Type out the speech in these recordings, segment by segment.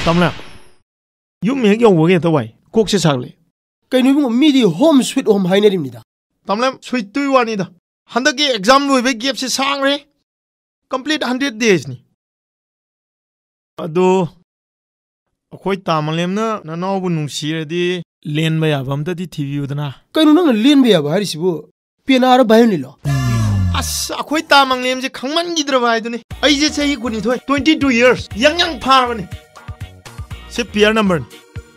Tamla, you make your work away. Cook is ugly. Can you meet home sweet home hinerimnida? Tamla, sweet to one either. 100 exam will be gives his hungry. Complete 100 days. Ado, a quite tamalem na no one see the lane by a bum that the TV with an Can you not lean me a harisibu? Pianara Bayanilo. As a quite tamalem, the Kangman Gidravide. I just say he couldn't 22 years. Young parent. Say peer number.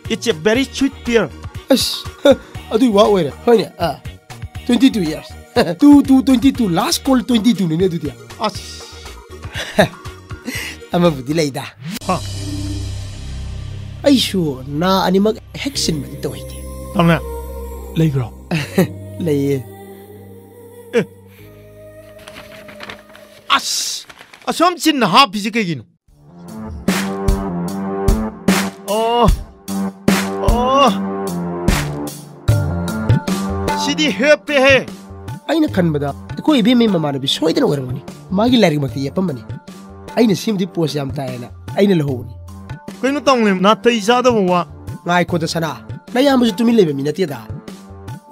It's a very sweet peer. Yes, I do what way? 22 years. 22. Last call 22. I'm a delay that. I sure na animal hexen man do it. Tamna, lay grow. Lay. As something in the half is again. Oh. City happy hair. I know Canada. The Koi be me mamma be so in over money. Maggie Larry Maki Yapamani. I know seem to post Yam Diana. I know home. When you tell him not to each other, I caught the Sana. Nayam was to me living in a theatre.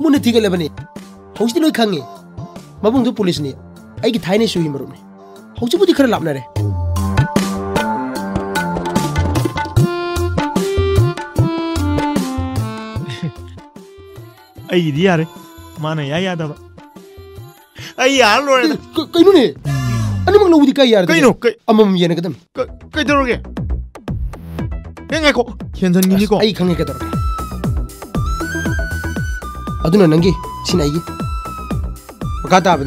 Munatiga Lebanon. How's the Kangi? Mabung to police near. I get tiny show him room. How's you put the Karlapnare? Ay, dear, Mana Yada. Ay, Lord. Kainune. Animal with the Kayar. Kaino, among Yanakam. Kaitoge. Hengako, Kensan Nico. I can't get her. Aduna Nangi, Sinagi. Gata,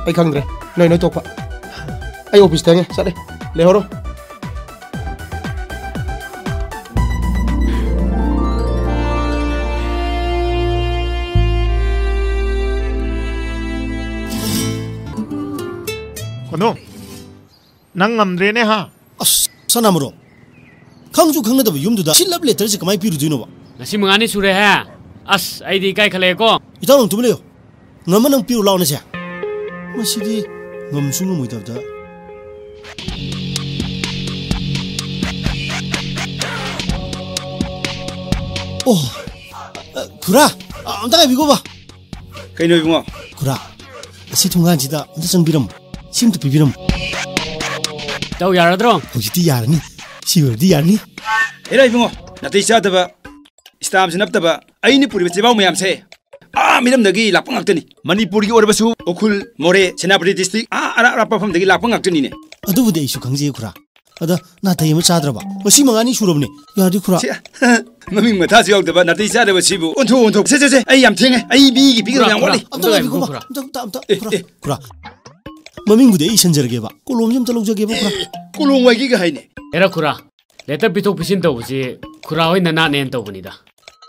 I can't get. No talk. I hope he's telling. Sorry, Lehoro. No, Nangam Dreneha. Sanamuro. Kanju Kanga yum to the Silab letters of my Piruino. Nasimani Sureha. As I di Kai Kaleko. You don't to me. Naman Pure Launasia. Masidi Namsum with the Oh, Kura, I'm dying over. Can you go? Kura, Situnganjida, listen to them. Seem to be them. Tao Yaradron. Who's the Yarni? She will the Yarni. Here I go. Natisha the stamps and up the I need to put it about me. I'm saying. Madam the Gay Lapangtoni. Manipuri or Basu, Okul, More, Senapri district. Rapa from the Lapangtoni. I do the issue Kanzi Kura. Other not a Machadraba. Osimani Shurumni. You are the Kura. Mammy Matasio, the Natisha de Sibu. Unto say, I am saying, I be bigger than what Kura. Maming with the Asian Jergeva. Columbium to Logeva. Colum Wagiga. Erakura. Let up to Pisinto, Kura in the Nan and Tobanida.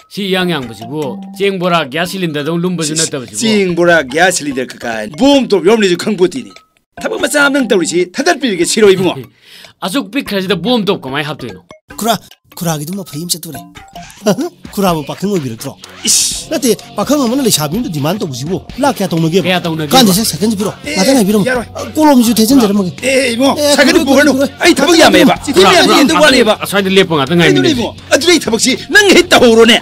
See young Busibu, seeing Bora gas cylinder don't lumbers in the seeing Bora gas cylinder kind. Boom to Romney Kangutini. Tabamasam to receive, Tatapi gets zero even more. Azuk pick has the boom to come. I have to know. Kuragiduma Pim Sature. Kurabo Pakan will be a draw. Let it Pakan only having the demand of Zibo. Lakat on the game. Can't say second biro. I don't have Columns you take in the Eh, second Burno. I tell you, Meva. In the one ever. I tried to live on at a great Tabaxi. Nang hit the Horone.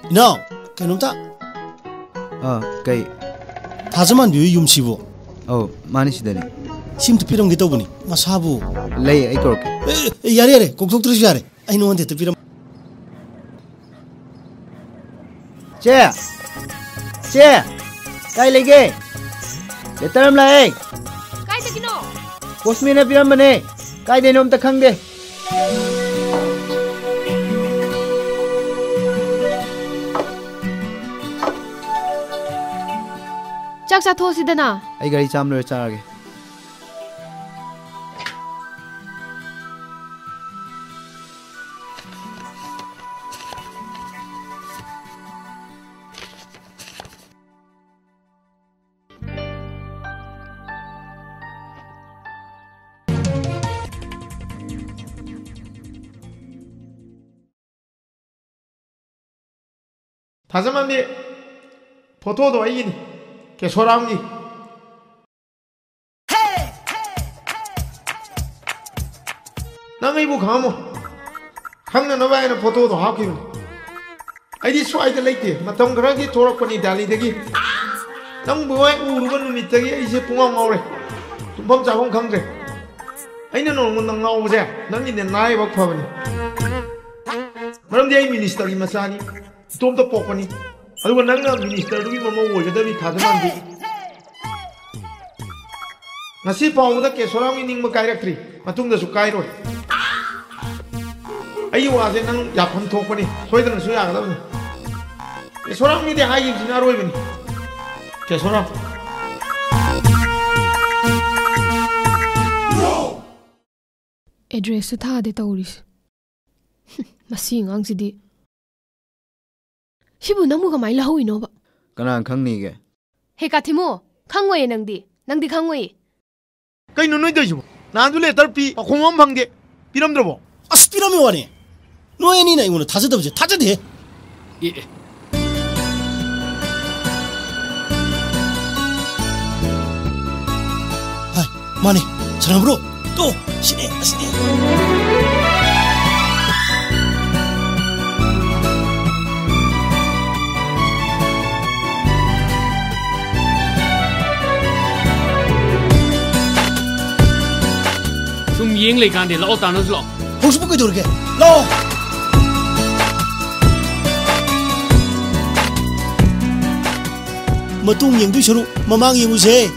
이나우 그놈다 그이 다자만 묘 윰시부 많이 시대네 심도 피렁게 떠보니 마사부 레이 아이 그렇게 야래 꼭속들어지 야래 아이 너한테 또 피렁 제 까이 레게 내 따름 라이 까이 되기노 코스미네 피렁만에 까이 되는 놈다 캉데 짝사 토시드나 아이 가리 잠을 짜게 다자만디 포토도 아이니 개소랑니 nang ibu kamu hang na ba na photo do ha ki ai di swai de leke matong gra ki thorak pani dali de ki nang bu ai u ru ban ni te ki ai se pung ngau re bom cha hong khang re ai na no nang ngau je nang ni nai bak pha bani maram de ai minister ki masani tom to pok pani adu nang na minister du ki mamo wo je da bi tha man di ngasi pau da ke soram ni ning ma kai rak tri matung da su kai roi ai wa se nang ya pham thok pani soi da su ya ga da ni soram ni de hai gi na roi bani ke soram address su tha de tawris masi ngang si di shibu namu ga mai la hoi no ba kana khangni ge he ka thimo khangoi nangdi khangoi kai no noi dai ju na du le tar pi khomam phang de piram dro bo 아스피라미 와네 노엔이나 이거는 다저더지 다저대 예 아이 마네 사람으로 또 시네 좀 이행来干的老当然是老 혹시 보게 저렇게 너 마tung yengdu shuru mamang yenguse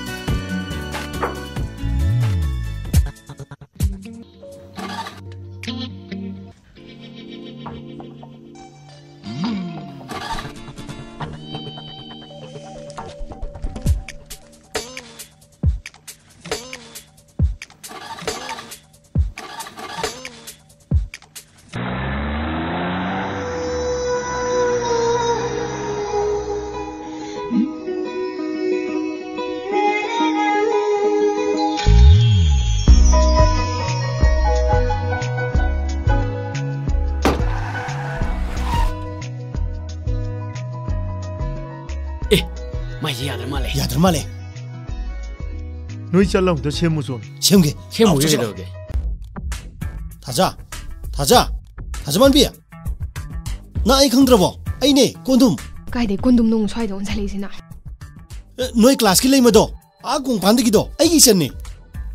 야들 말해 noi chalam to chemu so chem게 chemu ge doge 다자만 비야 나 아이 ꯈꯪꯗ꯭ꯔꯕꯣ 아이네 꼰둠 kai de kondum nong swai don chali sina 너희 클래스 키 레이머도 아공 반드기도 아이기 있었네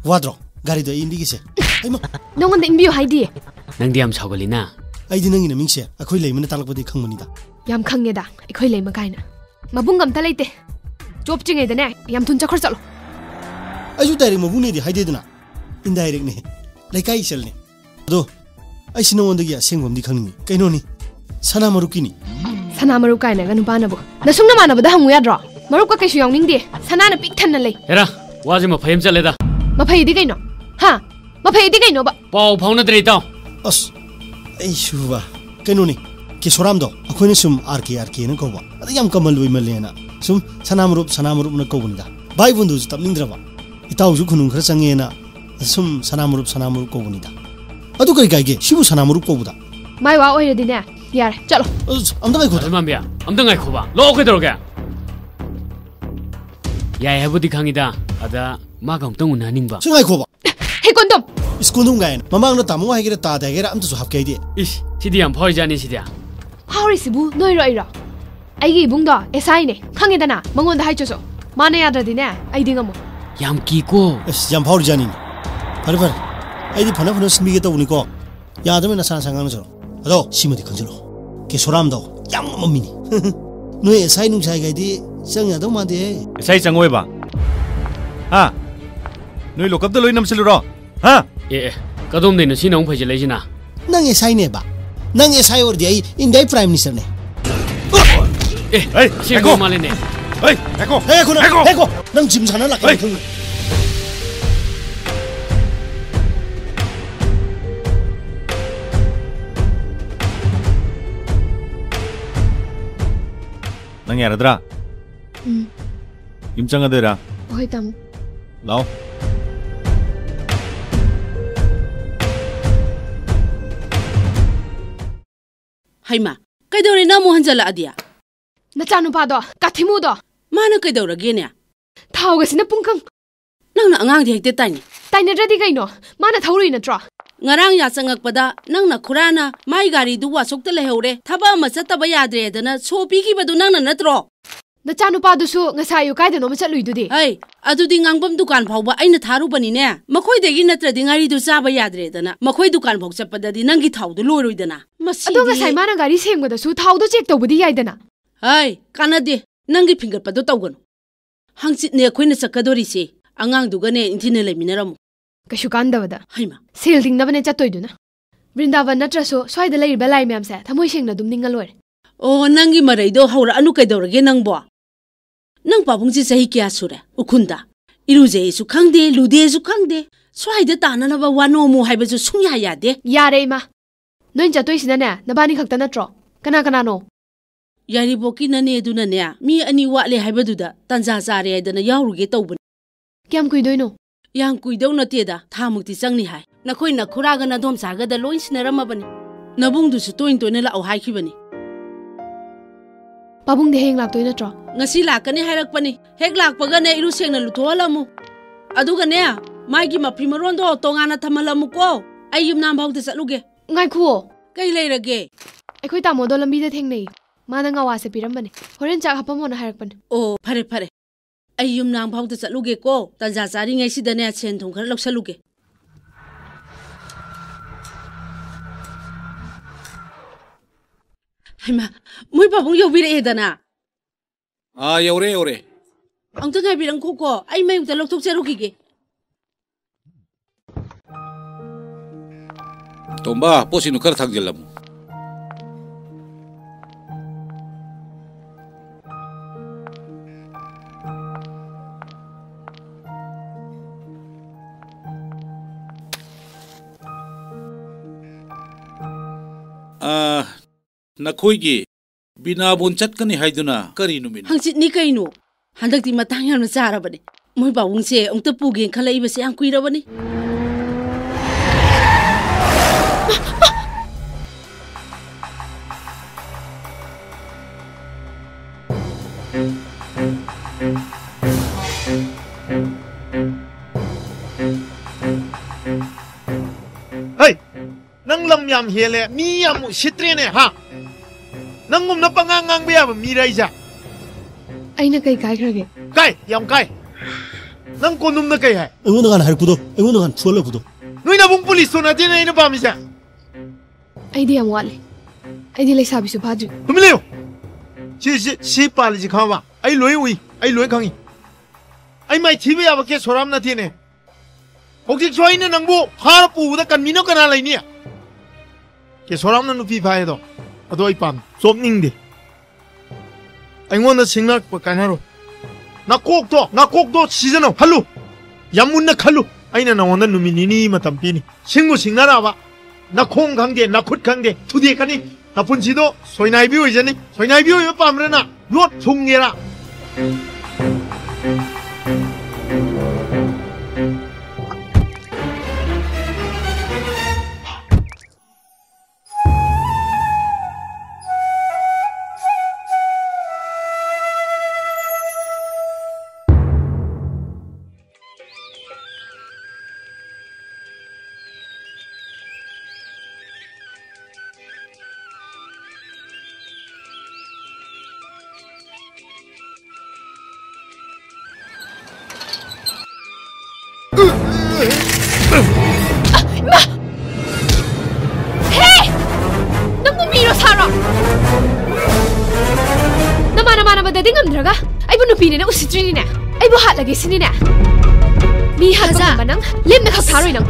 와드로 가리도 인디기세 아이마 nong an inbiu haidi nangdi am chawgalina 아이디 능이나 밍세 아코이 레이머나 탈락버디 ꯈꯪꯕꯅꯤ다 yam khangeda ikhoi leima kaina mabungam ta leite job chinge dane yam thun chakhor chalo 아주 다이렉 머부네디 하이데드나 인다이렉네 레카이 셀네 도 아이시 너원데기 생범디 ꯈꯪ니 그이노니 사나마루키니 sanamaru kaina ga nupa na bo na sungna mana ba da hangu ya dro marup ka kaishu yongning de sanana pik than na lei era waje ma phayem chale da ma phai di kaino ha ma phai di kaino ba pau phawna dre taw 어스 에이슈바 그이노니 게 소람도 아코니 숨 아르키 는 거봐 아다 얌 까멀루이 말레나 숨 사나무룹 나 거분이다 바이분도 답닝드라바 이따우주 군웅 그라 상에나 숨 사나무룹 거분이다 아도 그러니까 시부 사나무룹 거보다 mai wa oi de ne yar chalo 암당아이 거다 얼마 비야 암당 아이 코바 로 그 들어게 야야 해부디 강이다 아다 마감 똥은 아닌가 승아이 거봐 he kondom 스콘동 가인 마망나 따모 하기를 따대게라 암도 합게이디 이씨 시디암 퍼이자니 시디야 haurisibu noi roi ra ꯑꯩꯒꯤ ꯏꯕꯨꯡꯗꯣ ꯑꯦꯁꯥꯏꯅꯦ ꯈꯪꯉꯦꯗꯅ ꯃꯉꯣꯟꯗ ꯍꯥꯏꯆꯣꯁꯣ ꯃꯥꯅ ꯌꯥꯗ꯭ꯔꯗꯤꯅꯦ ꯑꯩꯗꯤ ꯉꯝꯃꯣ ꯌꯥꯝ ꯀꯤꯀꯣ ꯑꯁ ꯌꯥꯝ ꯐꯥꯎꯔꯤꯖꯥꯅꯤꯅꯦ ꯐꯔꯦ ꯐꯔꯦ ꯑꯩꯗꯤ ꯐꯅ ꯐꯅ ꯁꯤꯟꯕꯤꯒꯦ ꯇꯧꯕꯅꯤꯀꯣ ꯌꯥꯗꯕꯅ ꯅꯁꯥ ꯅꯁꯥ ꯉꯥꯡꯅꯖꯔꯣ ꯑꯗꯣ ꯁꯤꯃꯗꯤ ꯈꯪꯖꯤꯜꯂꯣ ꯀꯦꯁꯣꯔꯥꯝꯗꯣ ꯌꯥꯝ ꯉꯝꯕ ꯃꯤꯅꯤ ꯅꯣꯏ ꯑꯦꯁꯥꯏ ꯅꯨꯡꯁꯥꯏꯒꯩꯗꯤ ꯆꯪ ꯌꯥꯗꯧ ꯃꯥꯟꯗꯦ ꯑꯦꯁꯥꯏ ꯆꯪꯉꯣꯏꯕ ꯍꯥ ꯅꯣꯏ ꯂꯣꯀꯞꯇ ꯂꯣꯏ ꯅꯝꯁꯤꯜꯂꯨꯔꯣ ꯍꯥ ꯑꯦ ꯀꯗꯣꯝꯗꯩꯅꯣ ꯁꯤꯅ ꯑꯃꯨꯛ ꯐꯩꯖꯤꯜꯂꯛꯏꯁꯤꯅ ꯅꯪ ꯑꯦꯁꯥꯏꯅꯦꯕ ꯅꯪ ꯑꯦꯁꯥꯏ ꯑꯣꯏꯔꯗꯤ ꯑꯩ ꯏꯟꯗꯤꯌꯥ ꯄ꯭ꯔꯥꯏꯝ ꯃꯤꯅꯤꯁꯇꯔꯅꯦ ꯑꯦ ꯁꯦꯡꯕ ꯃꯥꯜꯂꯦꯅꯦ ꯍꯦꯀꯣ ꯅꯪ ꯖꯤꯝ ꯁꯥꯟꯅ ꯂꯥꯛꯀꯦ ꯈꯪꯉꯦ ꯅꯪ ꯌꯥꯔꯗ꯭ꯔꯥ ꯌꯨꯝ ꯆꯪꯉꯗꯣꯏꯔꯥ ꯍꯣꯏ ꯇꯥꯃꯣ ꯂꯥꯎ ꯍꯩꯃꯥ ꯀꯩꯗꯧꯔꯦ ꯅꯪ ꯑꯃꯨꯛ ꯍꯟꯖꯜꯂꯛꯑꯗꯤ ꯅꯆꯥꯅꯨꯄꯥꯗꯣ ꯀꯥꯊꯤꯃꯨꯗꯣ ꯃꯥꯅ ꯀꯩꯗꯧꯔꯒꯦꯅꯦ ꯊꯥꯎꯒꯁꯤꯅ ꯄꯨꯡꯀꯪ ꯅꯪꯅ ꯑꯉꯥꯡꯗꯤ ꯍꯦꯛꯇ ꯇꯥꯏꯅꯦ ꯇꯥꯏꯅꯗ꯭ꯔꯗꯤ ꯀꯩꯅꯣ ꯃꯥꯅ ꯊꯧꯔꯨꯏ ꯅꯠꯇ꯭ꯔꯣ ꯉꯔꯥꯡ ꯌꯥ ꯆꯪꯉꯛꯄꯗ ꯅꯪꯅ ꯈꯨꯔꯥꯅ ꯃꯥꯏ ꯒꯥꯔꯤꯗꯨ ꯋꯥꯁꯣꯛꯇ ꯂꯩꯍꯧꯔꯦ ꯊꯕꯛ ꯑꯃ ꯆꯠꯇꯕ ꯌꯥꯗ꯭ꯔꯦꯗꯅ ꯁꯣ ꯄꯤꯈꯤꯕꯗꯨ ꯅꯪꯅ ꯅꯠꯇ꯭ꯔꯣ ꯅꯆꯥꯅꯨꯄꯥꯗꯨꯁꯨ ꯉꯁꯥꯏ ꯑꯌꯨꯛ ꯀꯥꯏꯗꯅꯣꯃ ꯆꯠꯂꯨꯏꯗꯨꯗꯤ ꯍꯩ ꯑꯗꯨꯗꯤ ꯉꯥꯡꯐꯝ ꯗꯨꯀꯥꯟ ꯐꯥꯎꯕ ꯑꯩꯅ ꯊꯥꯔꯨꯕꯅꯤꯅꯦ ꯃꯈꯣꯏꯗꯒꯤ ꯅꯠꯇ꯭ꯔꯗꯤ ꯉꯥꯔꯤꯗꯨ ꯆꯥꯕ ꯌꯥꯗ꯭ꯔꯦꯗꯅ ꯃꯈꯣꯏ ꯗꯨꯀꯥꯟ ꯐꯥꯎ ꯆꯠꯄꯗꯗꯤ ꯅꯪꯒꯤ ꯊꯥꯎꯗꯨ ꯂꯣꯏꯔꯣꯏꯗꯅ ꯑꯗꯣ ꯉꯁꯥꯏ ꯃꯥꯅ ꯒꯥꯔꯤ ꯁꯦꯝꯕꯗꯁꯨ ꯊꯥꯎꯗꯣ ꯆꯦꯛ ꯇꯧꯕꯗꯤ ꯌꯥꯏꯗꯅ ꯍꯩ ꯀꯥꯟꯅꯗꯦ ꯅꯪꯒꯤ ꯐꯤꯡꯒꯠꯄꯗꯣ ꯇꯧꯒꯅꯨ ꯍꯪꯆꯤꯠꯅꯦ ꯑꯩꯈꯣꯏꯅ ꯆꯠꯀꯗꯣꯔꯤꯁꯦ ꯑꯉꯥꯡꯗꯨꯒꯅꯦ ꯏꯟꯊꯤꯅ ꯂꯩꯃꯤꯟꯅꯔꯝꯃꯨ ꯀꯩꯁꯨ ꯀꯥꯟꯗꯕꯗ ꯍꯩꯃꯥ ꯁꯦꯜ ꯇꯤꯡꯅꯕꯅꯦ ꯆꯠꯇꯣꯏꯗꯨꯅ ꯕ꯭ꯔꯤꯟꯗꯥꯕꯟ ꯅꯠꯇ꯭ꯔꯁꯨ ꯁ꯭ꯋꯥꯏꯗ ꯂꯩꯔꯤꯕ ꯂꯥꯏ ꯃꯌꯥꯝꯁꯦ ꯊꯃꯣꯏ ꯁꯦꯡꯅ ꯑꯗꯨꯝ ꯅꯤꯡꯉ ꯂꯣꯏꯔꯦ ꯑꯣ ꯅꯪꯒꯤ ꯃꯔꯩꯗꯣ ꯍꯧꯔꯛꯑꯅꯨ ꯀꯩꯗꯧꯔꯒꯦ ꯅꯪꯕꯣ ꯅꯪ ꯄꯥꯕꯨꯡꯁꯤ ꯆꯍꯤ ꯀꯌꯥ ꯁꯨꯔꯦ ꯎꯈꯨꯟꯗ ꯏꯔꯨꯖꯩꯁꯨ ꯈꯪꯗꯦ ꯂꯨꯗꯦꯁꯨ ꯈꯪꯗꯦ ꯁ꯭ꯋꯥꯏꯗ ꯇꯥꯅꯅꯕ ꯋꯥꯅꯣꯃꯨ ꯍꯥꯏꯕꯁꯨ ꯁꯨꯡꯌꯥ ꯌꯥꯗꯦ ꯌꯥꯔꯦ ꯏꯃꯥ ꯅꯣꯏ ꯆꯠꯇꯣꯏꯁꯤꯅꯅꯦ ꯅꯕꯥꯅꯤ ꯈꯛꯇ ꯅꯠꯇ꯭ꯔꯣ ꯀꯅꯥ ꯀꯅꯥꯅꯣ ꯌꯥꯏꯔꯤꯄꯣꯛꯀꯤ ꯅꯅꯦ ꯑꯗꯨꯅꯅꯦ ꯃꯤ 2 ꯋꯥꯠꯂꯦ ꯍꯥꯏꯕꯗꯨꯗ ꯇꯟꯖꯥ ꯆꯥꯔꯦ ꯍꯥꯏꯗꯅ ꯌꯥꯎꯔꯨꯒꯦ ꯇꯧꯕꯅꯤ ꯀꯌꯥꯝ ꯀꯨꯏꯗꯣꯏꯅꯣ ꯌꯥꯝ ꯀꯨꯏꯗꯧ ꯅꯠꯇꯦꯗ ꯊꯥꯃꯨꯛꯇꯤ ꯆꯪꯅꯤ ꯍꯥꯏ ꯅꯈꯣꯏ ꯅꯈꯨꯔꯥꯒ ꯅꯗꯣꯝꯆꯥꯒꯗ ꯂꯣꯏ ꯁꯤꯟꯅꯔꯝꯃꯕꯅꯤ ꯅꯕꯨꯡꯗꯨꯁꯨ ꯇꯣꯏꯅ ꯂꯥꯛꯑꯣ ꯍꯥꯏꯈꯤꯕꯅꯤ ꯄꯥꯕꯨꯡꯗꯤ ꯍꯌꯦꯡ ꯂꯥꯛꯇꯣꯏ ꯅꯠꯇ꯭ꯔꯣ ngasi lakani hairakpani hek lakpaga ne iru sengna lutholamu aduga ne maigi mafi marondo tongana thamalamu ko ai yumna bawde chatluge ngaikhuo kai leirage ꯑꯩꯈꯣꯏ ꯇꯥꯃꯣꯗꯣ ꯂꯝꯕꯤꯗ ꯊꯦꯡꯅꯩ ꯃꯥꯅ ꯉꯥꯋꯥꯁꯦ ꯄꯤꯔꯝꯕꯅꯦ ꯍꯣꯔꯦꯟ ꯆꯥꯛ ꯍꯥꯞꯄꯝꯃꯣꯅ ꯍꯥꯏꯔꯛꯄꯅꯦ ꯑꯣ ꯐꯔꯦ ꯐꯔꯦ ꯑꯩ ꯌꯨꯝꯅꯥꯡ ꯐꯥꯎꯗ ꯆꯠꯂꯨꯒꯦ ꯀꯣ ꯇꯟꯖꯥ ꯆꯥꯔꯤꯉꯩꯁꯤꯗꯅꯦ ꯁꯦꯟ ꯊꯨꯝ ꯈꯔ ꯂꯧꯁꯜꯂꯨꯒꯦ ꯍꯩꯃꯥ ꯃꯣꯏ ꯄꯥꯕꯨꯡ ꯌꯧꯕꯤꯔꯛꯑꯦꯗꯅ ꯌꯧꯔꯦ ꯌꯧꯔꯦ ꯑꯝꯇ ꯉꯥꯏꯕꯤꯔꯝꯈꯣꯀꯣ ꯑꯩ ꯃꯌꯨꯝꯗ ꯂꯧꯊꯣꯛꯆꯔꯨꯈꯤꯒꯦ ꯇꯣꯝꯕ ꯄꯣꯠꯁꯤꯡꯗꯨ ꯈꯔ ꯊꯥꯡꯖꯤꯜꯂꯝꯃꯨ नखोईगी बिनाबोन चटकनी हाइदुना करी नुमिन हंचितनी कइनो हंदकती मतांग यामना चारबने मोय बाबुंगसे अंगत पुगे खलाइबसे याम कुइरबनी Hey, nang lam yam hele mi yam sitre ne ha. Nangum na pangangang biya mi raisa. ꯑꯩꯅ ꯀꯩ ꯀꯥꯏꯈ꯭ꯔꯒꯦ Kai, yam kai. Nang konum na kai hai. ꯑꯩꯉꯣꯟꯗ ꯉꯥꯟ ꯍꯥꯏꯔꯛꯄꯗꯣ ꯑꯩꯉꯣꯟꯗ ꯉꯥꯟ ꯐꯨꯍꯜꯂꯛꯄꯗꯣ Nui na bung police to na tin na ina pa mi sa. ꯑꯩꯗꯤ ꯌꯥꯝ ꯋꯥꯠꯂꯤ ꯑꯩꯗꯤ ꯂꯩꯁꯥꯕꯤꯁꯨ ꯐꯥꯗ꯭ꯔꯤ Tumileo. Si pali ji khawa. Ai loi ui, ai loi khangi. Ai mai thibe ya ba ke soram na thine. Hokik soi na nangbu har pu da kan mino kana lai ni. Ke soram na nupi phai do. Ado ai pam. Sop ning de. Ai ngon na singnak pa kanaro. Na kok do season halu. Yamun na khalu. Ai na ngon na numini ni matam pi ni. Singu singnara ba. Na khong khangde na khut khangde. Thudi kani. Na punsi do soinai bi oi jani. Soinai bi oi pa amre na. Lot thungera. 마! 헤! 너무 미로 살아! 나마나마나마다디 ngamdraga aibu nupini na usitrini na aibu hatlage sini na mi hatba nang lemna khak tharoi nang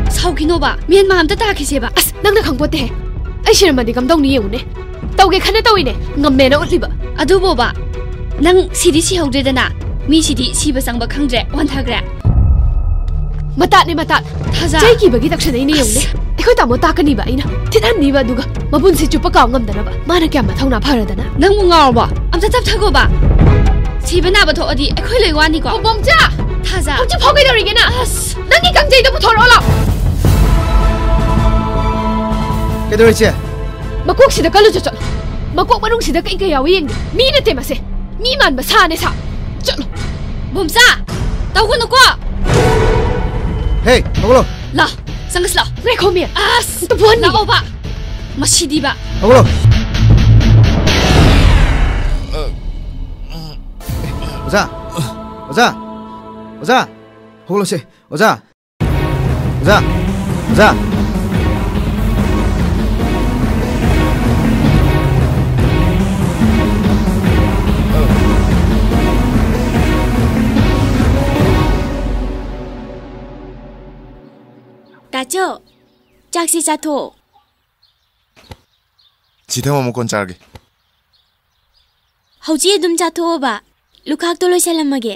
sauki no ba mien ma amta ta khise ba as nang na khangpote he ai shirmadi kam dong ni yune tauge khana tawine ngamme na utliba adu bo ba nang sidi si hogde dana mi sidi si ba sangba khangdre wan thagre mata ni mata thaza jai ki bagi dakshana ni yune ekhoi tamo ta kani ba ina thidan ni ba duga mabun si chupa ka ngam dana ba mana kya ma thongna pharadana nang mu ngaw ba amta tap thago ba si bana ba tho adi ekhoi loi wani ko bomja thaza hauji phogai dori gena as nangi kangjai da puthoro la kedoi che makok sida kalu chot makok manung sida kai kai yawi yeng mi na te mase mi man ba sa ne sa chalo bomsa tau ko no ko hey oglo la sangas la rekomia as to boni la ba masidi ba oglo oza oza oza oglo se oza oza oza 다죠 짝시 자토 지대만 먹건 짜게 हौजी दुम जाथोबा लुखाक तो लोइसलमगे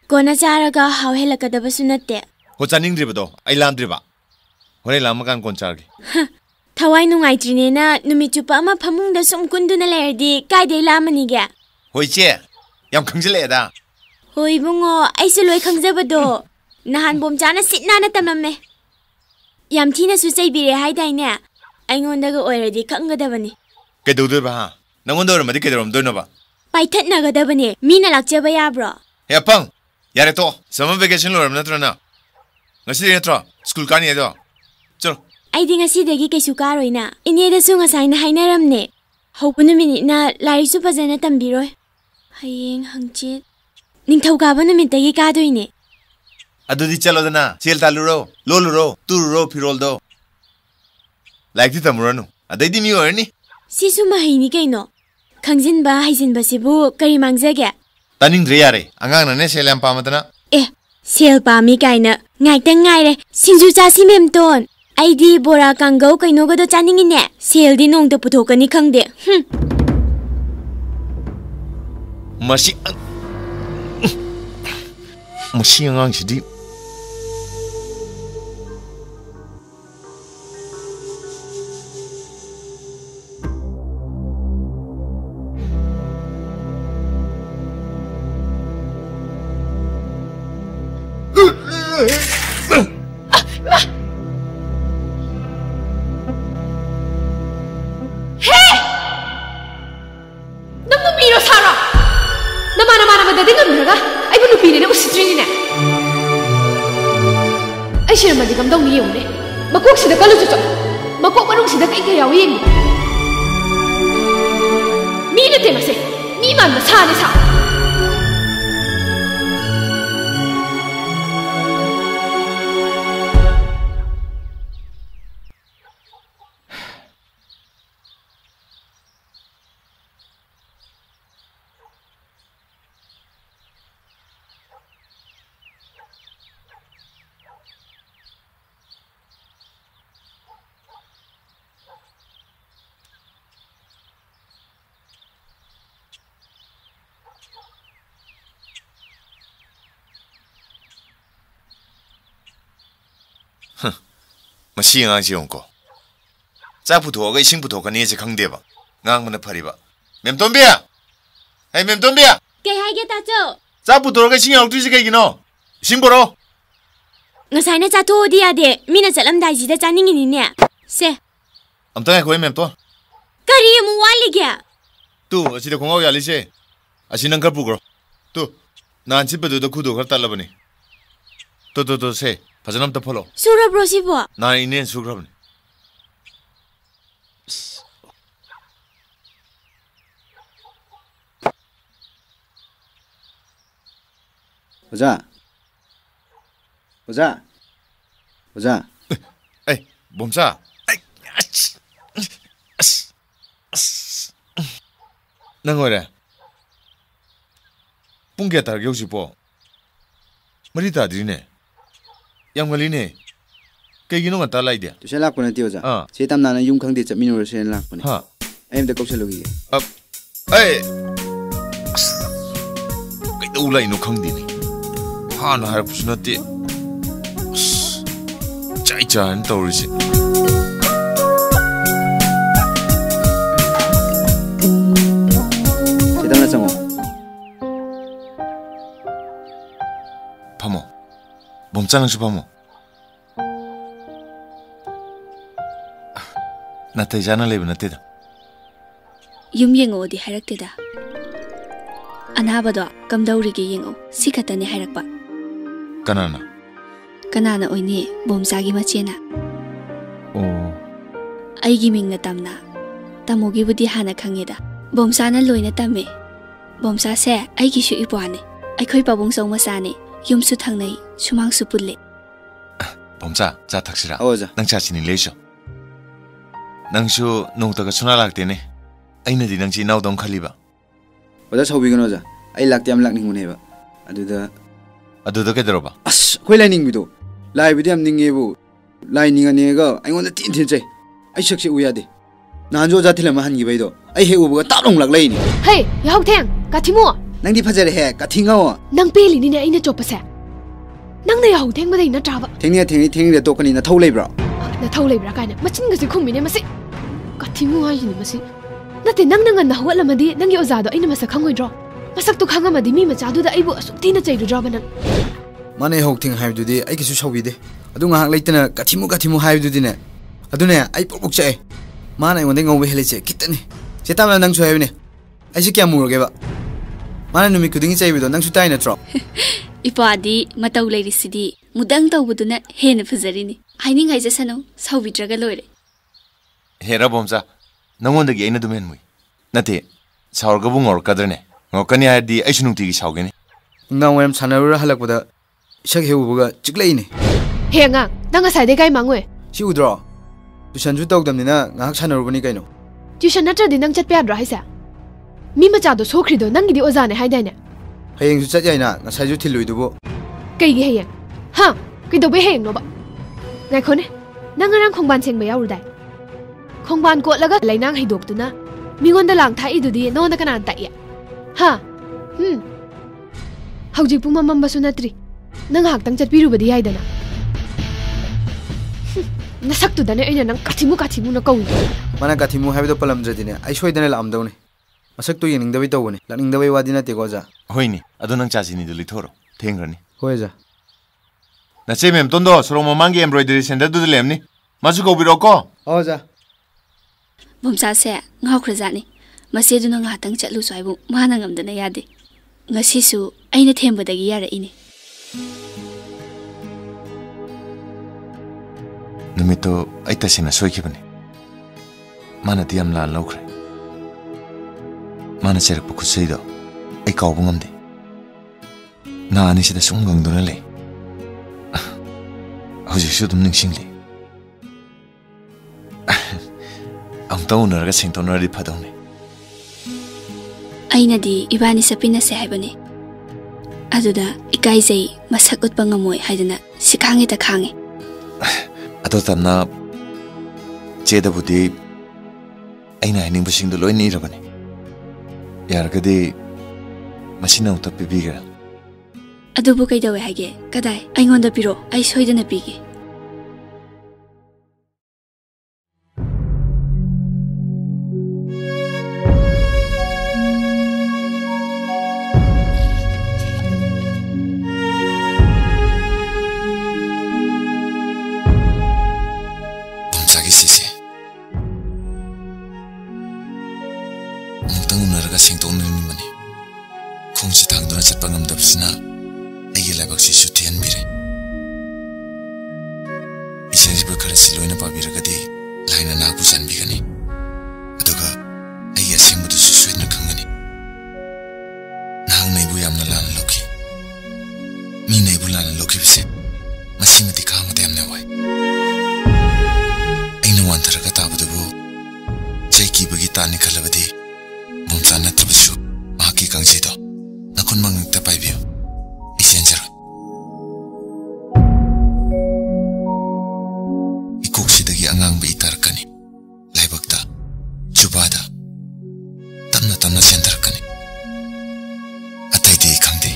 कोना चारागा हाव हेलकदबसु नते हो चानिंग्द्रिबदो आई लामद्रिबा होरे लामगान कोन चागे थवाई नुंगाइत्रिनेना नुमिचुपा अमा फमुंगदा सुम कुंदुना लेरदी काइदे लामनिगे होइचे याम खंगजिलेदा होई बुंगो आइसु लोइ खंगजबदो नहान बोमचाना सिटनाना तममे याम थीना सुचैबिरे हाइदाइने आइंगोंदागा ओइरदी खंगदबनी केदुदुबा नंगोंदो रमदि केदरमदोनबा पाइथटनगदबनी मीना लाक्चबा याब्रो हे पंग यारे तो समर वेकेशन लोरम नत्रना ngasi natra school kani edo chalo aidi ngasi degi kesu karoina ineda su ngasai na hainaramne hopunu minute na lari su phajana tambiroi hayeng hangchit ningthau ka banu min tagi ka doine adudi chalo dana sel taluro loluro tururo firoldo like tamuranu adaidi mi orni sisu mahini kaino khangjin ba haijin ba sibu kari mangjage taning dre yare angang na ne selam pamadana sel pami kaina ngai tang ngai re sinju cha simem ton aidi bora kangau kaino go do chaningi ne sel di nong to puthokani khangde masi angang sidi shirmadi kam dong ni yone makok sida kalu chot makok manung sida kai kai yawi yeng mi na te mase mi man ma sa ne sa masi ngang si onko cha puthog ising puthog ni je khangdeba ngang mana phariba mem tombia hey mem tombia ke haige ta cho cha puthog ising yautri je kai gino ising boro ngasai na cha tho dia de mina chalam dai ji da chaningi ni ne se amta khoi mem to kari mu wali gya tu asi de khongau yali se asi nang ka pugro tu nan chi pedu da khudo khar talabani to se Pajanam ta follow. Sura brosi bo. Na inen sugrabne. Oza. 오자. 오자. 에이, 몸자. nang ngồi đây, bung kia tar gyok jipo, mari ta diri ne, yang ngali ne, kay gino nga talay dia. Tu siya lakpo na tiyo za. Siya tam na yung kang di sa minuro siya lakpo na. Ayam da kok siya logi. Ay, kay da ulay no kang di ne, na harap siya na ti, chay chan tawri siya. 파모, 몸짱은 주 파모. 나타 이자나 레브 나테다. 윰영어 어디 하락되다. 아나바도 감다우리게 영어 시카타네 하락바. 까나나 오이니 몸싸기 마치나. 오. 아이기 밍나 땀나. 따모기부디 하나 강해다. 몸싸나 로이나 땀에. 몸싸세 아이기슈 이보하네. 아이코이 바봉성 마사네. юм수 탕나이 수망수 불레. 범자 자 탁시라. 어자. 낭 자신이 레쇼. 낭슈 농다가 수나락되네. 아이나디 낭지 나오던 칼리바. 어자 서비건 어자. 아이 락디암 락닝문 해봐. 아두다 깨들어봐. 아스 코이 라이닝비도. 라이비디암 닝게부. 라이닝 아니가 아이원데 틴틴제. 아이 섹시 우야데. 난조 자틸라마 한기베이도. 아이 해우부가 따롱 락라이니. 헤이 야혹탱 가티모. 낭디 파자레 해 가팅가워 낭 뺄리니네 아이나 좁바세 낭나 야호 탱마데 나 잡아 탱이래 똑하니 나 타우 레이브라 나 타우 레이브라 가이나 마친 것이 쿰미네 마시 가티무 하이니 마시 나테 낭낭가 나 호알라마디 낭기 오자도 아이나 마사 칸고이드로 마삭도 칸가마디 미 마자두다 아이부 아숙티나 짜이르드라바 난 마네 호팅 하이브두디 아이기수 샤우비데 아둥가 학 레이트나 가티무 하이브두디네 아두네 아이 뻑뻑 짜이 마나 이원데 ngawbe helese kitane 제tam나 낭 소야비네 아이시 꺄 무르게바 mana numi kudingi chay bido nang sutai na tro ipadi matau lerisidi mudang tawbuduna hena fazarini haining haija sano saubidraga loire hera bomza nangonda gi aina dumen mui nate saurga bung or kadrne ngokani adi aishunungti gi saugene ngawem sanarura halakboda sak heubuga chikleine henga nanga saide kai mangwe si udro tuition ju tawdamnina ngak sanarubani kaino tuition natradi nang chatpe adra haisa 미 마자도 소크리도 낭기디 오자네 하이다이네 하영수 짜자이나 나 사주 틸로이두고 그이게 해양 하 그이도베 해양 노바 나이코네 낭가랑 콩반 챙베 야우르다이 콩반 꽃라가 라이낭 하이독두나 미곤다 랑타이두디 너나 까나 따이야 하 하우지 푸마맘바수 나트리 낭 학당 잣비루바디 하이다나 나삭두다네 아이나 낭 까티무나 까우이 마나 까티무 하이도 팔람드디네 아이 소이다네 람다우네 masak tu yening dawi tawone laning dawi wadina te goja hoini adu nang chasi ni duli thoro thengrani hoja na che mem tondo soro mamangi embroidery center du lemni masu ko biro ko hoja bomsa se ngau khrazani mase du nga tang chatlu swaibu mana ngamdana yade ngasi su aina thembadagi yara ini numito aita sina soikibani mana diam la lokre mana cerak buku seido ai kau bungam de na ani sida sunggang dona le hoji sudum ning singli am tau naraga singtona ri phadone aina di ibani sapina se haibane aduda ikai jai masak utpangamoi haidana sikhangi ta khangi ado tamna cheda budi aina haning busing do loini rabane yaragadi masina uta pibigara adubu kai dawe hage kadai aingonda piro ai soidana pige bomsagi sisi singtong nani mani khongsi thangdona chatpa ngamdabsina aigi labaksi sutian mire isari bakara siloina pabiragadi laina naku sanbigani aduga aigi asengbudu susuina khangani nang naibu yamna lana loki mi naibu lana loki bise मसीमती खांगदे हमने Y ऐन वांथरगा ताबदुबु जैकी बगी तानि खलबदी बोमचा नत्रबसु माकी कांगजिदो नखुन मंगता पाइबियो इसेंजरो इकोक्सिदगी अंगांग बे इतारकनी लाइबक्ता जुबादा तन्ना तन्ना सेंटरकनी अतैदे खांगदे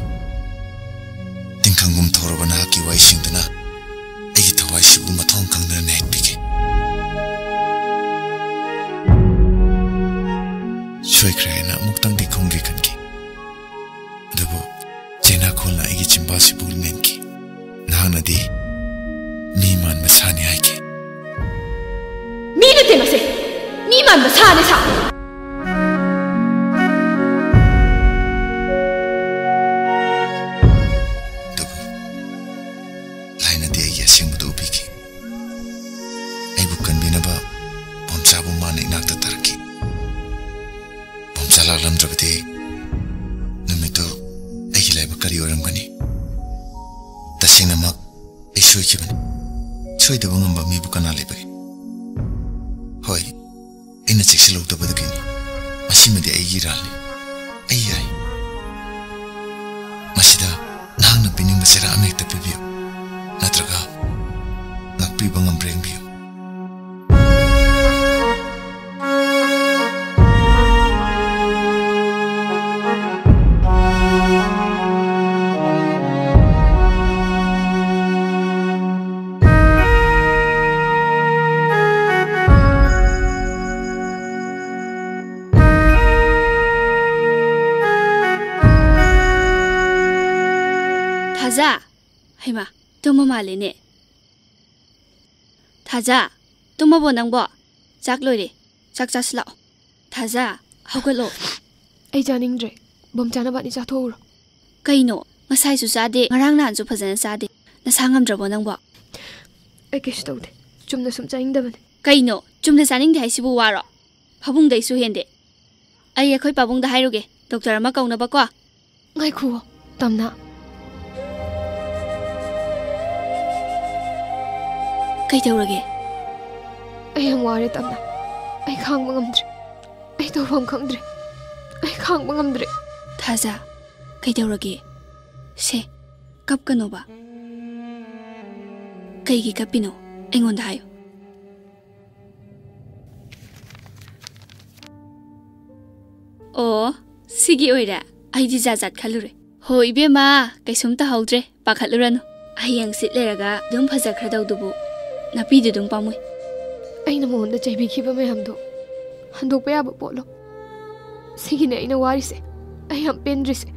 तिंखांगुम थोरबना की वाइसिंगदना एगी थवाइसिबु मथों खांगदना नेटपिगे सोइख्रेना मुक्तंग दिखोंगे कनकी दबो जेना खोलना एगी चिंबासी बुलनेनकी नानदी मीमान मसानी आइके मीने तेमसे मीमान मसाने सा दबो लाइना दे एगी असिंगबदु उबिकी एबु कनबिनबा बोमचाबु माने नाकता तरकी बोमचा लालमद्रबदे नुमितो एगी लाइबा करी ओरमगनी तसिंगनमक ए सोइखिबनी सोइदबु ngamba mibu kana lebai hoi ina cheksiloktabadagini masimadi aigi ralni ai ai masida nangna pining basera amekta pibiyo natraga ngakpiba ngambrengbiyo थाजा हैमा तुम मालेने थाजा तुम बो नंगबो चाक लोइरे चाक चासला थाजा हगलो ai janingdre bomchana bani chathoro kaino ngasai su sade ngarang nan su phajana sade na sangam drabo nangbo ai kesh tawde chumna sum chaingdabane kaino chumna saning de haisibu waro phabung dai su hende ai akhoi pabung da hairuge doctor ama kauna ba ko ngai khu tamna kai tawrage ai am ware tamna ai khang mangamdre ai to phom khangdre ai khang mangamdre थाजा कईदौरगे से cup कनोबा कईगी कपिनो एंगोंदा हायो ओ सिगी ओइरा आइदि जाजात खालुरे हो इबेमा कैसुमता हौद्रे पाखलुरनो आयंग seat लेरगा दुम फजखरदौदुबु नापीदु दुम पामुय aina monda chaibi khiba me hamdo handokpa yaba polo sigine aina warise ai am pendrise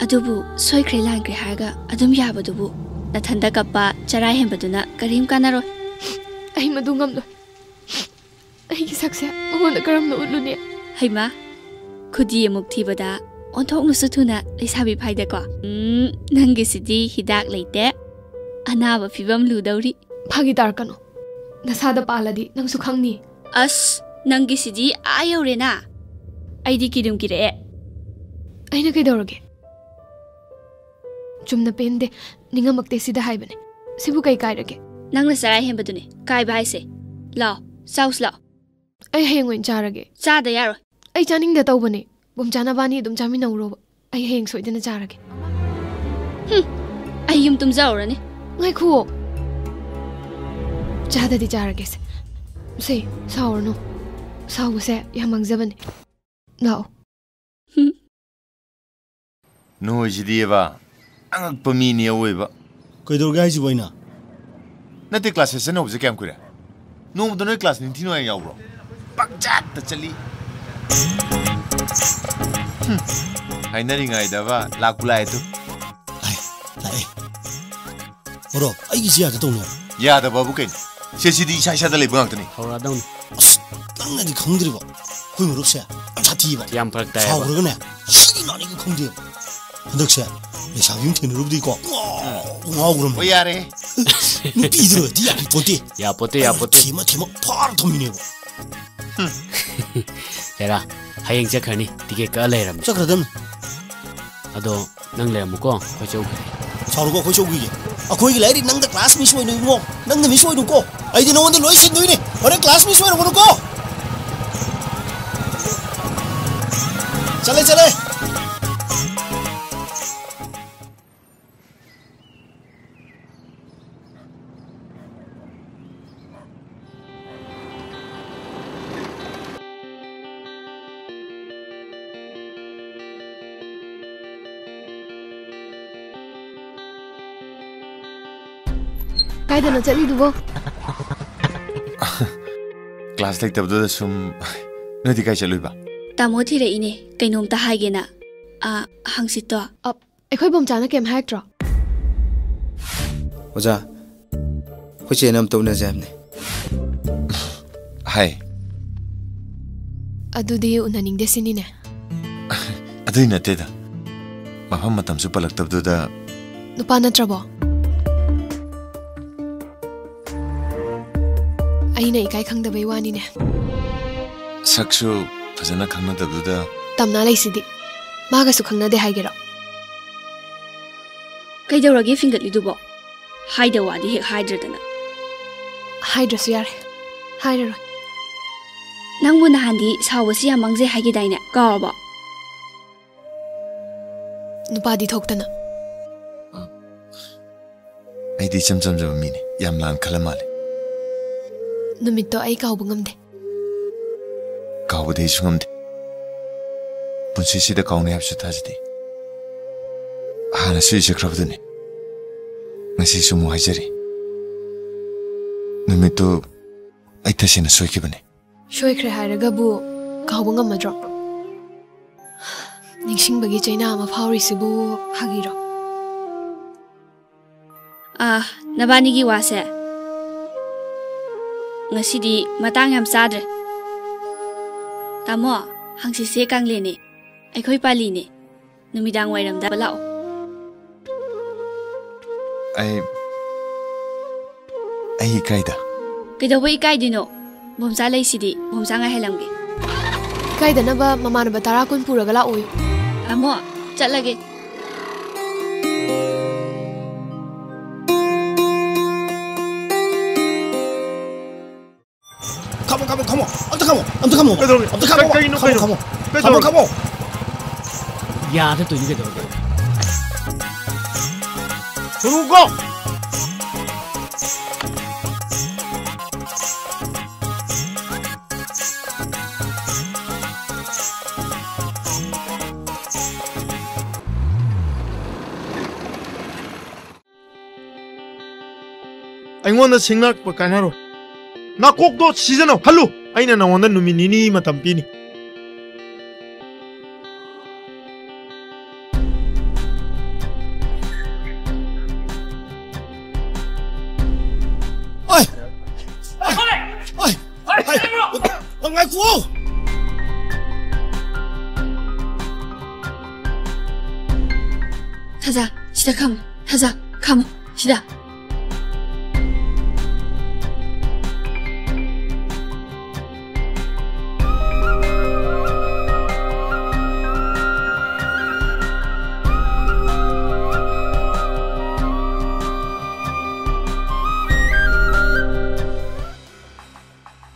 अदुबु सोइख्रे लांख्रे हागा अदुम याबदुबु नथंदा कप्पा चराय हेंबदुना करीम कानारो ai madu ngamdo ai ki sakse monda karam no ulune हैमा खुदी मुक थीबदा ओंथोकनु सुथुना लेसाबि फाइदा को नंगे सिदि हिदाक लेते अनाबा फिबम लुदौरी भागीदार कनो नसादा पालदी नंगसु खंगनी अस नंगे सिदि आयोरेना आइदि किदुम किरे aina kaidorage chumna pende ningamakte sida haibane sibu kai kairage nangna sarai hembadune kai bai se law saus law ai hengoin charage cha da yaro ai chaning da tawbane bomchana bani dum chami nawro ai heng soidena charage ai yum tum zawrane ngai khuo chada di charage se saurno sawu se yamangzabane law 노지디에바 안악범이니야 오이바 그이돌게 하지 보이나 나때 클래스에서는 없지 캠 그래 노무도 너희 클래스 닌티노야 야우로 빡잣다 찰리 하이나링아이다바 라쿠라에도 아이 나이 뭐로 아이기 지야다 동네 야다 바부케 세시디 샤샤다 레방악더니 하우라다운 땅나디 강들이고 거기 뭐로세 자티바 얌팍다 사고르네 시기 나니고 강들이고 한덕세 내 샤빔 테너로도 있고 와 그럼 뭐 야래 비드로 디야 포티 야 포티 티마 파르 도미네고 에라 하영 짝하니 디게 까레람 짝그러담 아도 낭레무고 거저 사우르고 거기 오기게 거기 레디 낭다 클래스 미스 뭐 이거 낭다 미스 뭐 이거 아이디 너한테 로이신 누이네 어레 클래스 미스 뭐 이거 चले चले कायदना चली दुबो class like तब दो सुम नदी काय चलुबा तामो थिरे इने कैनोम ता हाइगेना हांसितो अब एखोय बमचाना केम हाइक्ट्रो ओजा खुचे नम तौना जामने हाय अदुदी उनानिंग देसिनीने अदुई नतेदा मफम मतम सु पलक तब दुदा नुपा नत्रबो अइना इकाय खंगदबई वानीने सक्सु फजना खंगना तब दुदा तमना लैसिदी मागसु खंगना दे हाइगेरो कैदौरगे फिंगतलिदुबो हाइदा वादी हेक हाइड्रदना हाइड्रसु यारे हाइररो नंगबु नहांदी सावसी यामंगजे हाइगेदाइने कावबो नुपादी थोक्तना आइदी चमचम जब मीने याम लान खलमाले नुमित्तो आई कावबु ngamde कावदे सुंगमदे पुंसीसीदा कावने habsu thajdi hana sui chakrabdune ngasi sumu haijari numitto ai thasina soikibane soikre hairaga bu kawu ngamadro ningsingbagi chaina ama phawri sibu hagiro nabani gi wase ngasidi matang yam sadre tamo hangsi se kangle ne aikhoi pali ne numidang wairam da balao ai kaida kidawai kaidino bomsa laisidi bomsa nga helamge kaidana ba mamana ba tara kun puraga la oy amo chatlage come on याद तो इनके दो रुको अइंगोंदा सिंगलक पकानारो नाकोकदो सीजनो हल्लु अइना नवंदा नुमिनिनी मतम पिनी 타자 시작함 타자 감 시작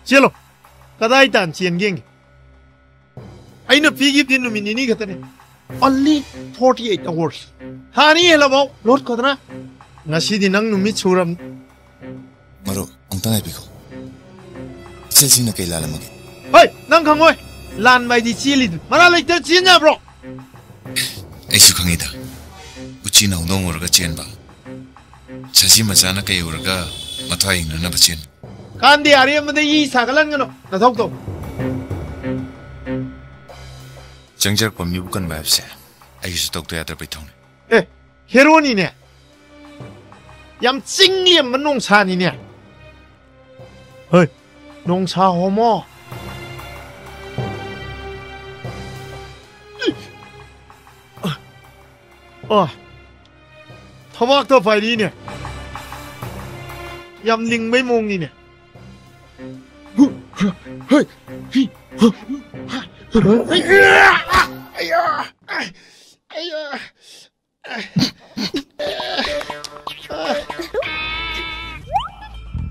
चलो कदाई तान chain गेंगे अइना piggy दिन नुमिनिनी खतने only 48 hours hani helabo lot kodna ngasi di nang numi churam maro angtang ai biko chelsin na kai la lamagi hoi nang khangoi lan bai di chili mara laiter chinya bro ai su khangi da uchi na undong orga chen ba chasi machana kai orga mathai na na bachen kandi ari amade yi sagalan ngano na thok to 정절 범위 부근 맵세 아이스 독도 야들 비통 에 헤로니네 얌 찡리엠 농사니네 허이 농사 호모 토막도 파이리네 얌 링메 몽니네 허이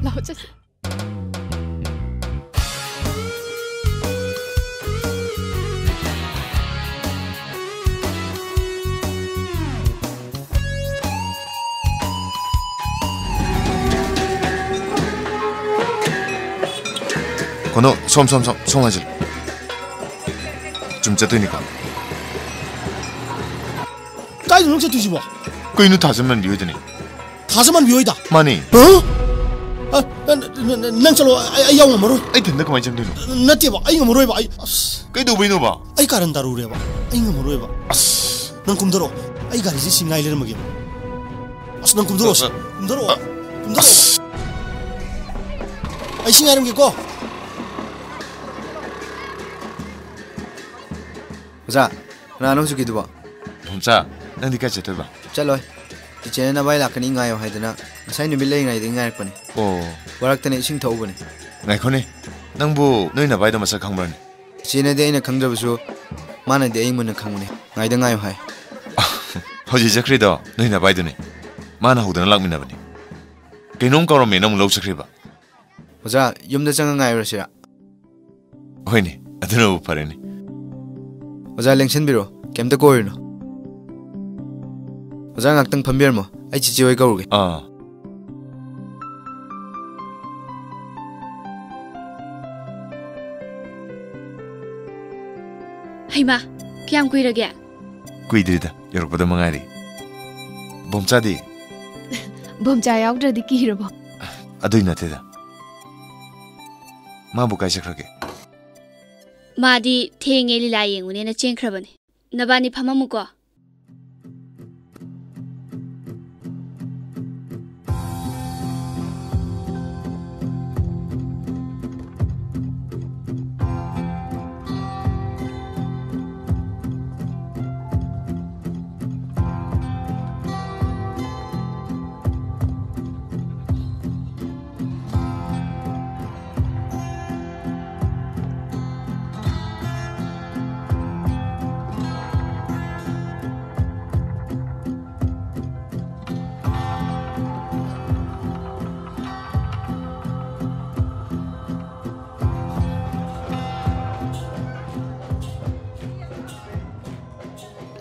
लाओ चल 건호 송아질 좀 쨌더니까 까이 놈 째두지 뭐 그이는 5만 리오더니 5만 리오이다 마니 난 절로 아이 야옹 뭐로 아이 된다 그만 좀 되노 나띠 봐 아이가 뭐로 해봐 그이도 왜 넣어봐 아이 까른 다루 그래 봐 아이가 뭐로 해봐 난 꿈들어 아이 가리지 싱가이를 먹여 난 꿈들어 꿈들어 아이 싱가이를 먹고 자, 나는 수기 두바. 범사, 넌디까지 봐. 잘로. 이제 나 바이 라크니 nga요 하이드나. 사이는 밀레이 nga이 nga이 뻔해. 와락테네 싱 더우거네. 나이코네. 낭부 너희나 바이다 마사 강물하네. 지네 데이나 강잡수. 마나 데이문은 강문에. nga이다 nga요 하이. 허지 자크리다 너희나 바이드네. 마나 호드나 락미나버니. 개놈 까로메 너무 럭스크리바. 자, юм다 장가 nga요라시라. 호이네. 아드나 우파레네. 오자 랭신비로 겜다 고일노 오자 ngaktang pambiar ai chichi kaurge Haima kyam kuirage kuidrida yorokpada mangari bomchadi bomcha yaudradi kirabo adui nateda mabu kai sakrage 마디 탱에 리라잉 우네나 쟁크라버니 나바니 파마무고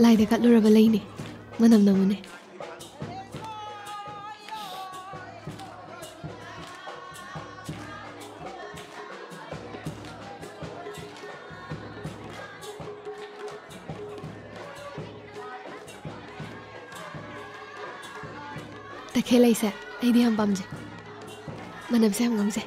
Lai kat lura balai ni, manam namune. Tak kelai sa, ai di ham bamje. Manam sa ham ngamse.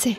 Se.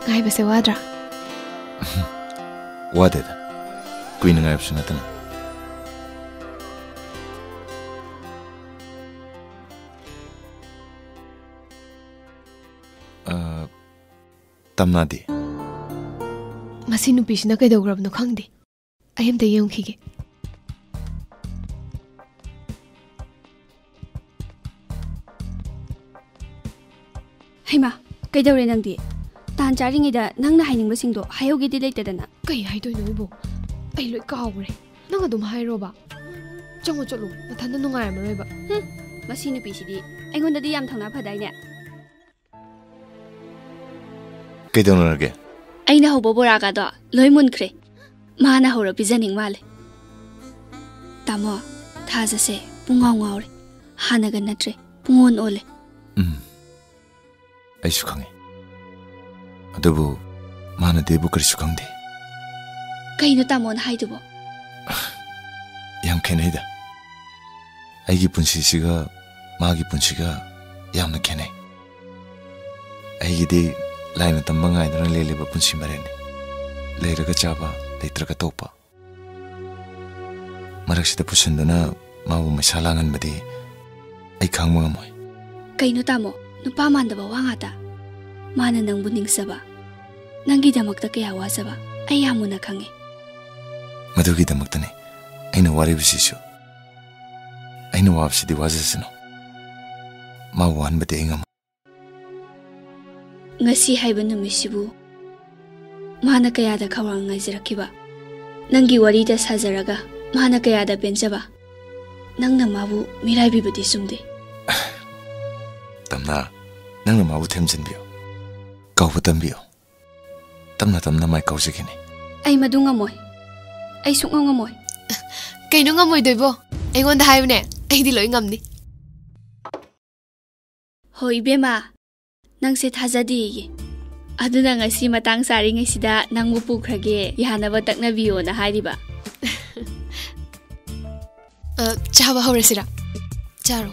Ngai bese wadra. Wadeda. Kuina ngai option natana. Tamnadi. Masi nupi sina kai dograb no khangdi. Ayam te yong khige. Haima, kai dawre nangdi. Tan charingida nangna haining basingdo hayogi di leitedana. Kai haidoi no ibo. Ai loi kawre. Nang adum hairo ba. Chango cholu, mathanda nungai maroi ba. Masi nupi sidi aingonda di yam thangna phadaine. Kaidonarage. Aina hobo boraga do loi munkhre. Mana hora bizaning male. Tamo, ꯊꯥꯖꯁꯦ ꯄꯨꯡꯉꯥꯎ ꯉꯥꯎꯔꯦ ꯍꯥꯟꯅꯒ ꯅꯠꯇ꯭ꯔꯦ ꯄꯨꯡꯑꯣꯟ ꯑꯣꯜꯂꯦ ꯑꯩꯁꯨ ꯈꯪꯉꯤ ꯑꯗꯨꯕꯨ ꯃꯥꯅꯗꯤꯕꯨ ꯀꯔꯤꯁꯨ ꯈꯪꯗꯦ ꯀꯩꯅꯣ ꯇꯥꯃꯣꯅ ꯍꯥꯏꯗꯨꯕꯣ ꯌꯥꯝ ꯈꯦꯠꯅꯩꯗ ꯑꯩꯒꯤ ꯄꯨꯟꯁꯤꯁꯤꯒ ꯃꯥꯒꯤ ꯄꯨꯟꯁꯤꯒ ꯌꯥꯝꯅ ꯈꯦꯠꯅꯩ ꯑꯩꯒꯤꯗꯤ ꯂꯥꯏꯅ ꯇꯝꯕ ꯉꯥꯏꯗꯨꯅ ꯂꯦꯜꯂꯤꯕ ꯄꯨꯟꯁꯤ ꯃꯔꯦꯟꯅꯤ ꯂꯩꯔꯒ ꯆꯥꯕ ꯂꯩꯇ꯭ꯔꯒ ꯇꯣꯛꯄ ꯃꯔꯛꯁꯤꯗ ꯄꯨꯁꯤꯟꯗꯨꯅ ꯃꯥꯕꯨ ꯃꯩꯁꯥ ꯂꯥꯡꯍꯟꯕꯗꯤ ꯑꯩ ꯈꯪꯕ ꯉꯝꯃꯣꯏ ꯀꯩꯅꯣ ꯇꯥꯃꯣ ꯅꯨꯄꯥ ꯃꯥꯟꯗꯕ ꯋꯥ ꯉꯥꯛꯇ ꯃꯥꯅ ꯅꯪꯕꯨ ꯅꯤꯡꯖꯕ ꯅꯪꯒꯤꯗꯃꯛꯇ ꯀꯌꯥ ꯋꯥꯖꯕ ꯑꯩ ꯌꯥꯝ ꯃꯨꯟꯅ ꯈꯪꯉꯦ ꯃꯗꯨꯒꯤꯗꯃꯛꯇꯅꯤ ꯑꯩꯅ ꯋꯥꯔꯤꯕꯁꯤꯁꯨ ꯑꯩꯅ ꯋꯥꯕꯁꯤꯗꯤ ꯋꯥꯖꯁꯅꯨ ꯃꯥꯕꯨ ꯋꯥꯍꯟꯕꯗꯤ ꯑꯩ ꯉꯝꯃꯣꯏ ngasi haiba numisibu mana kayada khawang ngajirakiba nangi warida sajaraga mana kayada penjaba nangna mabu mirai bibudi sumde tamna nangna mabu themjinbiyo kawbu tambiyo tamna mai kawjigini ai madunga moy ai sunga moy kaino ngamoy doibo aingonda haibne ai di loi ngamni hoi bema nangse thajadi aduna ngasi matang sari ngisida nangbu pukhrage yahanaba taknabiyo na hairiba chaba horesira charo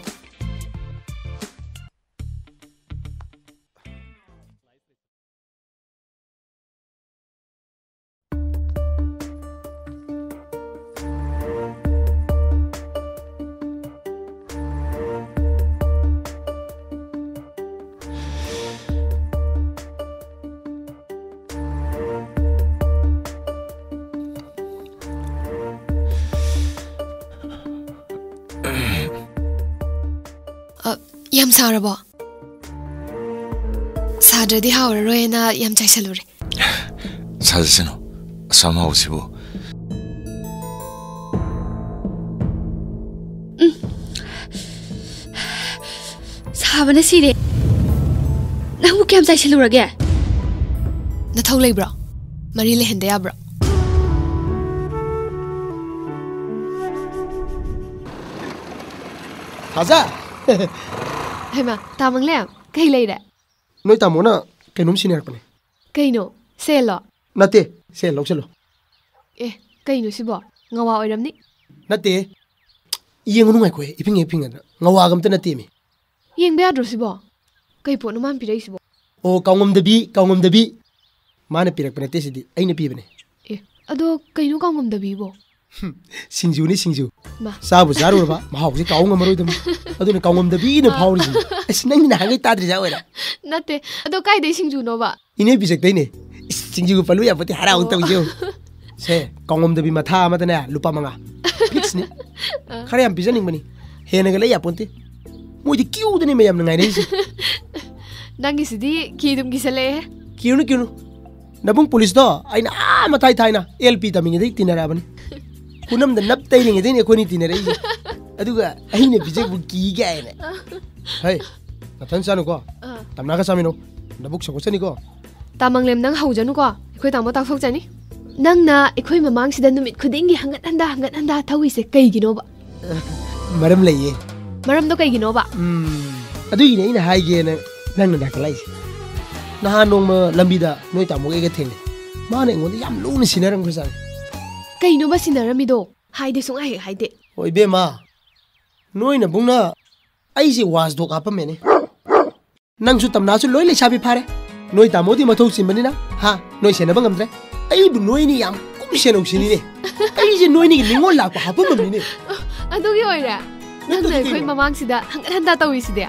yam sarabo sadradi hawraroena yam chaisalure sajaseno asama usibo sabana sire namu kyam chaisalurage na thau leibro mari le hende yabro Haza hema tamangle kai leire noi tamona kainom senior pane kaino selo nate sel lokselo kaino sibo ngawa oiramni nate yengunu ngai koe iping ngawa gamte nate mi yeng beadro sibo kai po no man pirai sibo o kaungam dabi mana pirak pane te sidi aina pi bane ado kaino kaungam dabi bo singju ni singju sabu zaru ba mahau ji kaungam maroi dum aduna kaungam dabi ne phawri nang na ngai tadri ja wera nate ado kai dei singju no ba ine bijak dei ne singju palu ya pati harau tau jo se kaungam dabi matha ma tane lupa manga fix ni khare am bijaning bani hena gale ya ponte moi di kiu de ne mayam ngai nei nangi sidi kidum gisale kiu nabung police do aina matai thaina lp tamingi dei tinara bani kunam da nap tai lingi dei koni tinara isi aduga aine bijak bu ki ga ene hai natan sanu ko tamna ka samino nabuk sokosani ko tamanglem nang haujanu ko khoi tamo tak phok chani nang na ekhoi mamang sida numit khudingi hangat handa thawi se kai gino ba maram laiye maram do kai gino ba adui ne ina hai ge na nang na daklai na nong ma lambi da noi tamo ge theng ma ne ngon yam lu ni sinaram ko sa kai no ba sinarami do haide sung ai haide oi be ma noi na bungna ai si was do ka pa mene nang su tamna su loi le chabi phare noi tamo di mathau simbani na ha noi sena bangam tre ai bu noi ni yam kum sena usini ne ai je noi ni ningol la pa ha pa mami ne adu gi oira nang na khoi mamang sida hangat handa tawi sida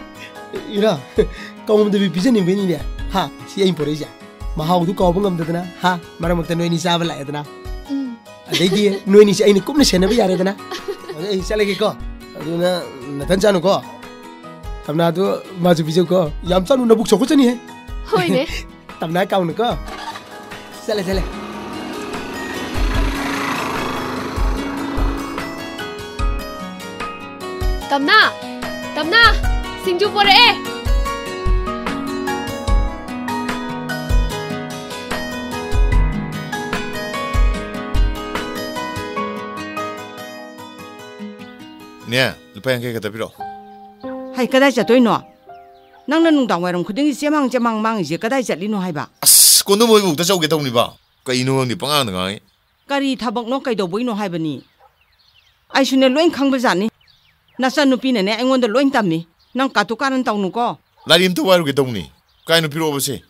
ira kaum de bi bijani beni ne ha si ai pore ja ma ha du ka bangam de na ha maram ta noi ni sa bala edna adai di noi ni si ai ni kum ne sena ba yare dana ai sale ge ko aduna natan chanu ko tamna du maju bijau ko yam chanu na buk choko chani he hoi ne tamna kaun ko sale tamna singju pore ꯏꯅꯦ ꯂꯨꯄꯥ 50 ꯈꯛꯇ ꯄꯤꯔꯛꯑꯣ. ꯍꯥꯏ ꯀꯗꯥꯏ ꯆꯠꯇꯣꯏꯅꯣ? ꯅꯪꯅ ꯅꯨꯡꯗꯥꯡ ꯋꯥꯏꯔꯝ ꯈꯨꯗꯤꯡꯒꯤ ꯆꯦꯃꯥꯡ ꯃꯥꯡꯉꯤꯁꯦ ꯀꯗꯥꯏ ꯆꯠꯂꯤꯅꯣ ꯍꯥꯏꯕ? ꯑꯁ ꯀꯣꯟꯗꯣꯝ ꯍꯣꯏꯕꯨꯛꯇ ꯆꯧꯒꯦ ꯇꯧꯅꯤꯕ. ꯀꯩꯅꯣ ꯈꯪꯗꯦ ꯄꯉꯥꯡꯗ ꯉꯥꯡꯉꯤ. ꯀꯔꯤ ꯊꯕꯛꯅꯣ ꯀꯩꯗꯧꯕꯩꯅꯣ ꯍꯥꯏꯕꯅꯤ. ꯑꯩꯁꯨꯅꯦ ꯂꯣꯏ ꯈꯪꯕꯖꯥꯠꯅꯤ. ꯅꯆꯟꯅꯨꯄꯤꯅꯅꯦ ꯑꯩꯉꯣꯟꯗ ꯂꯣꯏ ꯇꯝꯃꯤ. ꯅꯪ ꯀꯥꯇꯨ ꯀꯥꯔꯟ ꯇꯧꯅꯨꯀꯣ. ꯂꯥꯏꯔꯤ ꯑꯝꯇ ꯋꯥꯏꯔꯨꯒꯦ ꯇꯧꯅꯤ. ꯀꯥꯏꯅ ꯄꯤꯔꯛꯑꯣꯕꯁꯦ?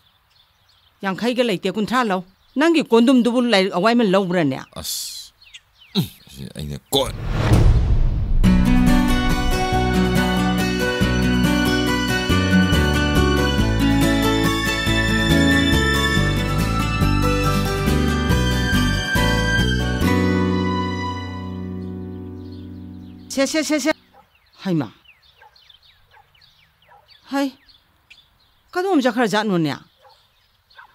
50ꯒ ꯂꯩꯇꯦ 50 ꯂꯧ. ꯅꯪꯒꯤ ꯀꯣꯟꯗꯨꯝꯗꯨꯕꯨ ꯂꯥꯏꯔꯤꯛ ꯑꯋꯥꯏꯃꯟ ꯂꯧꯕ꯭ꯔꯅꯦ? ꯑꯁ ꯑꯩꯅ ꯀꯣꯟ 세. 하이마. 하이. 그도 엄자카라 자노냐.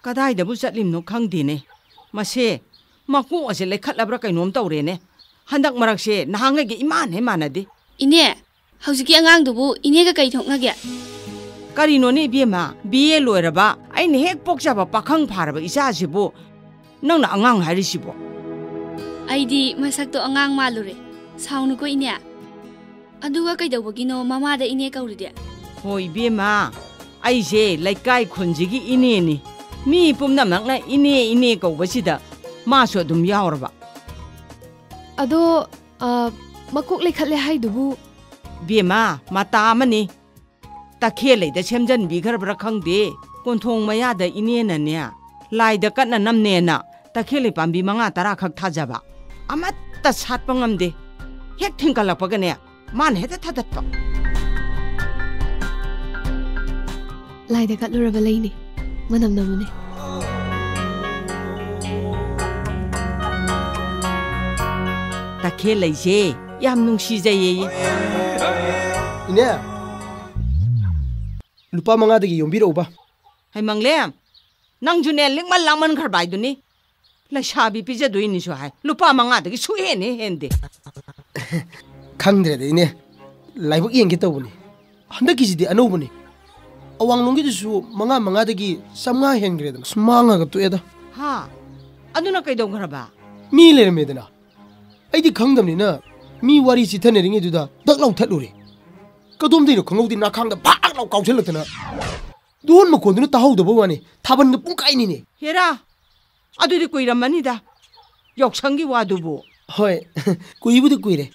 그다이다부 잣림노 강디네. 마세. 마고 어제 레칼라브라 까이놈 떠오래네. 한dak 마락세 나항에게 이만해 많아디. 이네. 하우지기 안강도부 이네가 까이 통하게. 까리노네 비에마. 비에 로에라바. 아이네 핵 복잡아 빠캉 파라바 이사시부. 넌 안강 하리시부. 아이디 마삭도 안강 말루레. 사우누고 이네. 아두가 까이다보기노 마마다 이네 까우리데. 호이 비에마. 아이제 라이까이 콘지기 이네니. 미 뿜남낙나 이네 까우바시다. 마수 ꯑꯗꯨꯝ ꯌꯥꯎꯔꯕ ꯑꯗꯣ ꯃꯀꯣꯛ ꯂꯩꯈꯠꯂꯦ ꯍꯥꯏꯗꯨꯕꯨ ꯕꯦꯃꯥ ꯃꯇꯥ ꯑꯃꯅꯤ ꯇꯈꯦꯜꯂꯩꯗ ꯁꯦꯝꯖꯟꯕꯤꯈ꯭ꯔꯕ꯭ꯔꯥ ꯈꯪꯗꯦ ꯀꯣꯟꯊꯣꯡ ꯃꯌꯥꯗ ꯏꯅꯦꯅꯅꯦ ꯂꯥꯏꯗ ꯀꯠꯅ ꯅꯝꯅꯦꯅ ꯇꯈꯦꯜꯂꯩ ꯄꯥꯝꯕꯤ 5-10 ꯈꯛ ꯊꯥꯖꯕ ꯑꯃꯠꯇ ꯁꯥꯠꯄ ꯉꯝꯗꯦ ꯍꯦꯛ ꯊꯤꯡꯀꯠꯂꯛꯄꯒꯅꯦ ꯃꯥꯅ ꯍꯦꯛꯇ ꯊꯥꯗꯠꯄ ꯂꯥꯏꯗ ꯀꯠꯂꯨꯔꯕ ꯂꯩꯅꯤ ꯃꯅꯝ ꯅꯝꯃꯨꯅꯦ ꯇꯈꯦꯜꯂꯩꯁꯦ ꯌꯥꯝ ꯅꯨꯡꯁꯤꯖꯩꯌꯦ ꯏꯅꯦ ꯂꯨꯄꯥ 5ꯗꯒꯤ ꯌꯣꯝꯕꯤꯔꯛꯎꯕ ꯍꯩꯃꯪꯂꯦꯝ ꯅꯪꯖꯨꯅꯦ ꯂꯤꯛꯃꯟ ꯂꯥꯡꯃꯟꯈ꯭ꯔꯕ ꯍꯥꯏꯗꯨꯅꯤ ꯂꯩꯁꯥꯕꯤ ꯄꯤꯖꯗꯣꯏꯅꯤꯁꯨ ꯍꯥꯏ ꯂꯨꯄꯥ 5ꯗꯒꯤ ꯁꯨꯍꯦꯟꯅꯦ ꯍꯦꯟꯗꯦ ꯈꯪꯗ꯭ꯔꯦꯗ ꯏꯅꯦ ꯂꯥꯏꯕꯛ ꯌꯦꯡꯒꯦ ꯇꯧꯕꯅꯤ ꯍꯟꯗꯛꯀꯤꯁꯤꯗꯤ ꯑꯅꯧꯕꯅꯤ ꯑꯋꯥꯡꯂꯣꯝꯒꯤꯗꯨꯁꯨ 5-5ꯗꯒꯤ 500 ꯍꯦꯟꯈ꯭ꯔꯦꯗꯅ ꯃꯥꯡꯉꯒ ꯇꯣꯛꯑꯦꯗ ꯍꯥ ꯑꯗꯨꯅ ꯀꯩꯗꯧꯈ꯭ꯔꯕ ꯃꯤ ꯂꯩꯔꯝꯃꯦꯗꯅ ꯑꯩꯗꯤ ꯈꯪꯗꯕꯅꯤꯅ ꯃꯤ ꯋꯥꯔꯤ ꯆꯤꯊꯅꯔꯤꯉꯩꯗꯨꯗ ꯗꯛ ꯂꯥꯎ ꯊꯠꯂꯨꯔꯦ ꯀꯗꯣꯝꯗꯩꯅꯣ ꯈꯪꯍꯧꯗꯦ ꯅꯥꯈꯥꯡꯗ ꯐꯥꯛ ꯂꯥꯎ ꯀꯥꯎꯁꯜꯂꯛꯇꯅ ꯗꯣꯟ ꯃꯈꯣꯟꯗꯨꯅ ꯇꯥꯍꯧꯗꯕ ꯋꯥꯅꯤ ꯊꯥꯕꯜꯒ ꯄꯨꯡꯀꯥꯏꯅꯤꯅꯦ ꯍꯦꯔꯥ ꯑꯗꯨꯗꯤ ꯀꯨꯏꯔꯝꯃꯅꯤꯗ ꯌꯥꯎꯁꯪꯒꯤ ꯋꯥꯗꯨꯕꯨ ꯍꯣꯏ ꯀꯨꯏꯕꯨꯗꯤ ꯀꯨꯏꯔꯦ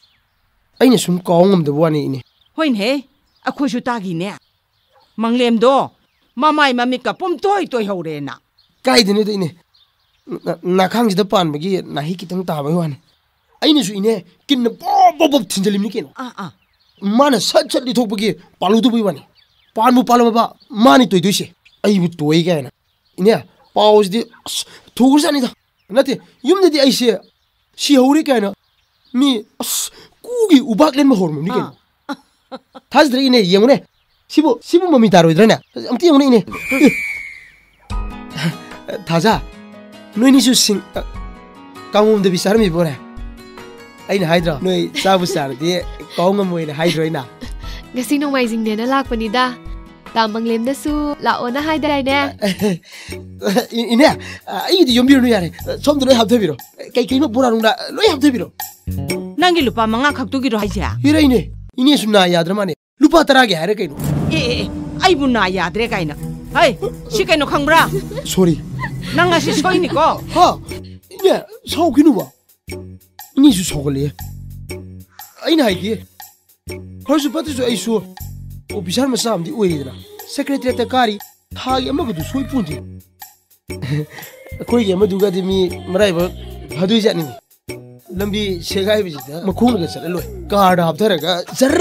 ꯑꯩꯅ ꯁꯨꯝ ꯀꯥꯎ ꯉꯝꯗꯕ ꯋꯥꯅꯤ ꯏꯅꯦ ꯍꯣꯏꯅꯦ ꯑꯩꯈꯣꯏꯁꯨ ꯇꯥꯈꯤꯅꯦ ꯃꯪꯂꯦꯝꯗꯣ ꯃꯃꯥꯏ ꯃꯃꯤꯠꯀ ꯄꯨꯝꯇꯣꯏ ꯇꯣꯏꯍꯧꯔꯦꯅ ꯀꯥꯏꯗꯅꯣꯗ ꯏꯅꯦ ꯅꯥꯈꯥꯡꯁꯤꯗ ꯄꯥꯟꯕꯒꯤ ꯅꯥꯍꯤ ꯈꯤꯇꯪ ꯇꯥꯕꯒꯤ ꯋꯥꯅꯤ ꯑꯩꯅꯁꯨ ꯏꯅꯦ ꯀꯤꯟꯅ ꯕꯣꯕ ꯊꯤꯟꯖꯜꯂꯤꯕꯅꯤ ꯀꯩꯅꯣ ꯃꯥꯅ ꯁꯠ ꯂꯤꯊꯣꯛꯄꯒꯤ ꯄꯥꯜꯂꯨꯗꯕꯩ ꯋꯥꯅꯤ ꯄꯥꯟꯕꯨ ꯄꯥꯜꯂꯝꯃꯕ ꯃꯥꯅꯤ ꯇꯣꯏꯗꯣꯏꯁꯦ ꯑꯩꯕꯨ ꯇꯣꯏ ꯀꯥꯏꯅ ꯏꯅꯦ ꯄꯥꯎꯁꯤꯗꯤ ꯑꯁ ꯊꯨꯈ꯭ꯔꯖꯥꯠꯅꯤꯗ ꯅꯠꯇꯦ ꯌꯨꯝꯗꯗꯤ ꯑꯩꯁꯦ ꯁꯤꯍꯧꯔꯦ ꯀꯥꯏꯅ ꯃꯤ ꯑꯁ ꯀꯨꯒꯤ ꯎꯕꯥꯛ ꯂꯦꯟꯕ ꯍꯧꯔꯝꯃꯕꯅꯤ ꯀꯩꯅꯣ ꯊꯥꯖꯗ꯭ꯔꯦ ꯏꯅꯦ ꯌꯦꯡꯉꯨꯅꯦ 시부 몸이 다르더라네. 아무튼 오늘 이네. 다자. 너희 주신 강원도 비사람이 보래. 아이나 하이드라. 너희 사부사르디 강원 뭐이나 하이드라이나. ngasi nongmaisingne나 lakpanida. Tamanglemdasu laona haidaraine. 이네. 이게 연비로 야래. 처음부터 너희 합쳐비로. kaikai마 보라는다. 너희 합쳐비로. nangi lupa 5 khaktugi로 하이자. 이래이네. 이네 순나 야드라마네. 루파 따라게 하래 그이노. 아이부 나 야드레 가이나. 하이, 시카이노 캉브라. 소리. 낭아시 소이니까. 하. 이네 사오기누 봐. 이니수 소글리. 아이나 하이기. 벌써 빠뜨서 아이수. 오피셜 마사암디 오이드라. 세크레터리에트 까리 타기 아마도 소이푼디. 거기 아마두가디 미 마라이버 하두이자니. lambi segai bijita makhung ga chal loi card habtharaga jar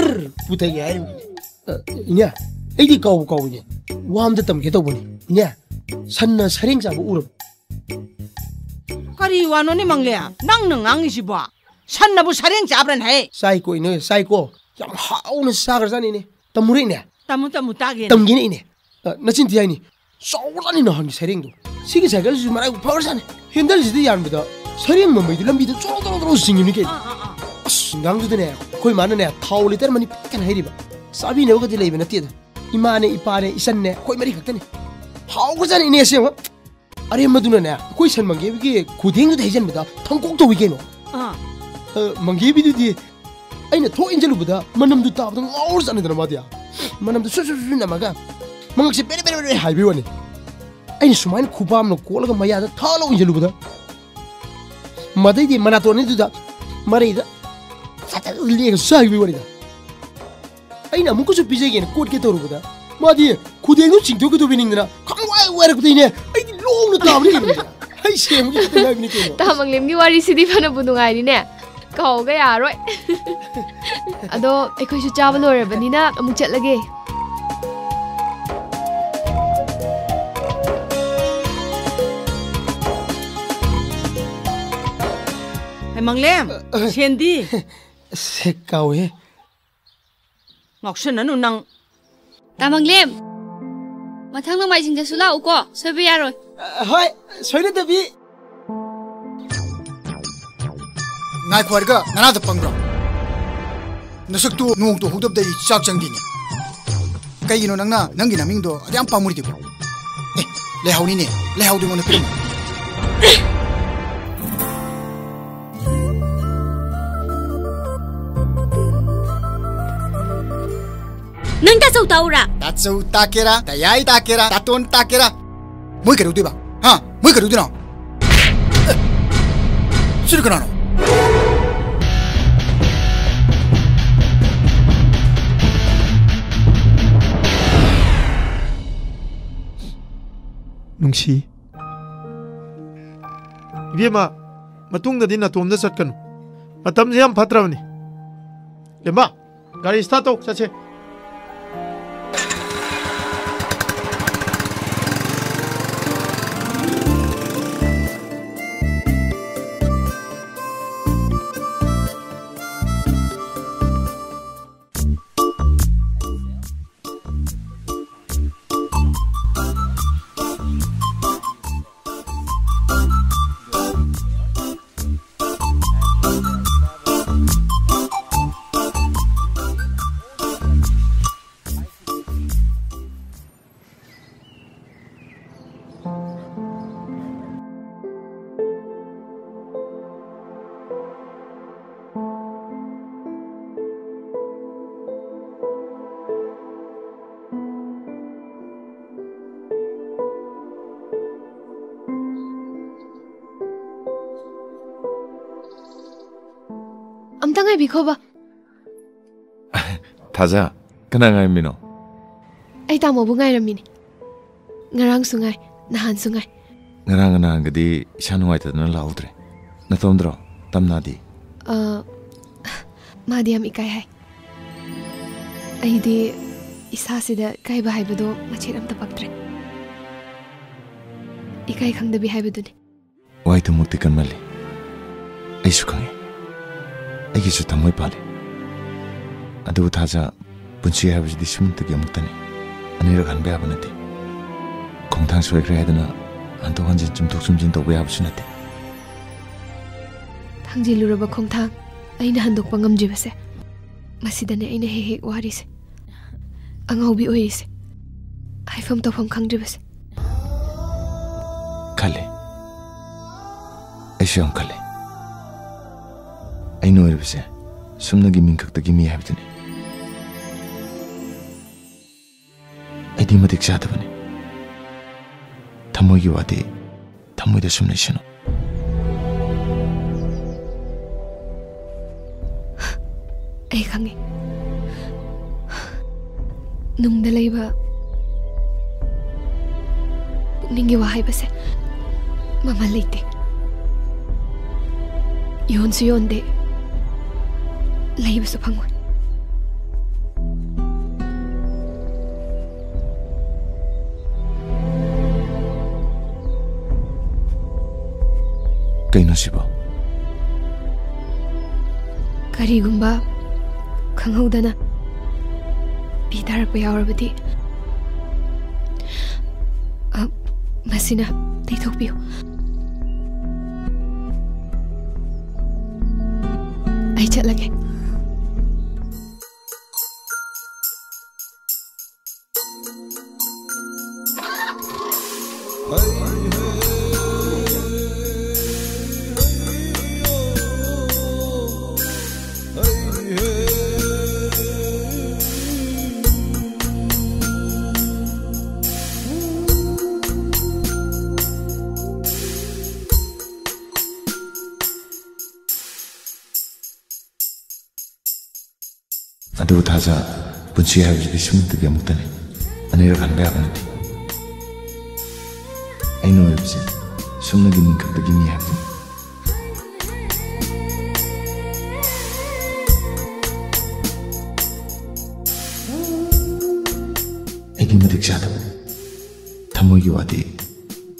putai ga ai inya eidi kau ni wam da tam ke to boni inya sanna saring sa bu urum kari wano ni manglea nang nang si ba sanna bu saring jabran hai sai ko yam hauna sagar jani ni tamuri ne tamu ta ge tam gi ni nachin ti ai ni sawlani na han saring do sigi sagal ju marai power san hindal ji yan bida 서린 몸이들 람비도 쪼로쪼로 싱기니까 신강주드네 거의 많으네 타올리 때문에 pikkan 해리바 사비네 오가디 레이베나 띠다 이마네 이파네 이산네 거의 말이 각다네 하오고잖아 이네시요 아리 마두나네 거의 선망게 이게 고댕도 대전입니다 통곡도 위게노 망게비도디 ꯑꯩꯅ ꯊꯣꯛ ꯏꯟꯖꯜꯂꯨꯕꯗ ꯃꯅꯝꯗꯨ ꯇꯥꯕꯗ ꯉꯥꯎꯔ ꯆꯠꯅꯗꯅ ꯃꯥꯗꯤ ꯃꯅꯝꯗꯨ ꯁꯨ ꯅꯝꯃꯒ ꯃꯉꯛꯁꯦ ꯕꯦꯔꯦ ꯕꯦꯔꯦ ꯕꯦꯔꯦ ꯍꯥꯏꯕꯤ ꯋꯥꯅꯤ ꯑꯩꯅ ꯁꯨꯃꯥꯏꯅ ꯈꯨꯄꯥꯝꯅ ꯀꯣꯠꯂꯒ ꯃꯌꯥꯗ ꯊꯥꯂ ꯏꯟꯖꯜꯂꯨꯕꯗ ꯃꯗꯩꯗꯤ ꯃꯅꯥꯇꯣꯟꯅꯤꯗꯨꯗ ꯃꯔꯩꯗ ꯂꯦꯒ ꯆꯥꯈꯤꯕ ꯋꯥꯅꯤꯗ ꯑꯩꯅ ꯑꯃꯨꯛꯀꯁꯨ ꯄꯤꯖꯒꯦꯅ ꯀꯣꯠꯀꯦ ꯇꯧꯔꯨꯕꯗ ꯃꯥꯗꯤ ꯈꯨꯗꯦꯡꯗꯨ ꯆꯤꯡꯊꯣꯛꯀꯗꯧꯕꯅꯤꯡꯗꯅ ꯈꯪꯋꯥꯏ ꯋꯥꯏꯔꯛꯄꯗꯩꯅꯦ ꯑꯩꯗꯤ ꯂꯣꯡꯅ ꯇꯥꯕꯅꯤ ꯑꯩ ꯁꯦꯝꯒꯦ ꯈꯛꯇ ꯉꯥꯏꯕꯅꯤ ꯀꯩꯅꯣ ꯇꯥꯃꯪꯂꯦꯝꯒꯤ ꯋꯥꯔꯤꯁꯤꯗꯤ ꯐꯅꯕꯨ ꯅꯨꯡꯉꯥꯏꯔꯤꯅꯦ ꯀꯥꯎꯒ ꯌꯥꯔꯣꯏ ꯑꯗꯣ ꯑꯩꯈꯣꯏꯁꯨ ꯆꯥꯕ ꯂꯣꯏꯔꯕꯅꯤꯅ ꯑꯃꯨꯛ ꯆꯠꯂꯒꯦ ꯃꯪꯂꯦꯝ ꯁꯦꯟꯗꯤ ꯁꯦ ꯀꯥꯎꯋꯦ ꯉꯥꯎꯁꯟꯅꯅꯨ ꯅꯪ ꯇꯥꯃꯪꯂꯦꯝ ꯃꯊꯪ ꯅꯣꯡꯃꯥꯏꯖꯤꯡꯗꯁꯨ ꯂꯥꯛꯎꯀꯣ ꯁꯣꯏꯕ ꯌꯥꯔꯣꯏ ꯍꯣꯏ ꯁꯣꯏꯅꯗꯕꯤ ꯉꯥꯏꯈꯣ ꯍꯥꯏꯔꯒ ꯅꯅꯥꯗ ꯄꯪꯕ꯭ꯔꯣ ꯅꯁꯛꯇꯨ ꯅꯣꯡꯇꯨ ꯍꯧꯗꯕꯗꯩ ꯆꯥꯛ ꯆꯪꯗꯤꯅꯦ ꯀꯩꯒꯤꯅꯣ ꯅꯪꯅ ꯅꯪꯒꯤ ꯅꯃꯤꯡꯗꯣ ꯑꯗꯨꯌꯥꯝ ꯄꯥꯝꯃꯨꯔꯤꯗꯨꯕꯣ ꯂꯩꯍꯧꯅꯤꯅꯦ ꯂꯩꯍꯧꯗꯨ ꯑꯩꯉꯣꯟꯗ ꯄꯤꯔꯝꯃꯣ ꯅꯪ ꯇꯥꯆꯧ ꯇꯥꯎꯔꯥ ꯇꯥꯆꯧ ꯇꯥꯀꯦꯔꯥ ꯇꯌꯥꯏ ꯇꯥꯀꯦꯔꯥ ꯇꯥꯇꯣꯟ ꯇꯥꯀꯦꯔꯥ ꯃꯣꯏ ꯀꯩꯗꯧꯗꯣꯏꯕ ꯍꯥ ꯃꯣꯏ ꯀꯩꯗꯧꯗꯣꯏꯅꯣ ꯁꯤꯗ ꯀꯅꯥꯅꯣ ꯅꯨꯡꯁꯤ 이베마 마뚱다디 나톰다 ꯆꯠꯀꯅꯨ ꯃꯇꯝꯁꯦ ꯌꯥꯝ ꯐꯠꯇ꯭ꯔꯕꯅꯤ ꯂꯦꯝꯕ ꯒꯥꯔꯤ ꯁ꯭ꯇꯥꯔꯠ ꯇꯧ ꯆꯠꯁꯦ amta ngai bikho ba Thaja kana ngai mino ai ta mo bu ngai ramini ngarang sungai nahan sungai ngarang nahan gadi isa nuai ta na laudre na tomdro tamna di madiam ikai hai ai di isa sida kai ba hai bado machet am ta paktre ikai khang da bi hai badu ni wai tu mukti kan mali ai su khangi ai ki su tamoi pale adu Thaja punchi hai bidi sum ta gi muktani ani ra kan ba ba nati khongthang soi kre hadana anto hanjin chum tok sum jin to ba ya su nati thangji luraba khongthang aina handok pangam jibase masidane aina he wari se angau bi oi se ai fam to fam khang jibase khale ai sham khale ai no erbise sumna gi min khak ta gi mi habitane ai di madik cha ta bane thamoi gi wadi thamoi da sumna shino ai khangi nung da leiba ningi wa hai base mama leite yon su yon de leiba su phangoi kaino sibo karigumba khanghaudana bidar pa yaurabadi masina teithokpiyo ai chatlage Hey ꯑꯗꯨꯕꯨ ꯊꯥꯖ ꯄꯨꯟꯁꯤ ꯍꯥꯏꯕꯁꯤꯗꯤ ꯁꯨꯝꯅꯇꯒꯤ ꯑꯃꯨꯛꯇꯅꯤ ꯑꯅꯤꯔꯛ ꯍꯟꯕ ꯌꯥꯕ ꯅꯠꯇꯦ ꯑꯩꯅ ꯑꯣꯏꯕꯁꯦ ꯁꯨꯝꯅꯒꯤ ꯅꯤꯡꯈꯛꯇꯒꯤ ꯃꯤ ꯍꯥꯏꯕꯗꯨꯅꯤ ꯑꯩꯒꯤ ꯃꯇꯤꯛ ꯆꯥꯗꯕ ꯊꯃꯣꯏꯒꯤ ꯋꯥꯗꯤ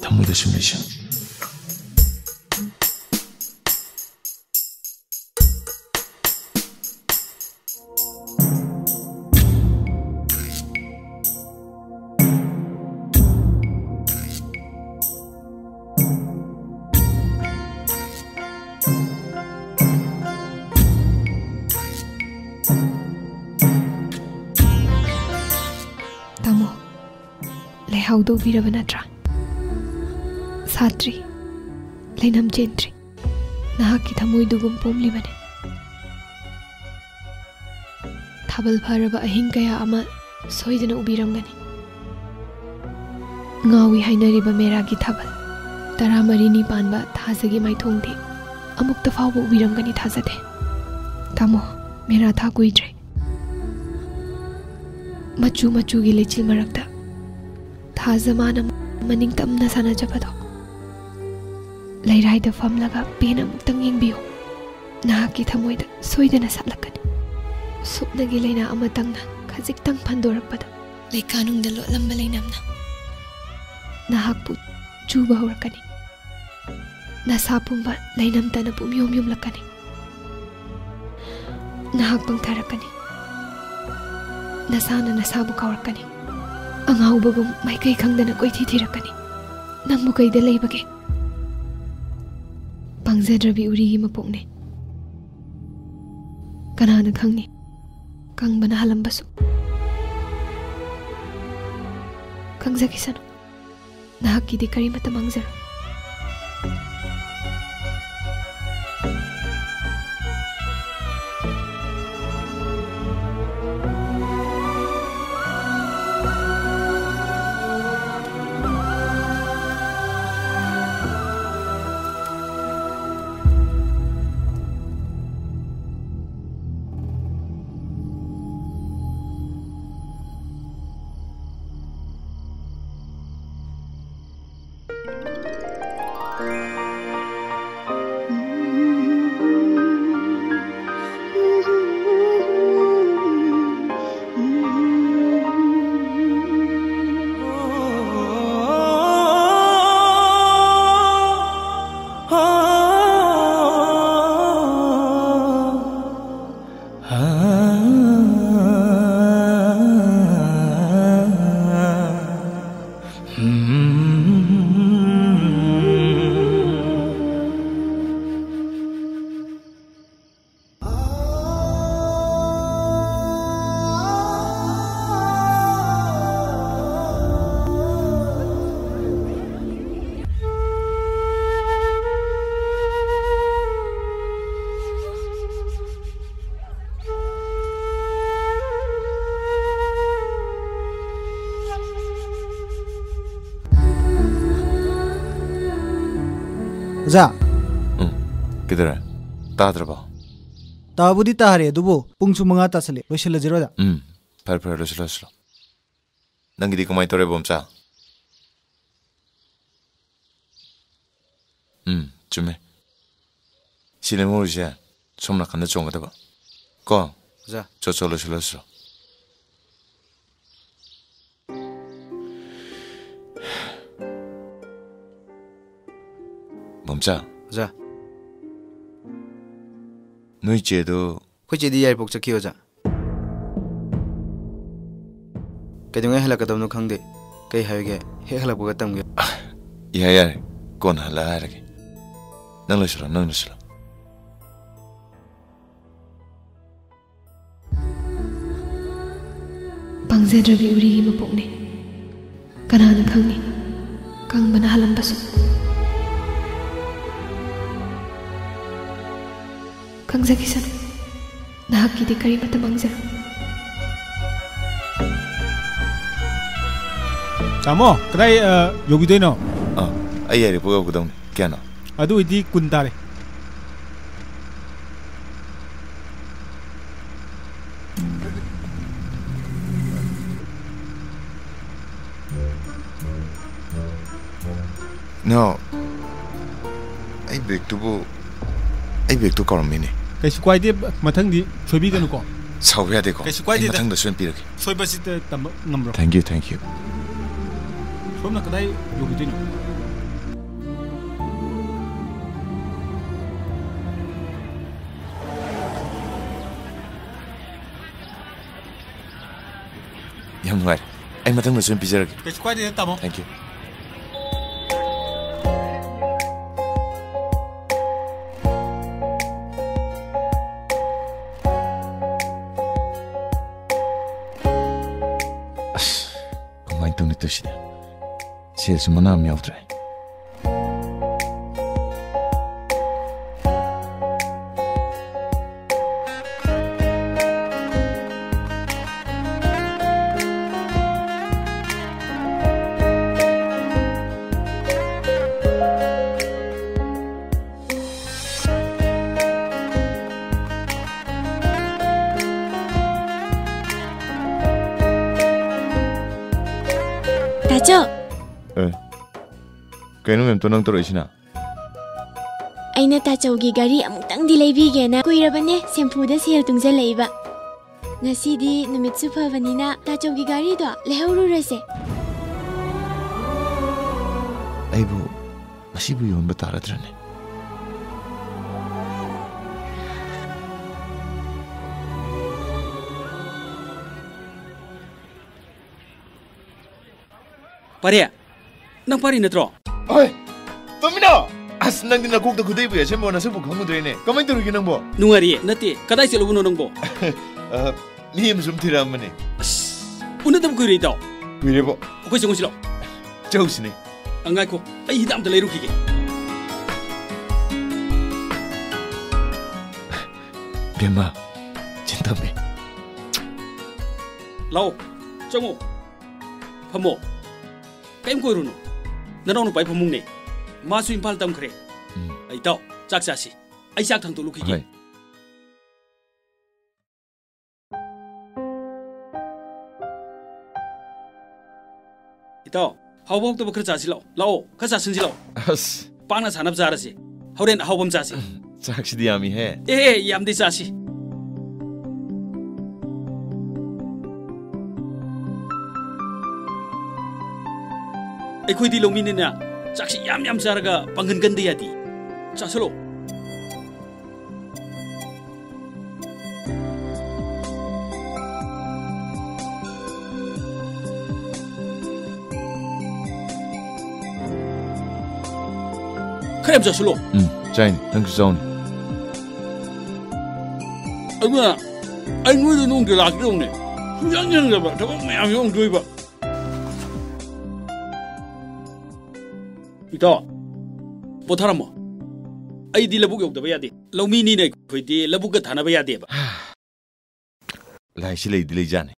ꯊꯃꯣꯏꯗ ꯁꯨꯝ ꯂꯩꯁꯟ ꯍꯧꯗꯣꯛꯄꯤꯔꯕ ꯅꯠꯇ꯭ꯔꯥ ꯁꯥꯇ꯭ꯔꯤ ꯂꯩꯅꯝ ꯆꯦꯟꯗ꯭ꯔꯤ ꯅꯍꯥꯛꯀꯤ ꯊꯃꯣꯏꯗꯨꯒꯨꯝ ꯄꯣꯝꯂꯤꯕꯅꯤ ꯊꯥꯕꯜ ꯐꯔꯕ ꯑꯍꯤꯡ ꯀꯌꯥ ꯑꯃ ꯁꯣꯏꯗꯅ ꯎꯕꯤꯔꯝꯒꯅꯤ ꯉꯥꯎꯏ ꯍꯥꯏꯅꯔꯤꯕ ꯃꯦꯔꯥꯒꯤ ꯊꯥꯕꯜ 14ꯅꯤ ꯄꯥꯟꯕ ꯊꯥꯖꯒꯤ ꯃꯥꯏꯊꯣꯡꯗꯤ ꯑꯃꯨꯛꯇ ꯐꯥꯎꯕ ꯎꯕꯤꯔꯝꯒꯅꯤ ꯊꯥꯖꯗꯦ ꯇꯥꯃꯣ ꯃꯦꯔꯥ ꯊꯥ ꯀꯨꯏꯗ꯭ꯔꯦ ꯃꯆꯨ ꯃꯆꯨꯒꯤ ꯂꯩꯆꯤꯜ ꯃꯔꯛꯇ थाजा माना मनिंग तमना साना जबदो लैराइदा फमलगा पेन अमुक्तंग यंगबियो नाकी थमोइदा सोइदना सालकनी सुपनगी लेना अमतंगना खजिक्तंग फंदोरपदा लेकानुंगदा लोलंबा लेनमना नाहकपु चुबा हौरकनी नसापुंबा लेनमतना पुमयोम युमलकनी नाहक पंगथरकनी नसाना नसाबु कौरकनी अंगाउबगुम माइकई खंगदना कोइथि थिरकनी नंबु कइदा लेबगे पंगजद्रबी उरीगी मपोकने कनाना खंगनी कंगबना हलंबसु खंगजकिसनु नाहक्कीदि करिमता मंगजर जा किधर है ताद्रबा ताबुदी तारे दुबो पुंगसु मंगा तासले लोइसल जिरोदा फर फर लोइसल नंगिदी कमाई तोरे बोमचा चुमे सिने मोरिसे सोमना खन्द चोंगदबा को जा चो लोइसल 범자 자 너희 쟤도 코이제디 야이복 짝키오자 그동안 할라가도노 칸데 कई हायोगे हे हलबुगा तमगे या यार कौन हला हारगे नंगलसला पंगजेद्रबी उरीगी मपोकने कनाना खंगनी कंगबना हलंबसु खंगजकिसनु नाहक्कीदि करिमता मंगजरु तामो कदाई योगिदेनो आई यारी पुगा गुदम क्यानो अदु इदि कुन तारे No. Ai bag tu karamine. Kaisu kwaide mathangdi soibi ganu ko. Saubi ade ko. Kaisu kwaide mathang da soin pirake. Soiba sita tam ngamro. Thank you. Somna kadai yogidino. Yam nuai. Ai mathang da soin pizarake. Kaisu kwaide tamo. Thank you. Sales mana mi outre. Tacho. Kayano mem to nang toro isina. Aina Tachogi gari amutang delay bigena kuirabane sempuda sel tungja leiba. Ngasidi numitsu phavanina Tachogi gari do lehuru rase. Aibu masibu yon bataradrane. Paria, nang pari natro. Oi, Tomino. As nang din nakuk da kudai bu ya sembo na sebu kamu dre Kamai to rugi nang bo. Nungari, nati kadai selu buno nang bo. Liam sum tiram mane. Una tam kuiri tau. Kuiri bo. Okoi sengu silo. Jauh sini. Angai ko, ai hidam da leiru kike. Bema, cinta me. Lau, jongo. Pamo. Kaim ko runo. Nanau pai pamung ne. Masu impal tam kre. Ai tau, chak sasi. Ai sak thang to lu kike. Ito, hawbok to bakra chasi lo. Lao, khasa sinji lo. As. Pana sanap jarasi. Hauren hawbam chasi. Chak si diami he. Yam di chasi. Ekoi di lomini na. Chak si yam jaraga panggan gandi yadi. Chasolo. Krem chasolo. Jain, thank you zone. Agua, ai nuôi được nông cái lạc đâu này, nhang nhang rồi bà, thằng mẹ không nuôi bà. Ito, bố thằng mo, ai đi lấy bút yok đâu bây giờ đi, lâu mini này phải đi lấy bút cái thằng nào bây giờ đi bà. Lại chỉ lấy đi lấy jane,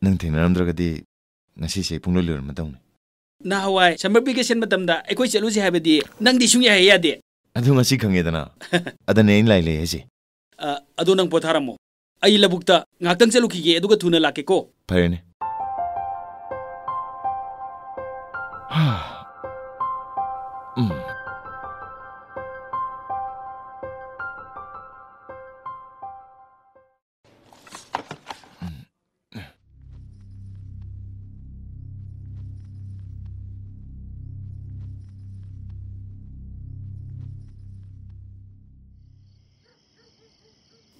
nâng thằng nào làm cái ngasi say phung lừa mà tông này. Na Hawaii, summer vacation mà tầm đã, ai coi chơi lúc gì hay bây đi, nâng đi xuống nhà hay đi. Adu ngasi khang nghe na, ada nein lai le hesi. Adu nang bố thằng mo, ai lấy bút ta, ngạc tăng chơi lúc kia, adu cái thuna lạc cái cô. Phải ne.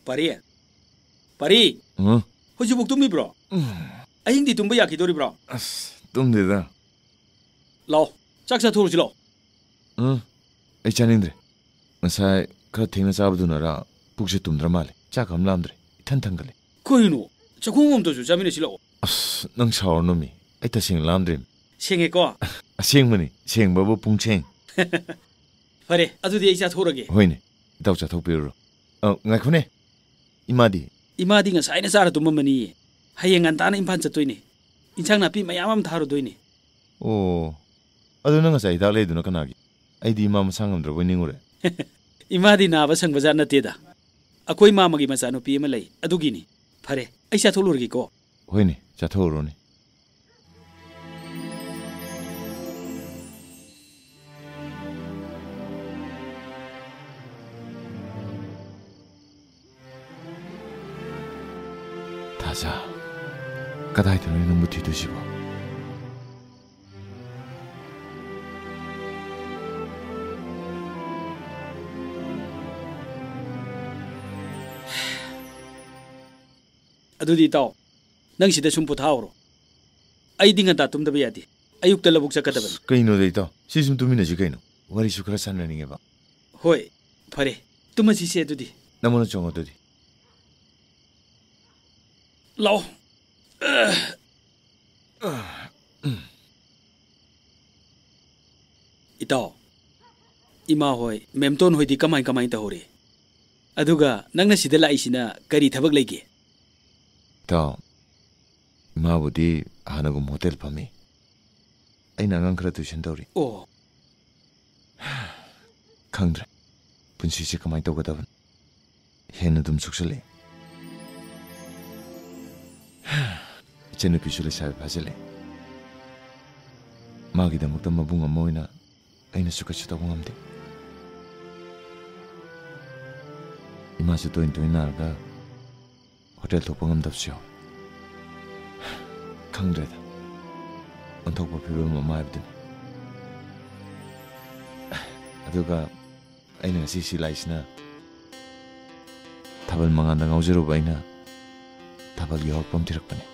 Pari, Pari. Hoje buk tumi bro. Aing di tumba yaki dori bro. Tum de da. Lao, chak sa thuru chilo. Ai chanindre. Masai kha thengna chabdu nara pukse tumdra male. Chak hamlamdre. Ithan thangale. Koinu, chakhungom to ju chamine chilo. Nang saur no mi. Ai ta sing lamdre. Senge ko. Aseng mani, seng babu pungcheng. Pare, adu di isa thorage. Hoine. Dau cha thopiro. Ngai khone. Imadi nga saina sara tumma mani. Hayeng antana impan chatoine. Inchang napi mayamam tharo doine. Oh. Adu nang sai dak le duna kanagi. Ai di mama sangam dro boning ure. Imadi na ba sang bazar na teda. Akoi mama gi masano pi ma lei. Adu gini. Phare, ai sa tholur gi ko. Hoine, cha thoro ni. 타자 कदाइदनो नंबु थिदुसिबो अदुदी ताओ नंग सिदा सुम पुथाओरो आई दिंगा ता तुम दबे यादी अयुक्त लबुक चकदबन कइनो दे ताओ सिसुम तुमिना जि कइनो वारी सुखरा साननिङेबा होय फरे तुम सिसे अदुदी नमनो चोंग अदुदी लाओ इताओ इमा होय मेमतोन होयदी कमाय कमाय तहोरे अदुगा नंगना सिदा लाइसिना करी थबक लेगे ताओ इमाबुदी हानगुम होटल फमी अइना अंगां खरा ट्यूशन तौरी ओ खंद्रे पुंसी से कमाय तौगदबन हेन दुम सुक्सले इचेनु पिसुले साबे फाजले मागिदमक्ता मबुंग अमोइना अइना सुखसु तौब ngamde इमासु तोइन तोइन नारगा होटल थोप ngamdabsyo खंद्रेदा अंथोप फिबम मा हाबदन अदुगा अइना सिसि लाइसना थाबल मंगादा ngaujero baina थाबल यो पम तिरकपने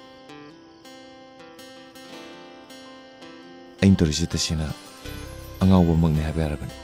ain torisi tasina angaw magni habe arabani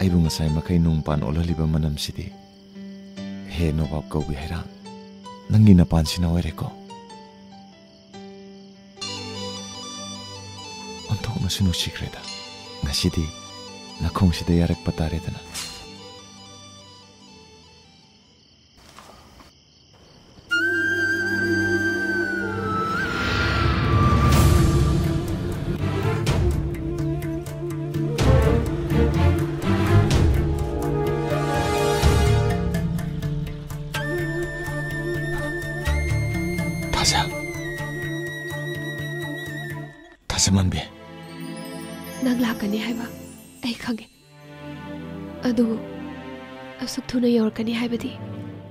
aibu ngasai makai nungpan ololiba manam sidi he no bab ko bi hera nangi na pan sina were ko ontok na sunu secreta ngasidi na khong sida yarak patare dana Samanbe nang lakani haiba ai khange adu asuk thuna yorkani haibadi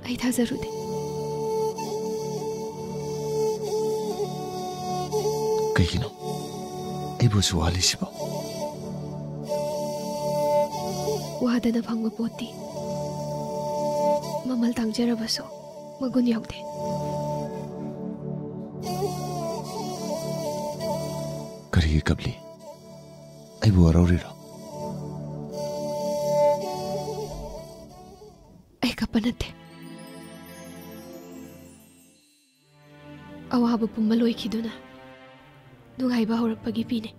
ai thajarude kaigino ai bu suwali siba wadana phangba poti mamal tangjara baso magun yaude करिए कबली आई वो अरोरी रो आई कपनते अवाब पुमलोई खिदुना नुगाइबा होरपगी पीने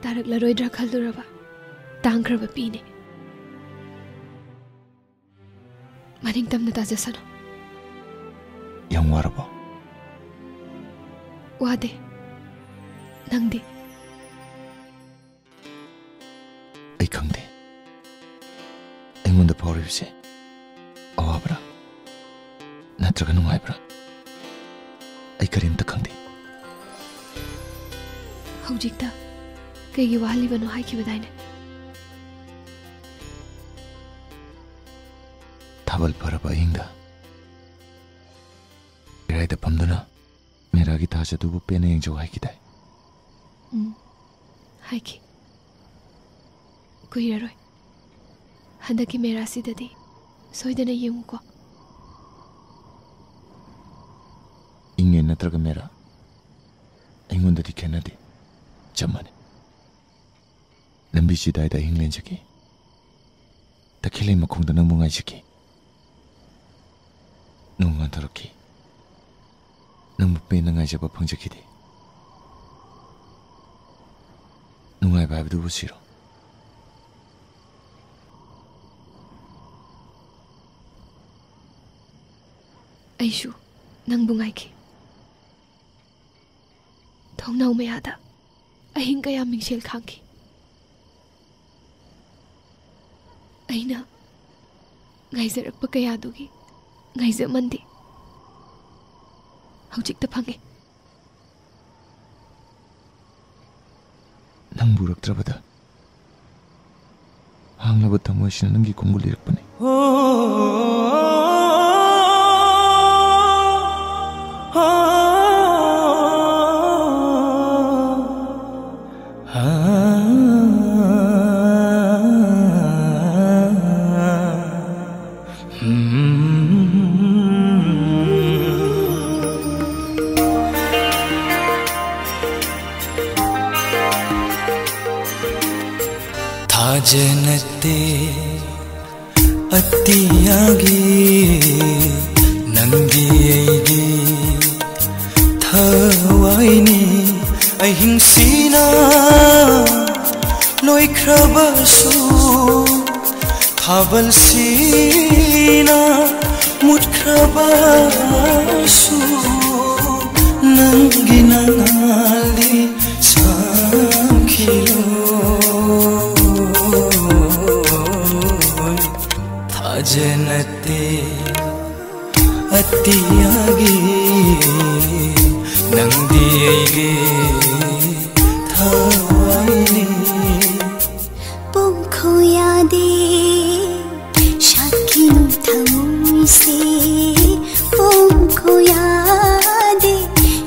तारक लरोइद्रा खलदुरबा तांग्रबा पीने मनिंग तमना ताजसनो यम वारबो वादे नंगदे आई खंगदे ऐंगोंदा फावरिबसे अवाबरा नत्रगा नुंगाइब्रा आई करिमता खंगदे हौजिकता कईगी वाहलिबनो हाइखिबदाइने हवल फरब अहिंदा इराइद पमदुना मेरा की ताजा दुबु पेने जो हाई की दाई हाई की कुइररोय हंदकी मेरा सिददी सोइदना येंगुको इंगे नत्रगा मेरा अहिंगुंददी खेनदी चमने लंबी चिदाइदा हिंगलेन जकी तखिले मखोंद नंग मुंगाई जकी नोंगा थरकी नंग पे नंगाई जब फंजकीदी नुंगाई बाबदु बुसिरो आइशु नंग बुंगाई की थोंगनाउ मयादा अहिंग कया मिंगसेल खांगी अइना गाइजरप कयादुगी गाइजमंदी हौजिक फंगे नंग बुरक्त्रबदा हांगलब थमोइसिना नंगी कोंगु लिरकपने जनते अतियागी नंगी थवाइनी अहिंसीना लोइख्रबसु थाबल सीना मुख्रबसु नंगी नंगाली सांखिलो जनते अतियागी नंदियगे थवाइनी पंखो यादे शाकिनु थमुइसे पंखो यादे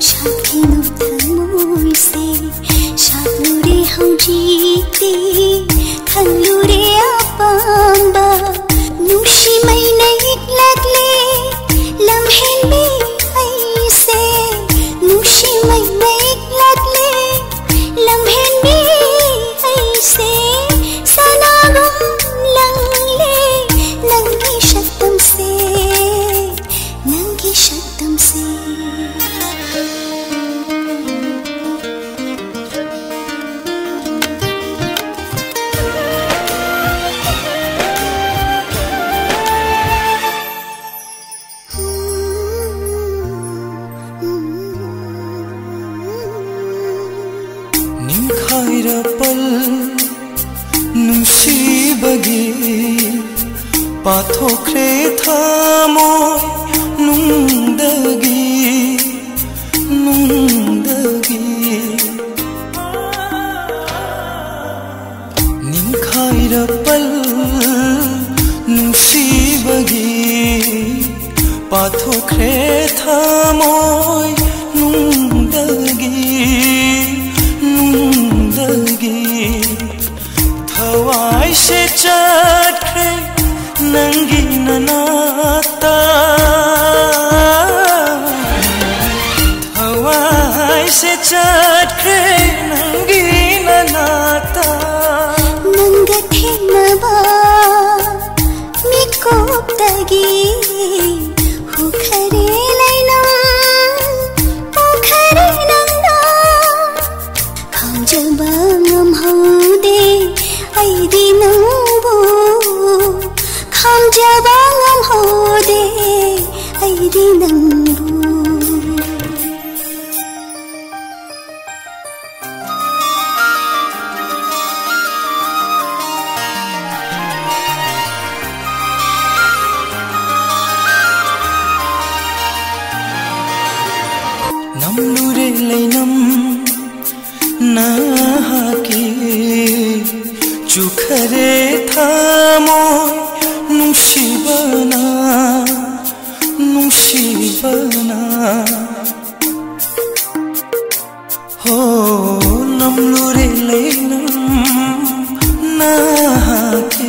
शाकिनु थमुइसे शाकुरे हौजीते खल्लुरे अपांबा नुशी मैंने लगले लम्हे में ऐसे नुशी मैंने लगले लम्हे में ऐसे सनागम लंगले नंगी शक्तम से नुसीबगी पाथोख्रे थामोय नुंदगी निखाइरपल नुसीबगी पाथोख्रे थामोय नुंदगी थवाई से चटखे नंगी ननाता थवाई से चटखे नंगी ननाता नंगथे नबा मिकोप्तगी हुखरे लैना पोखरे नंदा खाजबांगम हौदे ऐदी नंबो खाजबांगम हौदे ऐदी नंबो नमनुरे लैनम नाहाके चुखरे थामोय नुसिबना ꯅꯨꯡꯁꯤꯕꯅ ꯍꯣ ꯅꯝꯂꯨꯔꯦ ꯂꯩꯅꯝ 나게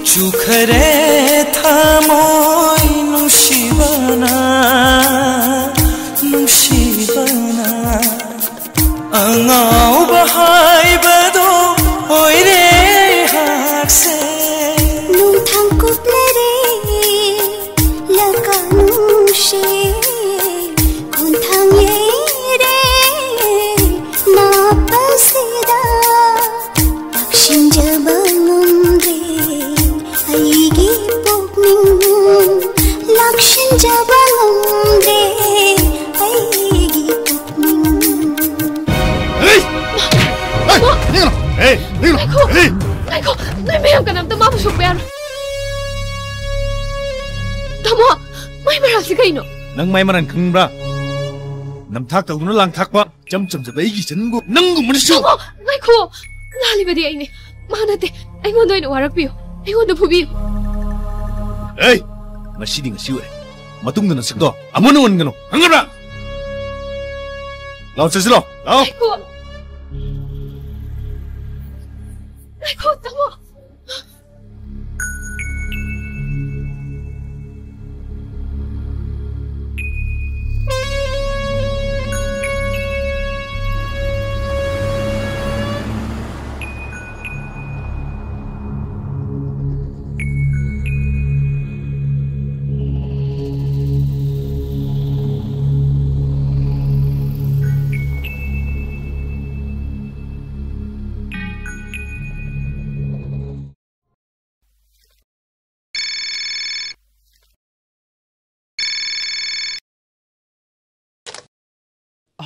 주ಖरे थामोय नुंशिबना अंगाव बहाइबदो ओइरे हाकसे नुंथां कुपलेरे लकानुशे कुंथां येरे नापसिदा Lakshindra aigi pokning Lakshindra aigi pokning Hey! Hey! Hey! Naiko, nai mayam kanam tama busuk bayar. Tama, may marasi kaino. Nang may maran kang bra. Namthak tawduna lang thakwa. Jam jam sabay gisan go. Nang gumanisyo. Tama, naiko. Nalibadi ay ni. Manate, ay ngondo ay nawarak piyo. Ay ngondo pubiyo. Hey! Masidi nga siwe. Matung na nasigdo. Amo naman gano. Hanggang bra! Lao sa silo. Lao! Naiko! Naiko, tama!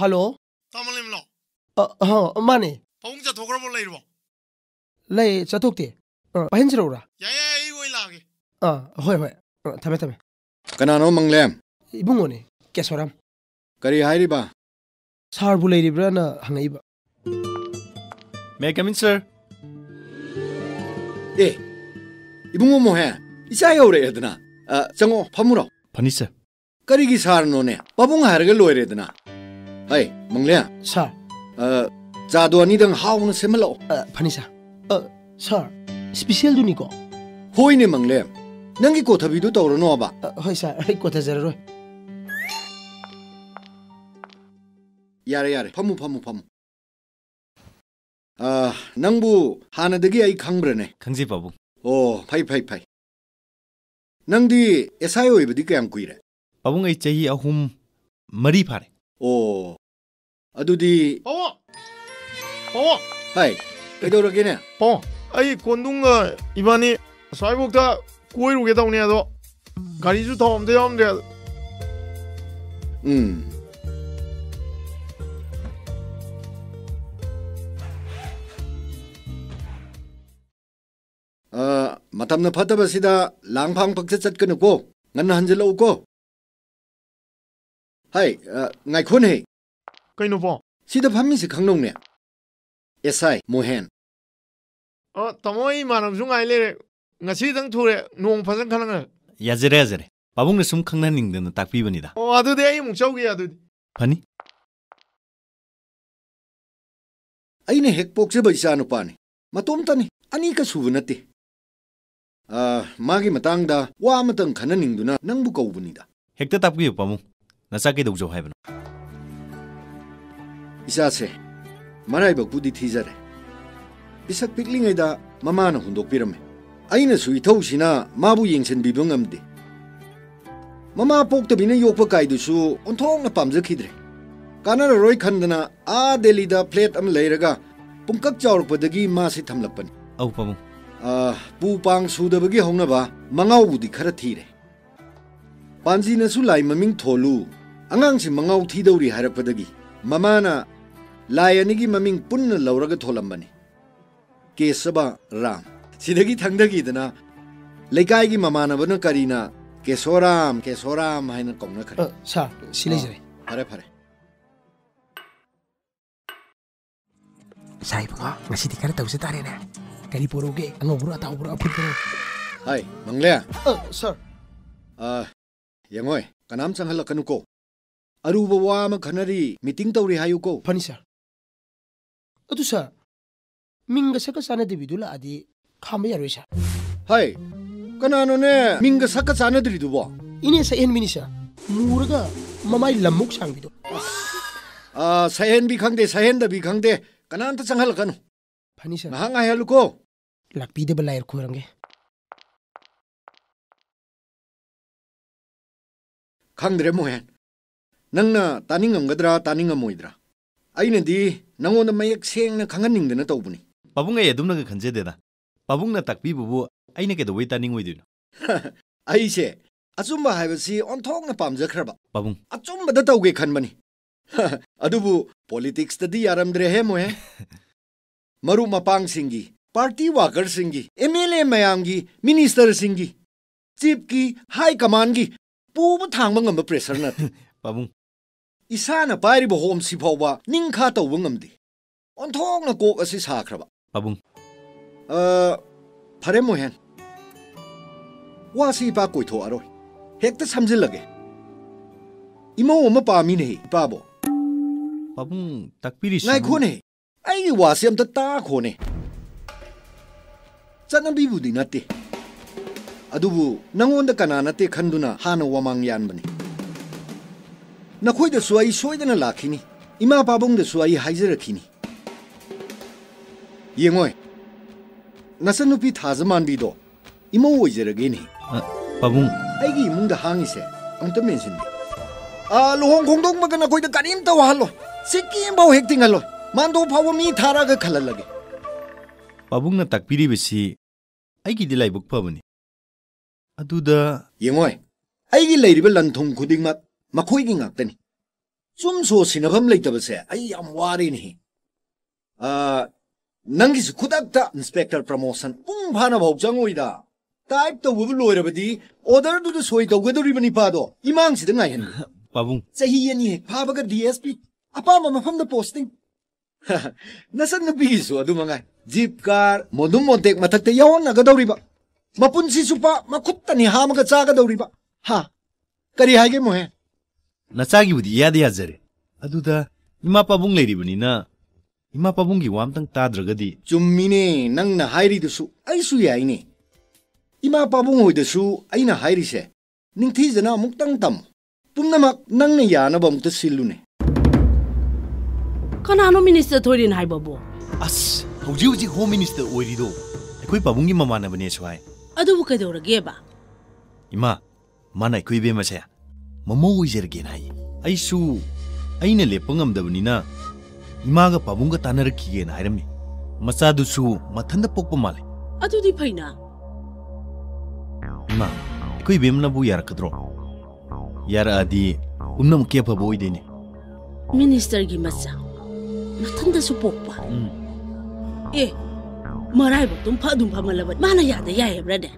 Hello? Tamalim lo. Mane. Paung cha thokra bol lairo. Lai chatukti. Pahin chirora. Ya ei goi lage. Hoi. Thame. Kanano manglem? Ibungone. Kesoram. Kari hairiba? Sar bu lairibra na hangaiba. May I come in, sir? Ibungo mo he. Isa yaure edna. Chango phamuro. Phani sir. Kari gi sar no ne. Babung harga loire edna. Hey, manglem. Sir. Jado ani dang hauna semalo. Phani sir. Sir. Special du ni ko. Hoi ne manglem. Nangi ko thabi du tawro no ba. Hoi sir. Ai ko thazar roi. Yare. Phamu. Nangbu hana dagi ai khangbrane. Khangji babu. Oh, phai. Nangdi SIO ibadi kayam kuire. Babung ai chahi ahum mari phare. Oh. Adudi. Oh. Hai. Kaidorage ne? Po. Ai kondunga ibani saibokta koiruge tawne ado. Gari ju thomde yamde. Matamna phataba sida langphang pakcha chatkanu ko. Ngan hanjelo ko. Hai, ngai khon he. Kaino po? Sida phammi se khangnong ne. SI Mohan. Tamoi manam su ngai le ngasi dang thore nong phasan khanang. Yazere. Babung na sum khangna ningdana takpi banida. Adu de ai mung chauge adu. Phani. Aine hek pokse ba isa no pani. Matom tani ani ka subunati. Magi matangda wa matang khana ningduna nangbu kaubunida. Hekta takpi pamu. Nasa ke dawjo haibano. Isa se marai ba kudi thizare. Bisak piklingai da mama na hundok pirame. Aina sui thau sina mabu yengsen bibang amde. Mama pokta bina yokpa kaidu su onthong na pamjakhidre. Kanara roi khandana a Delhi da plate am leiraga pungkak chawrpadagi ma se thamlakpani. Au pamu. Pu pang sudabagi hongnaba mangau budi khara thire. Panji na su lai maming tholu angang si mangau thidawri harappadagi mamana layani maming punna lauraga tholambani. Kesaba Ram. Sidagi thangdagi dana lekai gi mamana bana karina Kesoram haina kongna khari. Sir, silejare. Pare. Sai bunga, ngasi dikara tau setare na. Kali poroge, ngobro atau puro. Hai, Manglea. Sir. Yangoy, kanam changhalakanu ko aruba wa ma khanari meeting tawri hayu ko funny sir अदु sir Ming सका साना देवी दुला आदि खामे यारो sir hai kanano ne minga sakka chanadri dubo इने सहेन mini sir मुरगा ममाई लम्मुक सांग बिदो sahen bi khangde sahen da bi khangde kanan ta changhalakanu funny sir na nga halu ko lakpi de balair khorange khangdre mohen nangna taningamgadra taningamoidra aina di nangonda mayak sengna khanganingdana tawbuni pabung ai adumna ga khanje deda pabung na takbi bubu aina ke doi taning oidino aise achumba haibasi onthok na pamjakhraba pabung achumba da tawge khanbani adubu politics tadi yaramdre he mohe maru mapang singi party worker singi MLA mayamgi minister singi chief ki high command gi puba thangba ngamba pressure na pabung isana pairi bo home si phawa ningkha tawba ngamdi onthok na kok asi sakhraba pabung phare mohen wasi pa koi tho aroi hekta samjilage imo ma pa mi nei pa bo pabung takpiri ngai khone ai wasi am ta khone chanabi budi nate adubu nangonda kanana te khanduna hana wamang yan bani nakhoi da suai soidana lakhini ima pabung da suai haijarakhini yengoi nasanupi thajaman bi do imo oijarage ni pabung aigi mung da hangi se amta mention bi lohong khongdong magana khoi da karim ta wahalo sikim bau hekting halo mando phawa mi thara ga khalalage pabung na takpiri besi aigi dilai buk pabani aduda yengoi aigi leiriba lanthong khuding mat makhoi gi ngaktani sum so sinabam leitabase ai am wari ni nangi su khudakta inspector promotion pung bhana bhau changoida type to bu loirabadi order du du soi tawgadori bani pado imang sidang ngai hen pabung sahi yani phabaga DSP apa ma mafam da posting nasan na bisu adu mangai jeep car modum montek mathakte yawan na gadori ba mapun si supa makutta ni hamaga chaga dori ba ha kari hage mohe nachagi budi yadi yazare aduda ima pabung leiri bani na ima pabung gi wamtang tadragadi chummine nangna hairi dusu aisu yaine ima pabung hoidasu aina hairi se ningthi jana muktang tam pumnamak nangna yana bamta silune kanano minister thorin hai babo as hauji hauji home minister oirido akoi pabung gi mamana bane swai adu bu kadorage ba ima mana akoi be ma se mamo oijerge nai aisu aina lepangam dabani na imaga pabunga tanaraki na hairami masadusu mathanda pokpa male adudi phaina ma koi bemna bu yar kadro yar adi unnam ke pa boy deni minister gi masa mathanda su pokpa marai ba tum phadum phamalabat mana yada yae brother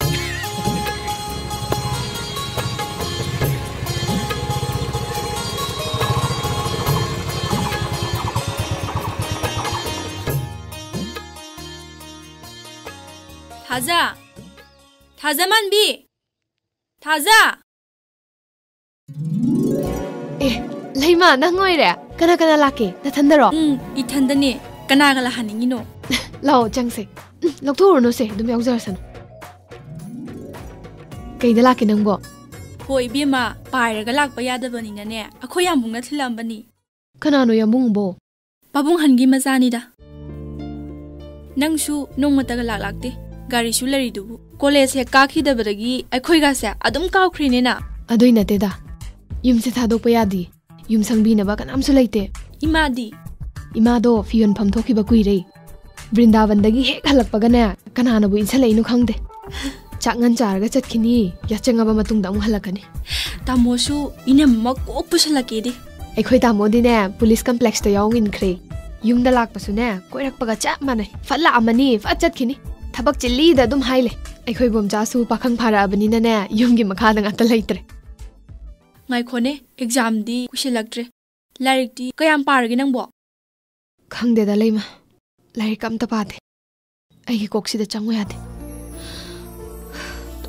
타자만 비 타자 레이마 낭어이래 까나까나 라케 나 탄다로 이 탄다니 까나가라 하닝이노 라오 짱세 럭토르노세 좀 야우자르선 그이다 라케 낭보 호이 비마 파이라가 락바 야다버니나네 아코 얌붕나 틀람바니 까나노 얌붕보 바붕 한기 마자니다 낭슈 농마타가 락락데 가리슈 레리두부 콜레지 까키다버기 아코이가세 아둠 까우크리네나 아도이 나테다 윰세 타도pa yadi 윰 상비나바 까남수 레이테 이마디 이마도 피연 팜토키바 꾸이레 브린다반다기 헥 할락바가네 까나나부 인살레이누 캉데 짝난 자르가 zatkhini 야짱아바 마뚱다 무 할락가니 타모슈 이네 막꼭 부실라게디 아이코이 타모디네 폴리스 컴플렉스다 야옹인크레 윰다 락바수네 꼬이락바가 짭마네 팔라 아마니 파잣키니 ꯊꯕꯛ ꯆꯤꯜꯂꯤꯗ ꯑꯗꯨꯝ ꯍꯥꯏꯂꯦ ꯑꯩꯈꯣꯏ ꯕꯣꯝꯆꯥꯁꯨ ꯄꯥꯈꯪ ꯐꯥꯔꯛꯑꯕꯅꯤꯅꯅꯦ ꯌꯨꯝꯒꯤ ꯃꯈꯥꯗ ꯉꯥꯛꯇ ꯂꯩꯇ꯭ꯔꯦ ꯉꯥꯏꯈꯣꯅꯦ ꯑꯦꯛꯖꯥꯝꯗꯤ ꯀꯨꯏꯁꯤꯜꯂꯛꯇ꯭ꯔꯦ ꯂꯥꯏꯔꯤꯛꯇꯤ ꯀꯌꯥꯝ ꯄꯥꯔꯒꯦ ꯅꯪꯕꯣ ꯈꯪꯗꯦꯗ ꯂꯩꯃ ꯂꯥꯏꯔꯤꯛ ꯑꯝꯇ ꯄꯥꯗꯦ ꯑꯩꯒꯤ ꯀꯣꯛꯁꯤꯗ ꯆꯪꯉꯨ ꯌꯥꯗꯦ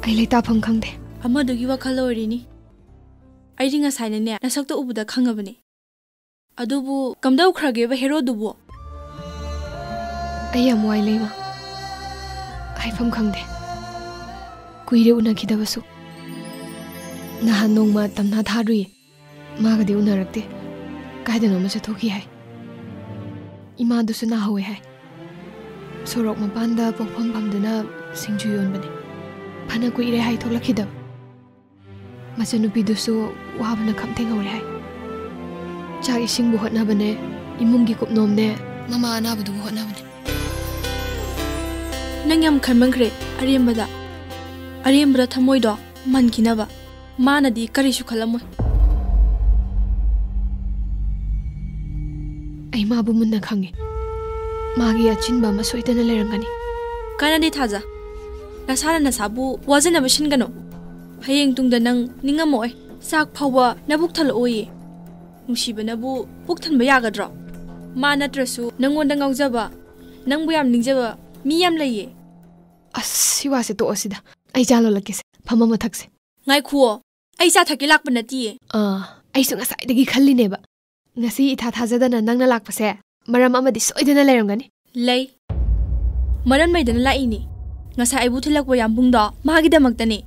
ꯑꯩ ꯂꯩꯇꯥꯐꯝ ꯈꯪꯗꯦ ꯑꯃꯗꯨꯒꯤ ꯋꯥꯈꯜ ꯑꯣꯏꯔꯤꯅꯤ ꯑꯩꯗꯤ ꯉꯁꯥꯏꯅꯅꯦ ꯅꯁꯛꯇ ꯎꯕꯗ ꯈꯪꯉꯕꯅꯦ ꯑꯗꯨꯕꯨ ꯀꯝꯗꯧꯈ꯭ꯔꯒꯦꯕ ꯍꯦꯔꯣꯗꯨꯕꯨ ꯑꯩ ꯌꯥꯝ ꯋꯥꯏ ꯂꯩꯃ ꯍꯥꯏꯐꯝ ꯈꯪꯗꯦ ꯀꯨꯏꯔꯦ ꯎꯅꯈꯤꯗꯕꯁꯨ ꯅꯍꯥꯟ ꯅꯣꯡꯃ ꯇꯝꯅꯥ ꯊꯥꯔꯨꯏ ꯃꯥꯒꯗꯤ ꯎꯅꯔꯛꯇꯦ ꯀꯥꯏꯗꯅꯣꯃ ꯆꯠꯊꯣꯛꯈꯤ ꯍꯥꯏ ꯏꯃꯥꯗꯨꯁꯨ ꯅꯥꯍꯧꯋꯦ ꯍꯥꯏ ꯁꯣꯔꯣꯛ ꯃꯄꯥꯟꯗ ꯄꯣꯛꯐꯝ ꯐꯝꯗꯨꯅ ꯁꯤꯡꯖꯨ ꯌꯣꯟꯕꯅꯦ ꯐꯅ ꯀꯨꯏꯔꯦ ꯍꯥꯏ ꯊꯣꯛꯂꯛꯈꯤꯗꯕ ꯃꯆꯟꯅꯨꯄꯤꯗꯨꯁꯨ ꯋꯥꯕꯅ ꯈꯝꯊꯦꯡꯍꯧꯔꯦ ꯍꯥꯏ ꯆꯥꯛ 이싱ꯕꯨ ꯍꯣꯠꯅꯕꯅꯦ 이문기 굽놈네 마마 아나부도 ሆነብን ꯅꯪ ꯌꯥꯝ ꯈꯟꯃꯟꯈ꯭ꯔꯦ ꯑꯔꯦꯝꯕꯗ ꯊꯃꯣꯏꯗꯣ ꯃꯟꯈꯤꯅꯕ ꯃꯥꯅꯗꯤ ꯀꯔꯤꯁꯨ ꯈꯜꯂꯝꯃꯣꯏ ꯑꯩ ꯃꯥꯕꯨ ꯃꯨꯟꯅ ꯈꯪꯉꯦ ꯃꯥꯒꯤ ꯑꯆꯤꯟꯕ ꯑꯃ ꯁꯣꯏꯗꯅ ꯂꯩꯔꯝꯒꯅꯤ ꯀꯥꯏꯅꯗꯤ ꯊꯥꯖ ꯅꯁꯥꯅ ꯅꯁꯥꯕꯨ ꯋꯥꯖꯅꯕ ꯁꯤꯟꯒꯅꯣ ꯍꯌꯦꯡ ꯇꯨꯡꯗ ꯅꯪ ꯅꯤꯡꯉꯝꯃꯣꯏ ꯆꯥꯛ ꯐꯥꯎꯕ ꯅꯕꯨꯛ ꯊꯜꯂꯛꯑꯣꯌꯦ ꯅꯨꯡꯁꯤꯕꯅꯕꯨ ꯄꯨꯛ ꯊꯟꯕ ꯌꯥꯒꯗ꯭ꯔꯣ ꯃꯥ ꯅꯠꯇ꯭ꯔꯁꯨ ꯅꯪꯉꯣꯟꯗ ꯉꯥꯎꯖꯕ ꯅꯪꯕꯨ ꯌꯥꯝ ꯅꯤꯡꯖꯕ ꯃꯤ ꯌꯥꯝ ꯂꯩꯌꯦ ꯑꯁ ꯁꯤ ꯋꯥꯁꯦ ꯇꯣꯛꯑꯁꯤꯗ ꯑꯩ ꯆꯥ ꯂꯣꯜꯂꯛꯀꯦꯁꯦ ꯐꯝꯃ ꯃꯊꯛꯁꯦ ꯉꯥꯏꯈꯨꯑꯣ ꯑꯩ ꯆꯥ ꯊꯛꯀꯦ ꯂꯥꯛꯄ ꯅꯠꯇꯤꯌꯦ ꯑꯩꯁꯨ ꯉꯁꯥꯏꯗꯒꯤ ꯈꯜꯂꯤꯅꯦꯕ ngasi itha thajadana nangna lakpase maram amadi soidana lerangani lei maram maidana laini ngasa aibu thilakwa yambungdo magi damaktani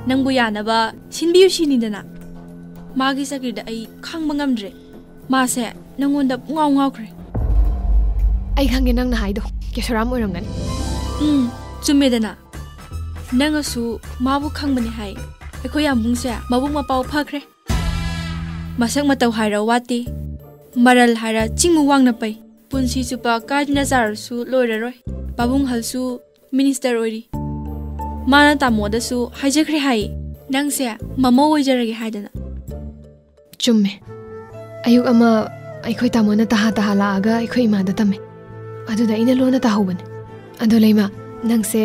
nangbu yanaba sinbiyu sinidana magi sakirda ai khangba ngamdre mase nangonda ngaw ngawkhre ai khange nangna haido kesaram oirangani chumedana nangasu mabu khangbani hai ekho yambungse mabung mapau phakre masak matau haira wati maral haira chingmu wangna pai punsi chupa kadina zarsu loiraroi babung halsu minister oiri mana tamoda su haijakri hai nangse mama oijarage haidana chumme ayuk ama aikhoi tamona taha laaga aikhoi imada tame aduda ina lona tahobane ado leima nangse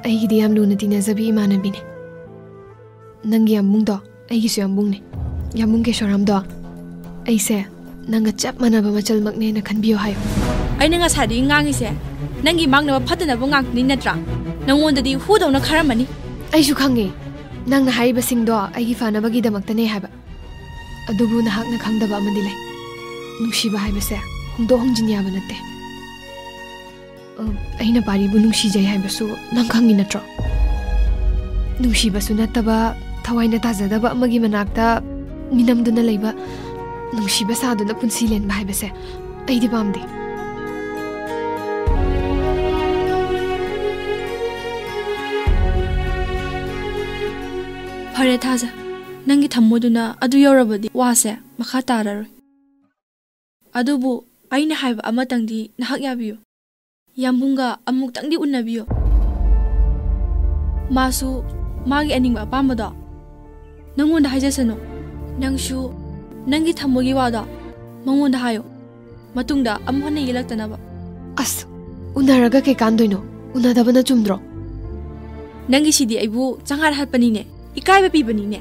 aigidi yam luna tinazabi imana bine nangi ambungdo aigi su ambungne yamung ke shoramdo aise nanga chap manaba machal makne na khanbiyo hayo aina nga sadi ngangi se nangi mangna phatana bo ngak ni natra nangondadi hudawna kharamani aisu khange nangna haiba singdo aigi fanaba gi damaktane haba adubu na hakna khangdaba amadi lai nungsiba haiba se hungdo hongjin yaba natte aina pari bu nungsi jai haiba su nang khangi natro nungsiba su nataba thawaina tajadaba amagi manakta minamduna leiba nungsiba saduna punsi len bhai base aidi pamde phare thaja nangi thammoduna adu yorabadi wase makha tararoi adubu aina haiba amatangdi nahak yabiyo yambunga amuk tangdi unnabiyo masu magi aning apamada nangonda haijasano nangsu nangi thamogi wada mangonda hayo matungda amhone yelaktanaba as unaraga ke kandoino unadabana chumdro nangi sidi aibu changar hatpanine ikaiba pibanine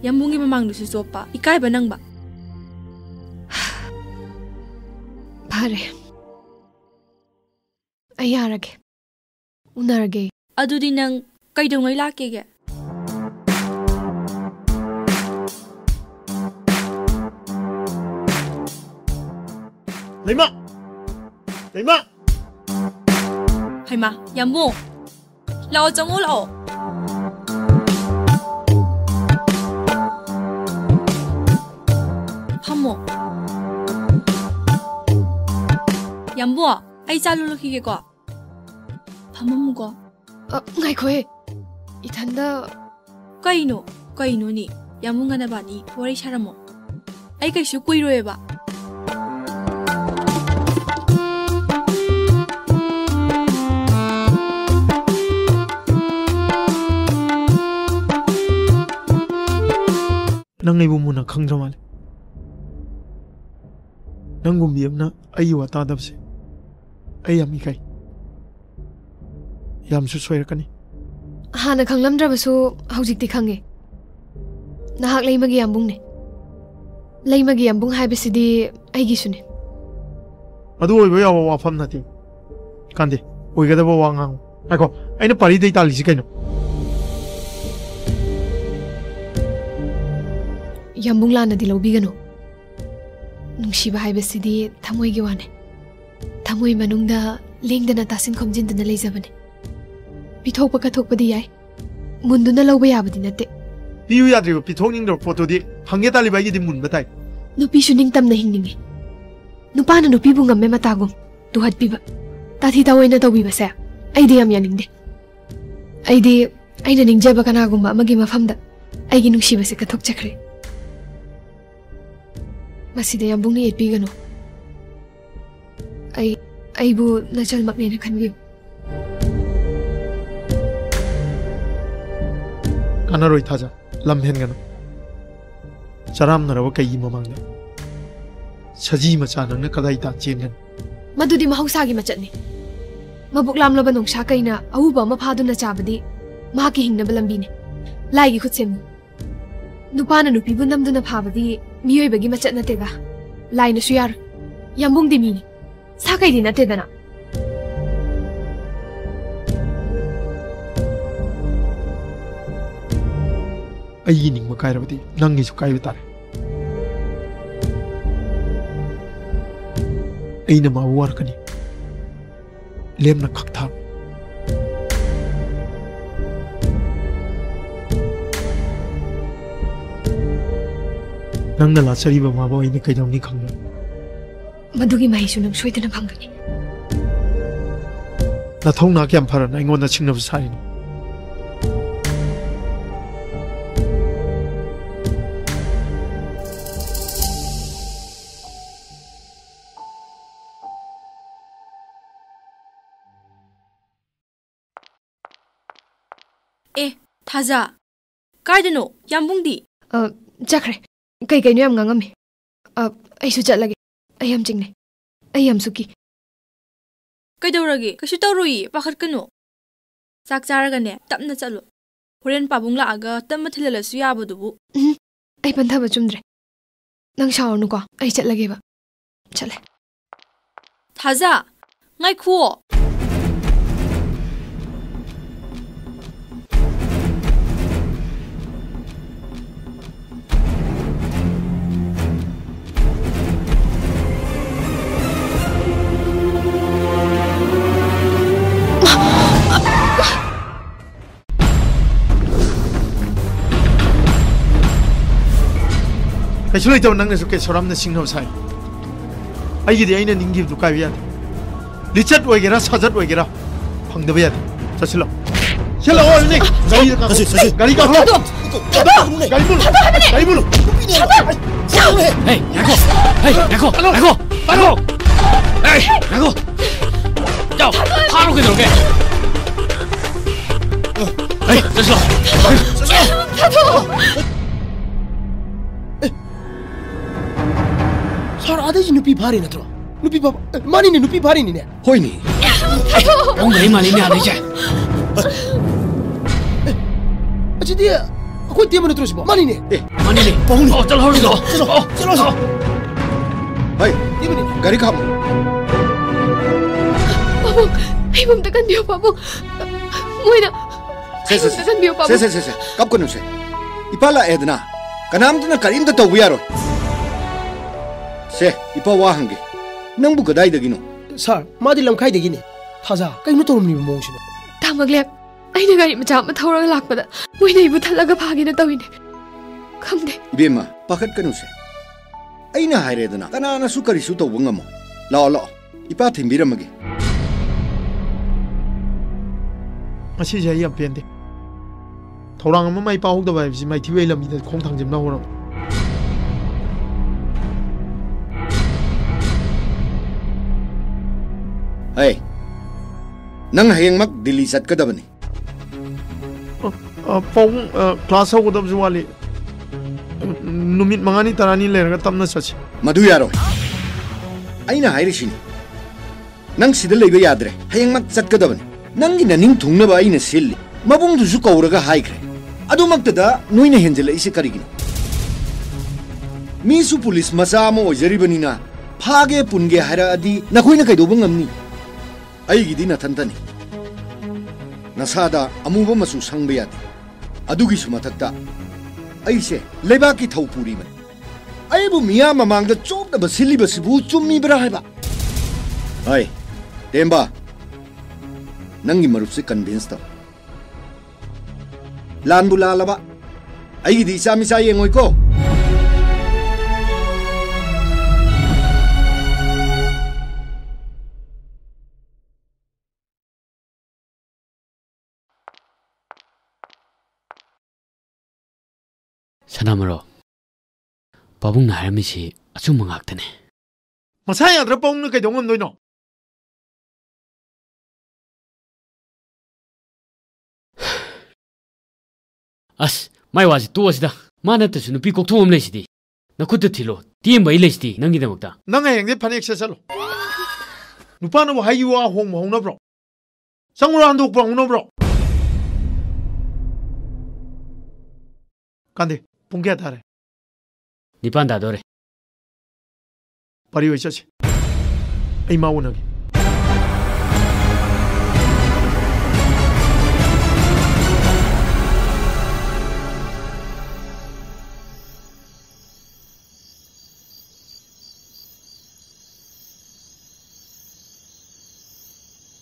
yambungi mamangdusu chopa ikaiba nangba phare ayarage unarage adudi nang kaidongai lakege Leima! Leima! Haima, Yambu! Lao Zongo Lao! Hamo! Yambu, ai cha lulu ki ko. Hamamu ko. Ngai khoe. Ithanda kaino ni. Yambu ngana bani wari sharamo. Ai kaisu kuiroe ba. nang ibu muna khang jamal nang gum yamna ayu ata dabse ayami kai yam su soirakani hana khanglam drabasu haujikti khange nahak leimagi yambungne leimagi yambung haibesidi aigi sune adu oiba yawa wafam nati kande oigadaba wangang ako aina pari dei talisi kaino ꯌꯥꯝꯕꯨꯡ ꯂꯥꯟꯅꯗꯤ ꯂꯧꯕꯤꯒꯅꯨ ꯅꯨꯡꯁꯤꯕ ꯍꯥꯏꯕꯁꯤꯗꯤ ꯊꯃꯣꯏꯒꯤ ꯋꯥꯅꯦ ꯊꯃꯣꯏ ꯃꯅꯨꯡꯗ ꯂꯦꯡꯗꯅ ꯇꯥꯁꯤꯟ ꯈꯣꯝꯖꯤꯟꯗꯨꯅ ꯂꯩꯖꯕꯅꯦ ꯄꯤꯊꯣꯛꯄ ꯀꯠꯊꯣꯛꯄꯗꯤ ꯌꯥꯏ ꯃꯨꯟꯗꯨꯅ ꯂꯧꯕ ꯌꯥꯕꯗꯤ ꯅꯠꯇꯦ ꯄꯤꯌꯨ ꯌꯥꯗ꯭ꯔꯤꯕ ꯄꯤꯊꯣꯛꯅꯤꯡꯗ꯭ꯔꯕ ꯄꯣꯠꯇꯨꯗꯤ ꯐꯪꯒꯦ ꯇꯥꯜꯂꯤꯕ ꯑꯩꯒꯤꯗꯤ ꯃꯨꯟꯕ ꯇꯥꯏ ꯅꯨꯄꯤꯁꯨ ꯅꯤꯡꯇꯝꯅ ꯍꯤꯡꯅꯤꯡꯉꯤ ꯅꯨꯄꯥꯅ ꯅꯨꯄꯤꯕꯨ ꯉꯝꯃꯦ ꯃꯇꯥꯒꯨꯝ ꯇꯨꯍꯠꯄꯤꯕ ꯇꯥꯊꯤ ꯇꯥꯑꯣꯏꯅ ꯇꯧꯕꯤꯕꯁꯦ ꯑꯩꯗꯤ ꯌꯥꯝ ꯌꯥꯅꯤꯡꯗꯦ ꯑꯩꯗꯤ ꯑꯩꯅ ꯅꯤꯡꯖꯕ ꯀꯅꯥꯒꯨꯝꯕ ꯑꯃꯒꯤ ꯃꯐꯝꯗ ꯑꯩꯒꯤ ꯅꯨꯡꯁꯤꯕꯁꯦ ꯀꯠꯊꯣꯛꯆꯈ꯭ꯔꯦ ꯃꯁꯤꯗ ꯌꯥꯝꯕꯨꯡꯅ ꯌꯦꯠꯄꯤꯒꯅꯨ ꯑꯩꯕꯨ ꯅꯆꯜꯃꯛꯅꯦꯅ ꯈꯟꯕꯤꯌꯨ ꯀꯥꯟꯅꯔꯣꯏ ꯊꯥꯖ ꯂꯝ ꯍꯦꯟꯒꯅꯨ ꯆꯔꯥꯝꯅꯔꯕ ꯀꯩꯒꯤ ꯃꯃꯥꯡꯗ ꯁꯖꯤ ꯃꯆꯥ ꯅꯪꯅ ꯀꯗꯥꯏꯗ ꯆꯦꯟꯒꯅꯤ ꯃꯗꯨꯗꯤ ꯃꯍꯧꯁꯥꯒꯤ ꯃꯆꯠꯅꯤ ꯃꯕꯨꯛ ꯂꯥꯝꯂꯕ ꯅꯣꯡꯁꯥ ꯀꯩꯅ ꯑꯎꯕ ꯑꯃ ꯐꯥꯗꯨꯅ ꯆꯥꯕꯗꯤ ꯃꯍꯥꯛꯀꯤ ꯍꯤꯡꯅꯕ ꯂꯝꯕꯤꯅꯤ ꯂꯥꯏꯒꯤ ꯈꯨꯠꯁꯦꯝꯅꯤ ꯅꯨꯄꯥꯅ ꯅꯨꯄꯤꯕꯨ ꯅꯝꯗꯨꯅ ꯐꯥꯕꯗꯤ ꯃꯤꯑꯣꯏꯕꯒꯤ ꯃꯆꯠ ꯅꯠꯇꯦꯗ ꯂꯥꯏꯅꯁꯨ ꯌꯥꯔꯣꯏ ꯌꯥꯝꯕꯨꯡꯗꯤ ꯃꯤꯅꯤ ꯁꯥ ꯀꯩꯗꯤ ꯅꯠꯇꯦꯗꯅ ꯑꯩꯒꯤ ꯅꯤꯡꯕ ꯀꯥꯏꯔꯕꯗꯤ ꯅꯪꯒꯤꯁꯨ ꯀꯥꯏꯕ ꯇꯥꯔꯦ ꯑꯩꯅ ꯃꯥꯕꯨ ꯋꯥꯔꯛꯀꯅꯤ ꯂꯦꯝꯅ ꯈꯛꯊꯥ ꯅꯪꯅ ꯂꯥꯆꯔꯤꯕ ꯃꯥꯕꯨ ꯑꯩꯅ ꯀꯩꯗꯧꯅꯤ ꯈꯪꯕ ꯃꯗꯨꯒꯤ ꯃꯍꯩꯁꯨ ꯅꯪ ꯁꯣꯏꯗꯅ ꯐꯪꯒꯅꯤ ꯅꯊꯧꯅꯥ ꯀꯌꯥꯝ ꯐꯔꯅ ꯑꯩꯉꯣꯟꯗ ꯁꯤꯡꯅꯕ ꯁꯥꯔꯤꯅꯣ थाजा कायदनो यामबुंगदी चखरे कई कई याम ngangammi aisu chatlage ai yam chingne ai yam suki कईदौरगे कशु तौरोई पाखटकनो चाक चारगने तपना चलो होरेन पाबुंग लागा तम थिललसु याबदुबु ai panthaba chumdre nang shawarnu ko ai chatlage ba chale थाजा ngai khuo कैसे लेते हो नंगे सुके सोराम ने सिंह साई आई गिरी आई ने निंगी दुकाई भी आती लिचट वगैरह सजट वगैरह फंग दबे आती चलो चलो और नहीं गाड़ी का गाड़ी बोलो हे देखो जाओ फाड़ो के दोगे चलो सर आधे जी नुपी भारी न थ्रो नुपी बाबा मानी ने नुपी भारी ने होई नी ông đấy mà lên nhà đấy chứ अच्छा दिया कोई दिया मैंने थ्रो सिबा मानी ने पहुंच चलो हो जाओ चलो भाई गाड़ी खाओ बाबू आई बम तक दियो बाबू मोइना तक दियो बाबू से कब कनु से इपाला एदना कनाम तना करीम तो तौबिया रो से इपा वाहंगे नंबु गदाई दगिनो सर मादी लमखाई दगिने थाजा कइनो तोरमनि मोंसिनो तामगले आइना गाड़ी मचा म थौरग लाकपदा मोइना इबु थलगा भागिना तविने खमदे बेमा पाखत कनु से आइना हाइरेदना कनाना सु करिसु तौबो ngamo लाओ लाओ इपा थिंबिरमगे मसी जे यम पेंदे थौरांग म माइ पाहुग दबाय बिसि माइ थिबै लमि the खोंग थांजिमना होरम Hey, nang hayang mak Delhi sat ka dabani. Pong class ho godam juwali. Numit mangani tarani lerga tamna sachi. Madu yaro. Aina hayrishin. Nang sidal leba yadre. Hayang mak sat ka dabani. Nang ina ning thungna ba aina silli. Mabung du su kauraga haikre. Adu maktada nuina henjela ise karigino. Mi su police masamo ojari na. Phage punge hara adi nakoina kaidobang amni. ꯑꯩꯒꯤꯗꯤ ꯅꯊꯟꯇꯅꯤ ꯅꯁꯥꯗ ꯑꯃꯨꯕ ꯃꯆꯨ ꯁꯪꯕ ꯌꯥꯗꯦ ꯑꯗꯨꯒꯤꯁꯨ ꯃꯊꯛꯇ ꯑꯩꯁꯦ ꯂꯩꯕꯥꯛꯀꯤ ꯊꯧ ꯄꯨꯔꯤꯕꯅꯤ ꯑꯩꯕꯨ ꯃꯤꯌꯥꯝ ꯃꯃꯥꯡꯗ ꯆꯣꯞꯅꯕ ꯁꯤꯜꯂꯤꯕꯁꯤꯕꯨ ꯆꯨꯝꯃꯤꯕ꯭ꯔꯥ ꯍꯥꯏꯕ ꯍꯣꯏ ꯇꯦꯝꯕ ꯅꯪꯒꯤ ꯃꯔꯨꯞꯁꯦ ꯀꯟꯚꯤꯟꯁ ꯇꯧ ꯂꯥꯟꯕꯨ ꯂꯥꯜꯂꯕ ꯑꯩꯒꯤꯗꯤ ꯏꯆꯥ ꯃꯤꯆꯥ ꯌꯦꯡꯉꯣꯏꯀꯣ Sanamaro, Pabung na haramisi achumma ngaktane. Masa yadra paung kay dongam noy no. As, mai wasi tu asida. Mana ta sunu pi kok thom le sidi. Nakutta thilo, tiem bai le sidi nangi damakta. Nanga yengde phanek se salo. Nupa no hayu wa hong mo na bro. Sangura andok bro no bro. Kande, pung kya tare. Nipan da dore. Pari wai chachi. Ai ma wonagi.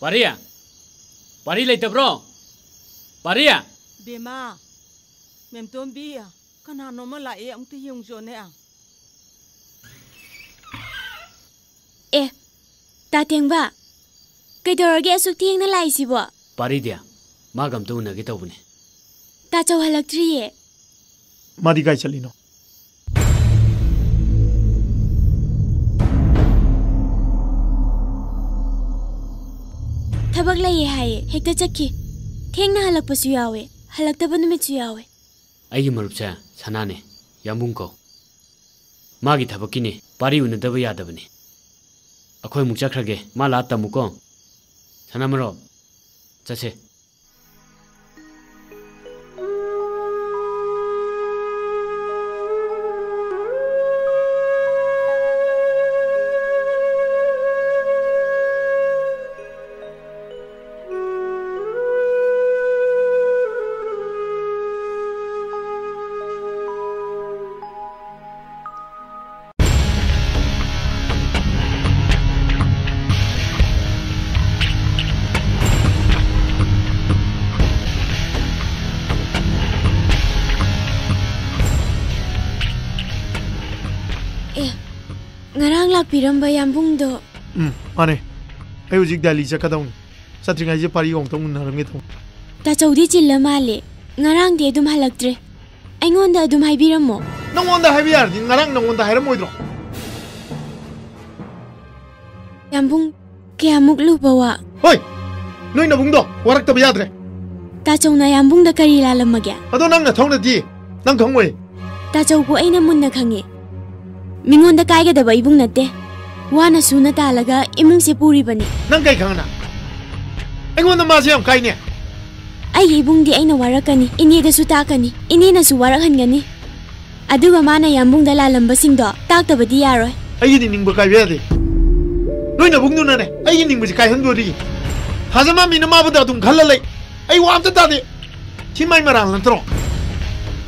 Paria. Pari leite bro. Paria. Bema. Mem tombi ya. Kana no ma la e am ti yung jo ne a. Eh. Ta teng ba. Kai dorage asuk tieng na lai si bo. Pari dia. Magam tu na kita bune. Ta chaw halak tri ye. Madi kai chalino. Thabak lai ye hai hekta chakki. Theng na halak pasu yawe. Halak ta banu me chu yawe. Ai marupcha sanane yambung ko. Magi thabakini pari una daba yadabani. Akhoi muk chakhrage ma la tamuko. Sanamaro. Chase. Ngarang lak piramba yambung do. Ane. Ai ujik Delhi cha kadong. Satringai je pari ong tong narangi tong. Ta chaudi chilla male. Ngarang de dum halaktre. Aingonda dum haibiramo. Nongonda haibiyar di ngarang nongonda hairamoidro. Yambung kayamuk lupawa. Hoy. Noi na bungdo warak ta bayadre. Ta chawna yambung da kari lalamagya. Ado nang na thongna di. Nang khongoi. Ta chawbu aina munna khange. Mingonda kaiga da bai bung natte. Wana suna talaga imung se puri bani. Nang kai khangna. Aingonda ma se am kai ne. Ai ibung di aina warakani. Ini da su takani. Ini na su warakhan aduga mana yambung da lalamba singdo taktabadi yaroi. Ai ni ningba kai bede. Noi na bung na ne. Ai ningba kai hando ri. Hazama mina ma bada dum khalalai. Ai wa amta ta de. Chimai marang lan tro.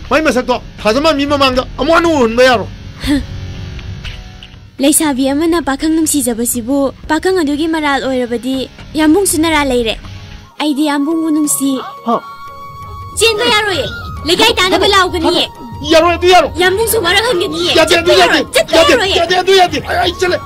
Mai masak to. Hazama mi mamang da amwanu hun ba yaro. Leisabi amana pakhang nungsi jabasibu pakhang adugi maral oirabadi yambung sunara leire. Aidi yambung nungsi. Ha. Chen ba yaroi. Legai tana ba law gani. Yaro du yaro. Yambung su mara khang gani. Ya de ya de. Ai chale.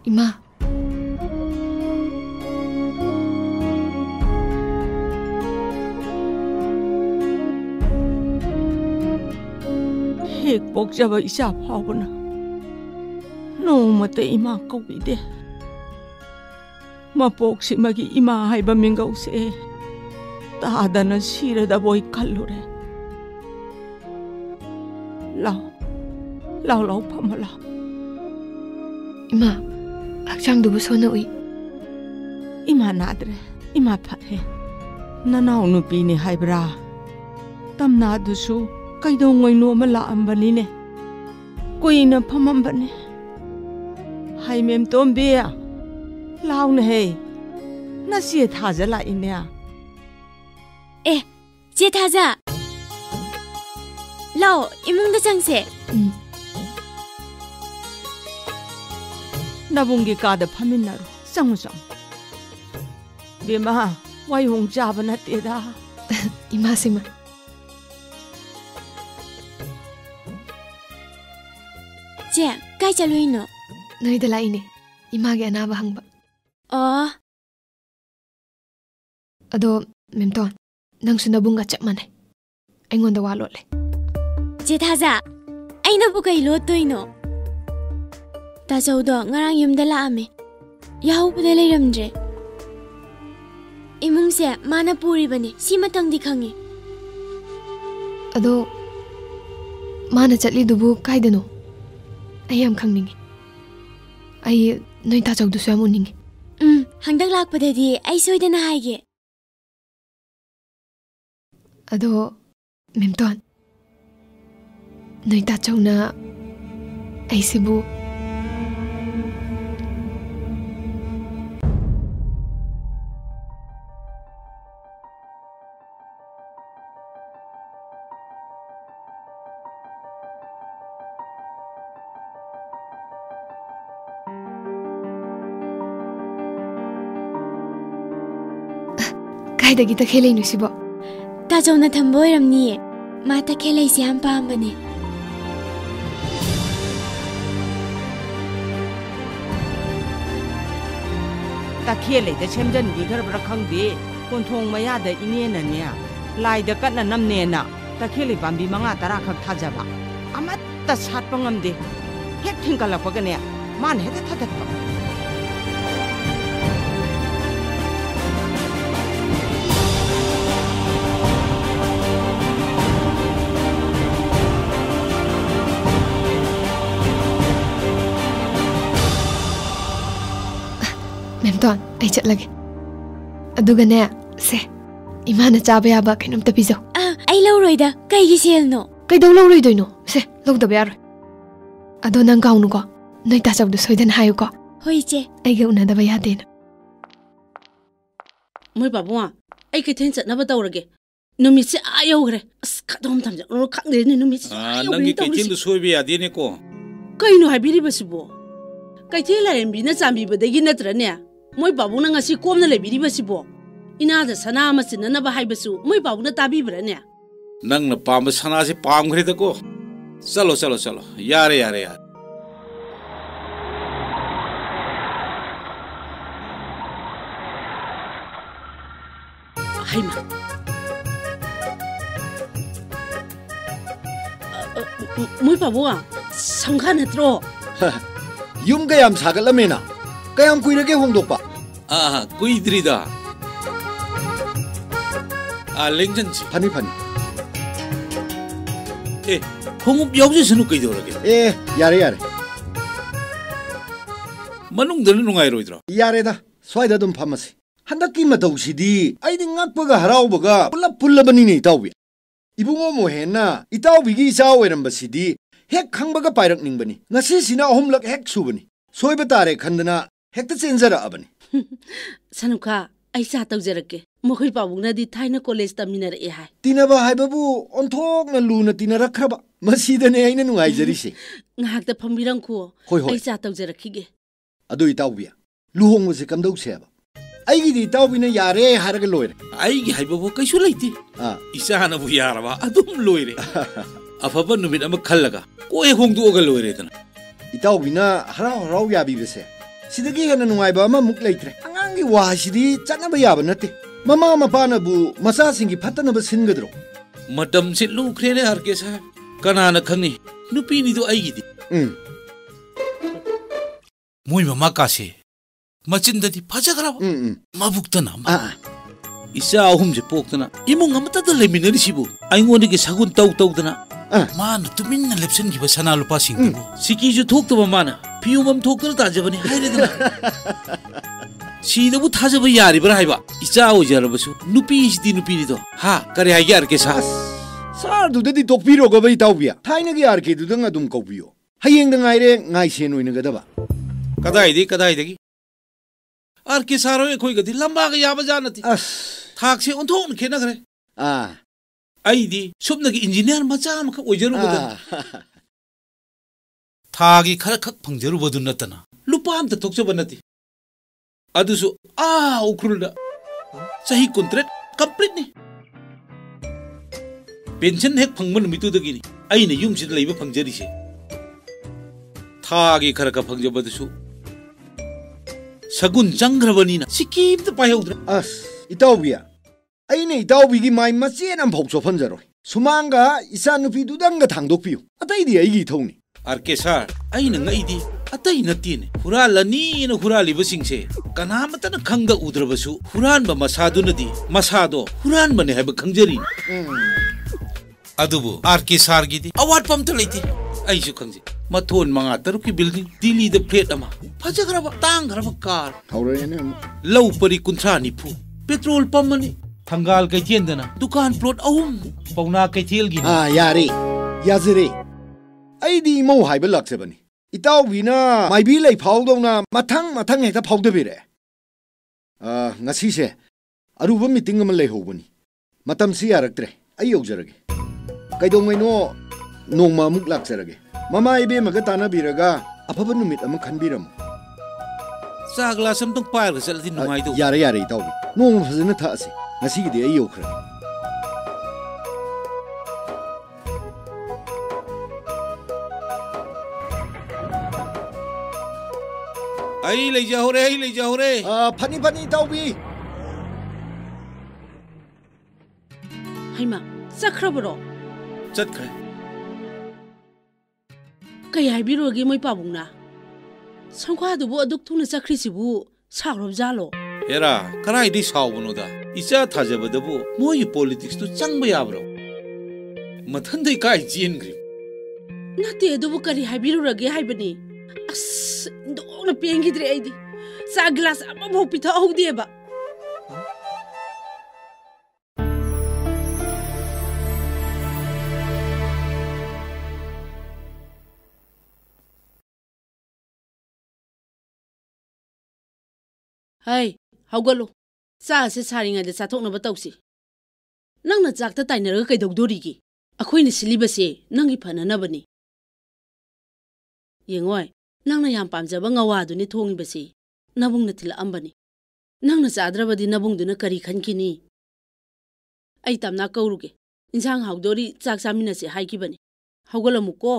Ima. Hek pokjaba isa phawna. No mate ima kawide. Ma poksi magi ima haiba mingau se. Ta dana sira da boy kallure. Lau pamala. Ima, akchang dubu sona ui. Ima nadre, ima phathe. Nanau nupi ni haibra. Tamna dusu kaidong ngoi no mala ambani ne. Kuina phamambane. hai mem tom be lao na he na si tha ja la in ya 제 타자 lao imungda changse nabungi ka da phamin na sang sang bema wai hong ja ba na te da ima sima 제 kai chaluino noi da lai ne ima ge na ba hang ba ado memton nang sunabung ga chap manai aingon da wa lot le 제 타자 aina bu kai lo toino ta chawdo ngarang yumda la ame yahu bu de leiramdre imungse mana puri bane sima tangdi khange ado mana chatli dubu kaidano ayam khangningi ai noi ta chawdu swamu ningi hangdak lakpadadi ai soidana haige ado memton noi ta chawna ai sibu kaidagi ta khelei nu sibo ta chawna thambo iramni ma ta khelei siam pambane ta khelei da chemjan gi gar bra khang de kon thong maya da ine na nya lai da kat na nam ne na ta khelei pambi manga tara khak tha ja ba amat ta sat pangam de hek thingkala pa ne man he ta ta pa memton ai chatlage aduga ne se imana chaba ya ba kinum ta pizo ai lo roida kai gi sel no kai do lo roi doino se lo da ba yar ado nang gaunu ko noi ta chawdu soidan hayu ko hoi che ai ge una da ba ya de na moi babwa ai ke ten chat na ba tawrage numi se ayo gre as kadom tham ja ro khang de ni numi se nangi ke chin du soi bi adi ne ko kai no habiri basibo kai the la em bi na chambi ba de gi na tra ne moi babu na ngasi kom na le biri basibo ina da sana ma sin na ba hai basu moi babu na tabi bra ne nang na pam sana se pam gre da ko chalo chalo chalo yare yare yare hai ma moi babu a sangha na tro yum kayam sagalamena kayam kuirage hongdokpa kuidrida lengjansi phani phani hongup yawje sunu kaidorage yare yare manungdana nungai roidro yare da swaida dum phamasi handaki matawsidi aidi ngakpaga harawbaga pullabani ne tawbi ibungo mohena itawbigi isaw erambasidi hek khangbaga pairak ningbani ngasi sina ahumlak hek subani soiba tare khandana hekta chenjara abani sanuka ai sa tawjarake mokhoi pabungna di thaina college taminare e hai tinaba haibabu onthok na luna tinara khraba masidane aina nungai jarise ngahak ta phambirang khu ai sa tawjarakige adu itawbiya luhong se kamdau seba aigi di tawbina yare haraga loire aigi haibabu kaisu leiti isa hana bu yaraba adum loire afaba numit ama khallaga ko e hongdu oga loire tana itawbina harau harau yabi bese sidagi hana nungai ba ma muk leitre angangi wahidi chanaba yaba nate mama mapana bu masa singi phatana ba singadro matam se lukhre ne harke sa kanana khangni nupi ni do aigi di moi mama ka se machinda di phajagraba mabuktana isa ahum je poktana imung amata da leminari sibu aingoni ke sagun tau tauktana mana tuminna lepsen gi basana lupa singbu siki ju thokta mana piumam thoktar ta jabani hairedana sidabu thajaba yari bra haiba isa o jarabasu nupi isdi nupi ni do ha kare hai yar ke sa sar du de tokpiro go bai tawbia thaina gi yar ke du dang adum kawbiyo hayeng da ngai re ngai se noina ga daba कदाई आर के सारो कोई गति लंबा का याब जानती थाक से उन्थों खेना करे आईदी सुबह की इंजीनियर मचा मख ओजरू बदन थागी खर खक फंगजरू बदन नतना लुपाम त तोक्सो बनती अदुसु उखरुल सही कुंत्रेट कंप्लीट ने पेंशन हेक फंगमन मितुदगिनी आईने युम सिद लैब फंगजरिसे थागी खर का फंगजबदसु सगुन चंग्रबनीना सिकीम त पायौद्र इताउबिया आईने इताउबिगी माई मचेन अम भौसो फंजरो सुमांगा इसा नुपी दुदंगा थांगदोकपियु अतैदी आईगी थौनी आरके सर आईने ngaiदी अतै नतीने हुरालनी न हुरालिबसिंगसे कनामतन खंग उद्रबसु हुरानबा मसादुनदी मसादो हुरानबने हाइब खंगजरी अदुबु आरके सरगिदी अवार्ड पम त लैते आइसु खंगजे मथोन मंगा तरुकी बिल्डिंग दिल्ली द फ्लेट अमा फजगरबा तांगरबा कार हौरेने लौ परी कुंथ्रा निफु पेट्रोल पंप मनी थंगाल कैथेंदना दुकान प्लॉट अहुम पौना कैथेलगी यारे याजरे आईदी मौ हाइब लाक्सेबनी इताउबिना माइबी लै फाउदौना मथंग हेक्ता फाउदबेरे ngasiसे अरुबा मीटिंग अमा लैहौबनी मतमसी यारक्त्रे आई यौजरगे कैदोंगैनो नोंमा मुक लाक्सरगे ममा इबे मग ताना बिरगा अफब नुमित अमा खनबिरम सागला सम तुम पार चलती नुमाई दो यारे इताउबी नोंमा फजना थासे ngasiगीदे आई यौखरा आई ले जाओ रे फनी ताउबी हाइमा चख्रबरो चत्खरे कई हाइबिरोगे मै पाबुंगना संख्वादुबु अदुक थुना चख्रिसिबु साग्रब जालो एरा कराइदि सावबनोदा इचा थाजबदबु मोय पॉलिटिक्स तो चंगब याब्रो मथंदै काय जिनग्रि नते अदुबु करी हाइबिरोगे हाइबनी अस दोना पेंगिद्रे आइदी चा ग्लास अमा भौ पिथा हौदेबा हाय हौगलो चा से सारिङादे चाथोक्नबा तौसी नंगना चाकता ताइनरगा कैदौदोरिगी अखोइने सिलिबसे नंगी फननबनी येंगोय नंगना याम पामजबा ngawadu थोंगिबसे नबुंगना थिलाअंबनी नंगना चाद्रबदी नबुंगदुना करी खनकिनी आई तमना कौरुगे इंसांग हाउदोरी चाक चामिनसे हाइकिबनी हौगलमुको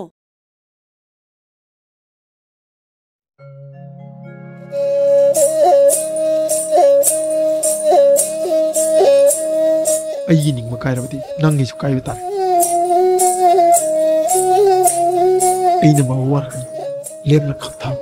ꯑꯩꯒꯤ ꯅꯤꯡꯕ ꯀꯥꯏꯔꯕꯗꯤ ꯅꯪꯒꯤꯁꯨ ꯀꯥꯏꯕ ꯇꯥꯔꯦ ꯑꯩꯅ ꯃꯕꯨ ꯋꯥꯔꯛꯀꯅꯤ ꯂꯦꯞꯅ ꯈꯛꯊꯥꯎ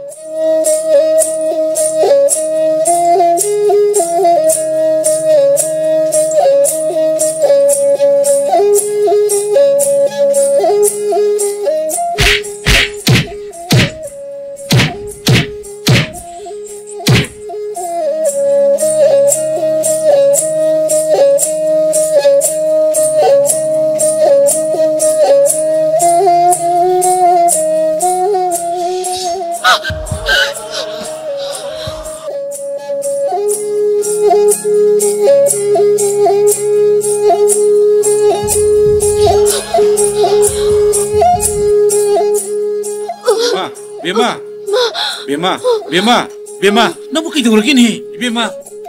बेमा नबु किदुरगिन हे बेमा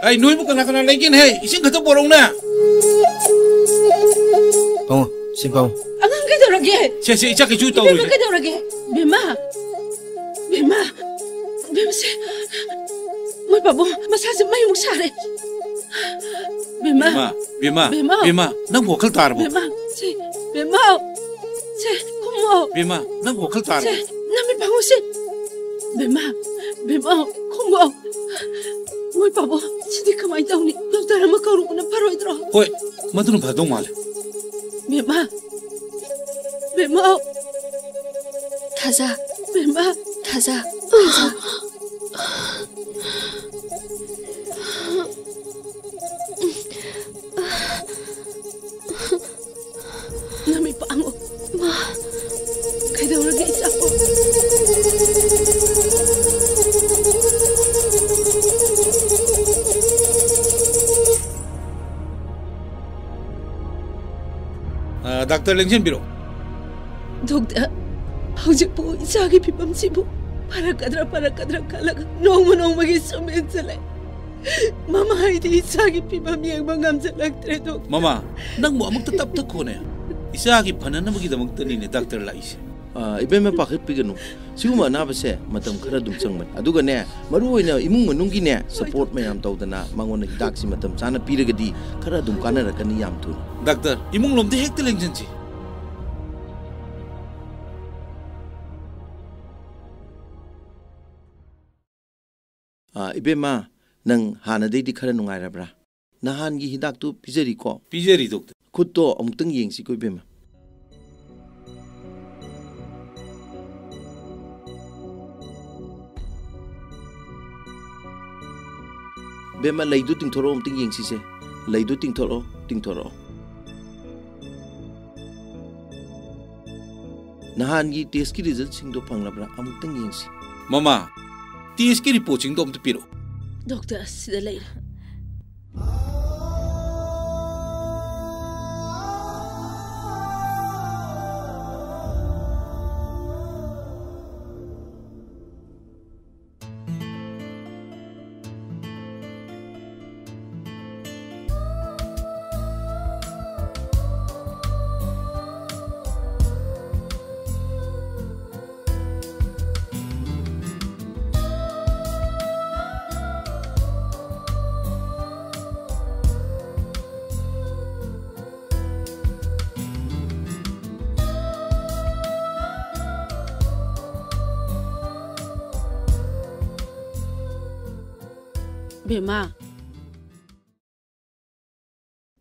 आई नोइबु कना लेकिन हे इसिं खत बोरौना पाउ सिपाउ अंगन किदुरगे से इचा किचु तौ बेमा किदुरगे बेमा से मोय बाबू मसा से मै मुक सारे बेमा नंग वखल तारबो से कुमो बेमा नंग वखल तारबो नमी बाबू से बेमा कुमो मोय बाबू सिदि कमाइ तौनी डॉक्टर अमा कौरुना फरोइद्रो होय मदुन भदौ माले बेमा थाजा बेमा थाजा nami pango ma kaidaurage isako doctor ꯂꯦꯡꯁꯤꯟꯕꯤꯔꯣ ꯗꯣꯛꯇꯔ ꯍꯧꯖꯤꯛꯄꯨ ꯏꯆꯥꯒꯤ ꯐꯤꯕꯝꯁꯤꯕꯨ ꯐꯔꯛꯀꯗ꯭ꯔꯥ ꯈꯜꯂꯒ ꯅꯣꯡꯃꯒꯤ ꯁꯨꯝ ꯍꯦꯟꯖꯜꯂꯦ ꯃꯃꯥ ꯍꯥꯏꯗꯤ ꯏꯆꯥꯒꯤ ꯐꯤꯕꯝ ꯌꯦꯡꯕ ꯉꯝꯖꯜꯂꯛꯇ꯭ꯔꯦ ꯗꯣꯛꯇꯔ ꯃꯃꯥ ꯅꯪꯕꯨ ꯑꯃꯨꯛꯇ ꯇꯞꯊꯈꯣꯅꯦ ꯏꯆꯥꯒꯤ ꯐꯅꯅꯕꯒꯤꯗꯃꯛꯇꯅꯤꯅꯦ ꯗꯥꯛꯇꯔ ꯂꯥꯛꯏꯁꯦ 이벤만 파크피가노 지금 아나바세 마담 카라 둠청만 아두가네 마루오이나 이문 만ung기네 서포트 매ям tawdana 망원의 히닥시 마담 자나 피르가디 카라 둠 까나라카니 얌투 닥터 이문 롬데 핵들 랭전지 이벤마 능 하나데디 카라 농아이라브라 나한기 히닥도 피제리코 피제리 독터 굿도 아무튼 옌시고 이벤마 बेमा लैदु तिंथोरो उमतिंग येंगसिसे लैदु तिंथोरो नहान की टेस्ट की रिजल्ट सिंगदो फंगलाब्रा अमुक्तंग येंगसि मामा टेस्ट की रिपोर्ट सिंगदो अमत पिरो डॉक्टर सिदा लैर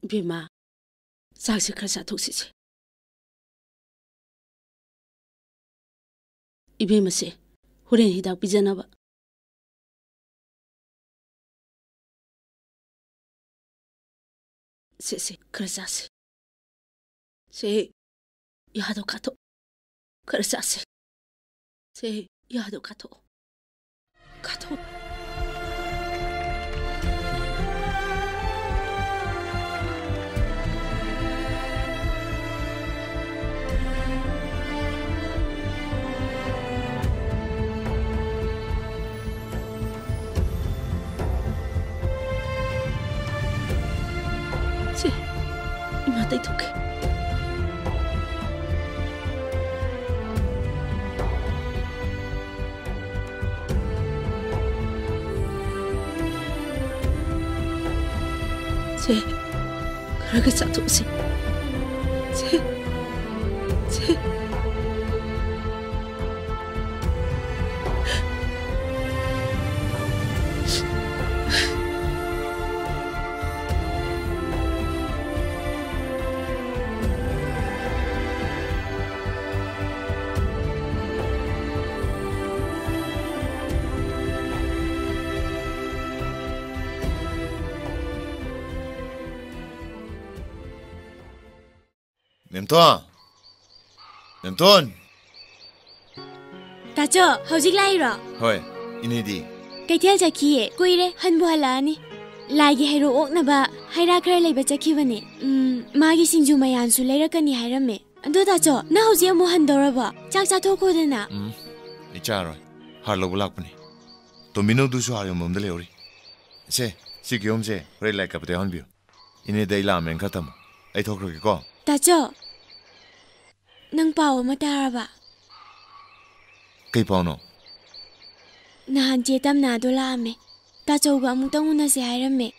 बेमा चाकसे खर चाथोक्सिसे इबेमसे होरेन हिदाक पिजनबा से खर चासे से यादो काथो खर चासे से यादो काथो Imatay toke. Se, karaga sato se. Se. Nemton. Tacho, howsik lai ro? Hoi, ini di. Kaitel jakiye, kuire hanbu halani. Lagi hero ok na ba, haira kare lai ba jakibani. Magi singju mayan su laira kani hairame. Ando tacho, na howsi amu handora ba. Chak cha thoko dana. Icharo. Har lo bulak pani. To mino du su har yom mumdale ori. Se, si kyom se, re lai kapte han bio. Ini dai la men khatam. Ai thokro ki ko. Tacho. Nang pao mataraba. Kay pao no? Nahan jetam na dola ame. Tacho ba amutang una si hairame.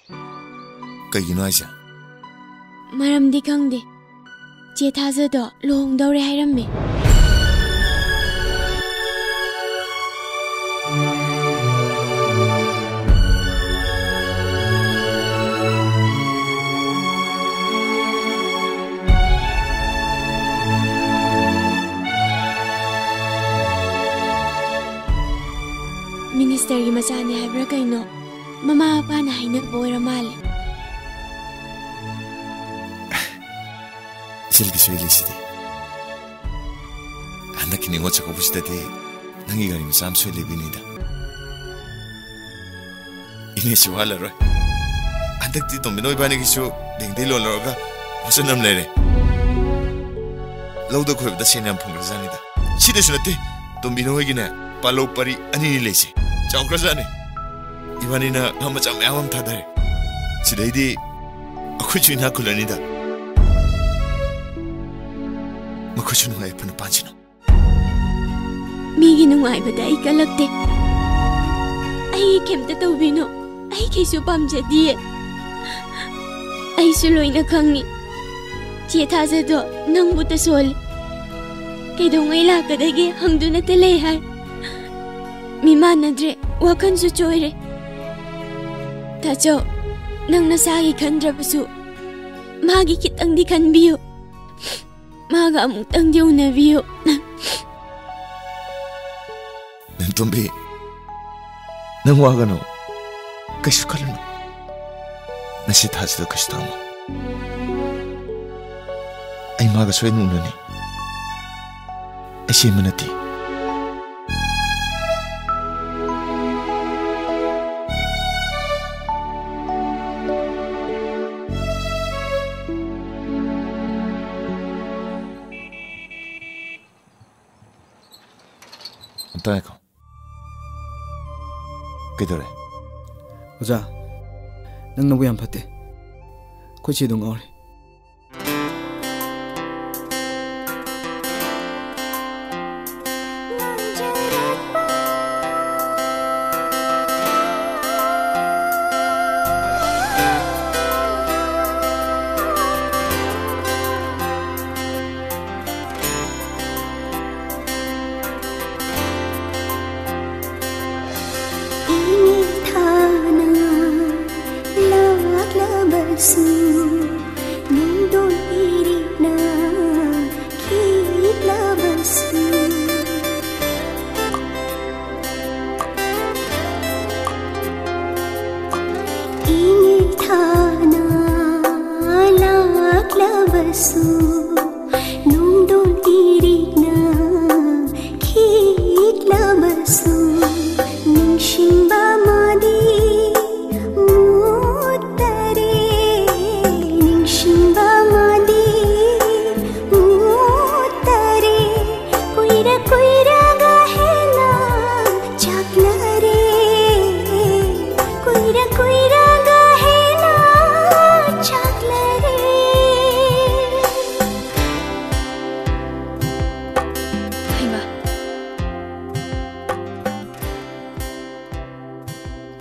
Kay gino ay siya? Maram di kang di. Jethaza do lohong daw re hairame. Minister की मचाने है ब्रा कहीं mama पापा ना ही न बोरा माले Silgi suili sidi. Anda kini ngocha ko busida de nangi garing sam suili binida. Ini suala ro. Anda ti to minoi bani kisu ding dilo loga. Masunam lere. लौद खोब सेना फंग्रजानीदा सिदसु नते तोम्बिनो होगिने पालो परी अनि लेसे चाउक्रजाने इबानीना हमचा म्याम थादरे सिदैदी अखुचिना कुलनीदा मखुचु नुंगाई फन पाचिनो मीगी नुंगाइबदा आई कलक्ते आई केमते तौबिनो आई केसु पामजदिए आई सुलोइना खंगी चे थाजदो नंगबुता सोल केदोंगै लाकदगे हंगदुना ते ले हाय मिमानद्रे वाखनसु चोइरे ताचो नंग नसागी खंद्रबसु मागी खितंगदी खनबियो मागा अमुक्तंगदी उनबियो नंतुंबी नंग वागनो कैसु खलनो नसी थाजदो कैसु तामो आई मागा सोय नुनने ऐसे मनती ताको किधरे ओजा नंग नबु याम फते कोची दुंग और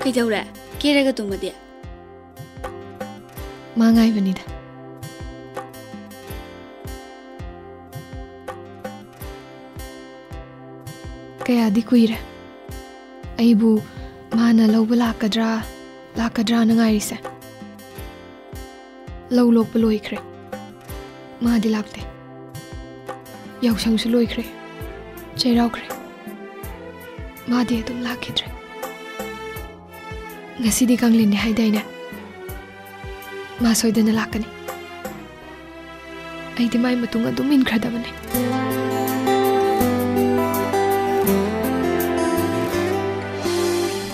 कईदौरे केरगा तुमदे मांगाई बनीदा कयादी कुइरे अइबु माना लौबा लाकद्रा नंगाइसे लौ लोकबा लोइख्रे मादी लाक्ते याउसंगसु लोइख्रे चैराउख्रे मादी अदुम लाखिद्रे ngasi kanglin ni haidaina ma soidana lakani ai di mai matung adum in khradabane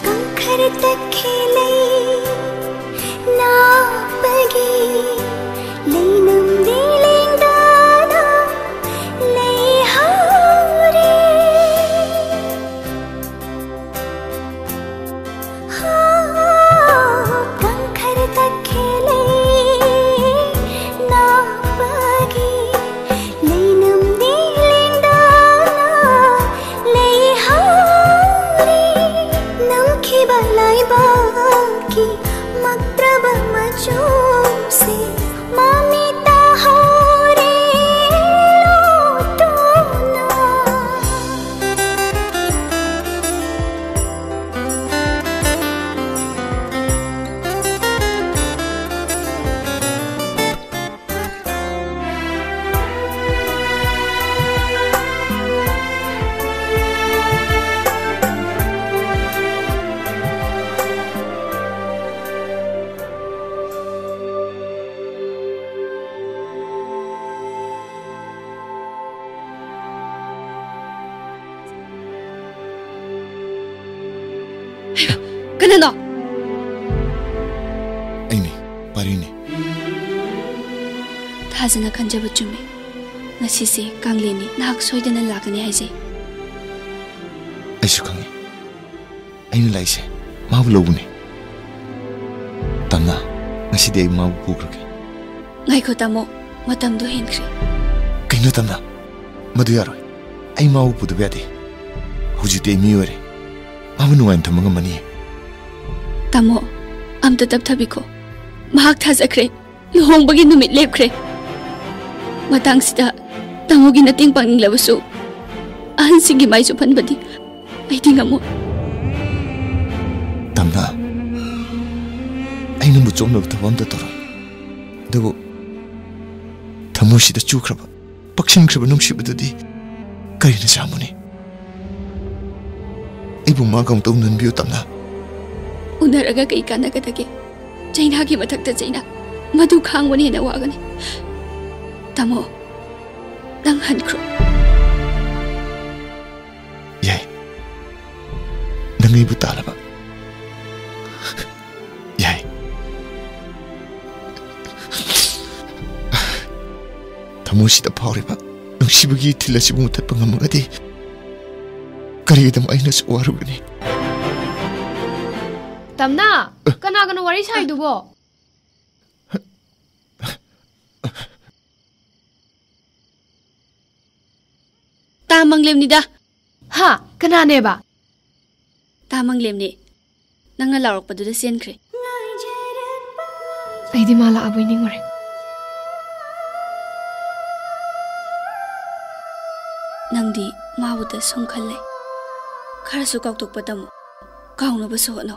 kankhar tak khele na pagi leinam diling dana le haure Kanano? Aini, Parini. Thazana Kanjaba Chumi. ngasi kangleni nak soidana lakani haise aisu khangi aina laise mabu lobune tamna ngasi de mabu pukrake ngai ko tamo matam do henkri kaino tamna madu yaro ai mabu pudu bade hujite mi ore mabu nuwan thamanga mani tamo amta tap thabiko mahak thazakre luhongbagi numit lepkre matang sida tamogi nating panging labasu ahan singi mai su phanbadi ai tingamu tamna aina mu chomna thabam da tor debu thamusida chukraba pakshin kraba nungsibadudi karina samuni ibu magam to nan biu tamna unaraga kai kana kadage chaina ki mathakta chaina madu khangwani na wagani tamo nang hankro yai nangai bu talaba yai tamusida phawriba nungsibagi thilasi bu mutat pangamagadi karigidam aina su warugani tamna kana kana wari sai dubo tamanglemni da ha kana ne ba tamanglemni nanga lawrak padu da senkre ai di mala abui ningore nangdi mabu da songkhalle kharasu kauktok padamu kauna ba sono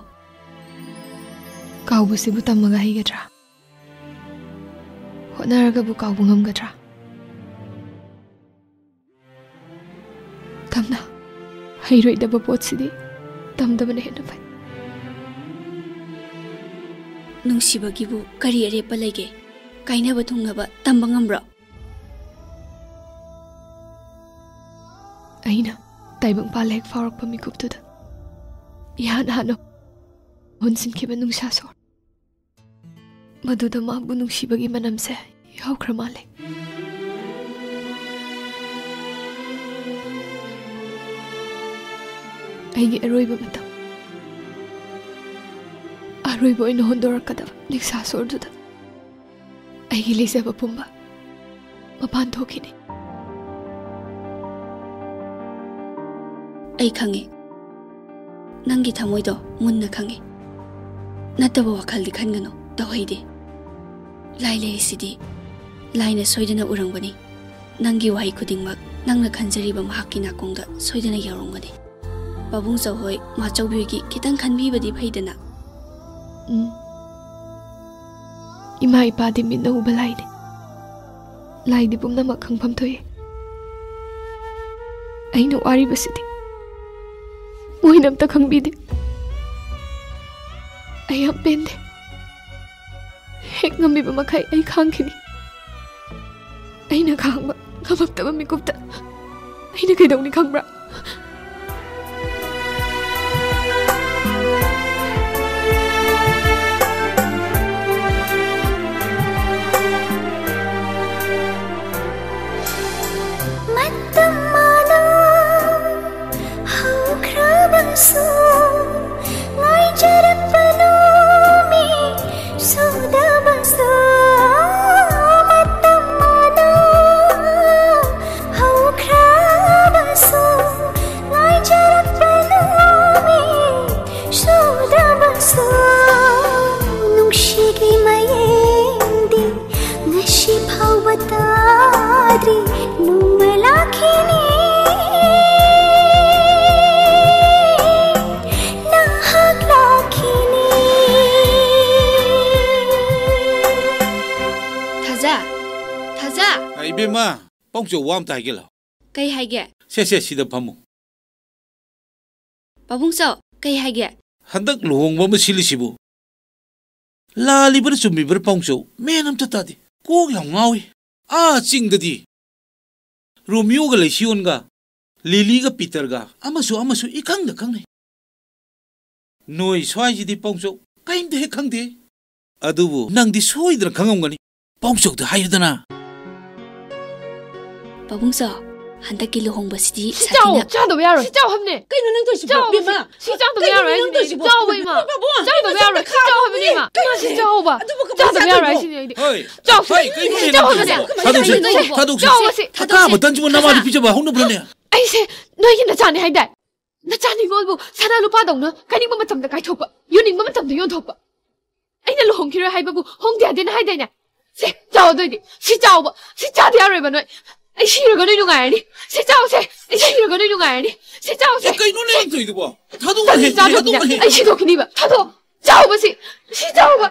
kaubu sibu tamaga higadra honaraga bu kaubu ngamgadra tamna hairoi daba potsidi tamdabane hena fai nungsibagi bu kari arepa lege kaina ba thungnaba tamba ngambra aina taibang palek farak pamikuptuda ihan hano honsin kiba nungsa sor maduda mabu nungsibagi manamse yaukra male aigi aroiba matam aroiba oina hondorakadaba liksa sorduda aigi leisaba pumba mapan thokini ai khange nangi thamoi do munna khange nataba wakhal di khangano tawhaide laile sidi laina soidana urangbani nangi wai khudingmak nangna khanjariba mahakina kongda soidana yarongani babung sahoi ma chaubigi kitang khanbi badi phaidana ima ipa di minna ubalai ne lai di pumna ma khangpham thoye aina wari basidi moinam ta khangbi de ai am pende hek ngami ba makai ai khangkhini aina khangba ngamap ta mi kupta aina kai dawni khangbra so ngai jarapano mi soda baso matamada hau krabaso ngai jarapano mi soda baso nungshigi mayendi ngashi phawatadri numalakhini Ibema, pongso wam tai gelo. Kai haige. Se sida pamu. Babung so, kai haige. Handak luhong ba masilisibu. Lali ber sumi ber pongso, menam tatadi. Ko yang ngawi. Ching dadi. Romeo ga lesion ga, Lily ga Peter ga, amasu ikang da kang nei. Noi swai ji di pongso, kaim de kang de. Adubu nang di soi dra kangam gani. Pongso da hayudana. ꯄꯥꯕꯨꯡꯁꯣ ꯍꯟꯗꯛꯀꯤ ꯂꯨꯍꯣꯡꯕꯁꯤꯗꯤ ꯆꯥꯗꯕ ꯌꯥꯔꯣꯏ ꯆꯥꯎ ꯍꯝꯅꯦ ꯀꯩꯅꯣ ꯅꯪ ꯇꯧꯏꯁꯤꯕꯣ ꯕꯦꯝꯃ ꯁꯤ ꯆꯥꯗꯕ ꯌꯥꯔꯣꯏ ꯍꯥꯏꯁꯤꯅꯦ ꯆꯥꯎꯕ ꯏꯃꯥ ꯆꯥꯗꯕ ꯌꯥꯔꯣꯏ ꯁꯤ ꯆꯥꯎ ꯍꯥꯏꯕꯅꯦ 이마 ꯁꯤ ꯆꯥꯎꯕ ꯆꯥꯗꯕ ꯌꯥꯔꯣꯏ ꯍꯥꯏꯁꯤꯅꯦ ꯑꯩꯗꯤ ꯆꯥꯎ ꯁꯤ ꯆꯥꯎ ꯍꯥꯏꯕꯅꯦ 타독시 타카 던지고 나마디 삐져봐 홍노브라네 ꯑꯩꯁꯦ ꯅꯣꯏꯒꯤ ꯅꯆꯥꯅꯤ ꯍꯥꯏꯗꯥꯏ ꯅꯆꯥꯅꯤꯉꯣꯜꯕꯨ ꯁꯅꯥ ꯂꯨꯄꯥꯗꯧꯅ ꯀꯥꯏꯅꯤꯡꯕ ꯃꯇꯝꯗ ꯀꯥꯏꯊꯣꯛꯄ ꯌꯣꯟꯅꯤꯡꯕ ꯃꯇꯝꯗ ꯌꯣꯟꯊꯣꯛꯄ ꯑꯩꯅ ꯂꯨꯍꯣꯡꯈꯤꯔꯣꯏ ꯍꯥꯏꯕꯕꯨ ꯍꯣꯡꯗꯦ ꯌꯥꯗꯦꯅ ꯍꯥꯏꯗꯥꯏꯅꯦ ꯁꯤ ꯆꯥꯎꯗꯣꯏꯗꯤ ꯁꯤ ꯆꯥꯎꯕ ꯁꯤ ꯆꯥꯗ ꯌꯥꯔꯣꯏꯕ ꯅꯣꯏ ꯑꯩ ꯁꯤꯔꯒ ꯅꯣꯏ ꯅꯨꯡꯉꯥꯏꯔꯅꯤ ꯁꯤ ꯆꯥꯎꯁꯦ ꯑꯩ ꯁꯤꯔꯒ ꯅꯣꯏ ꯅꯨꯡꯉꯥꯏꯔꯅꯤ ꯁꯤ ꯆꯥꯎꯁꯦ ꯀꯩꯅꯣꯅꯦ ꯅꯪ ꯇꯧꯏꯗꯨꯕꯣ ꯊꯥꯗꯣꯛꯑꯣ ꯆꯥꯗꯣꯛꯈꯤꯅꯦ ꯑꯩ ꯁꯤꯗꯣꯛꯈꯤꯅꯤꯕ ꯊꯥꯗꯣꯛ ꯆꯥꯎꯕꯁꯤ ꯁꯤ ꯆꯥꯎꯕ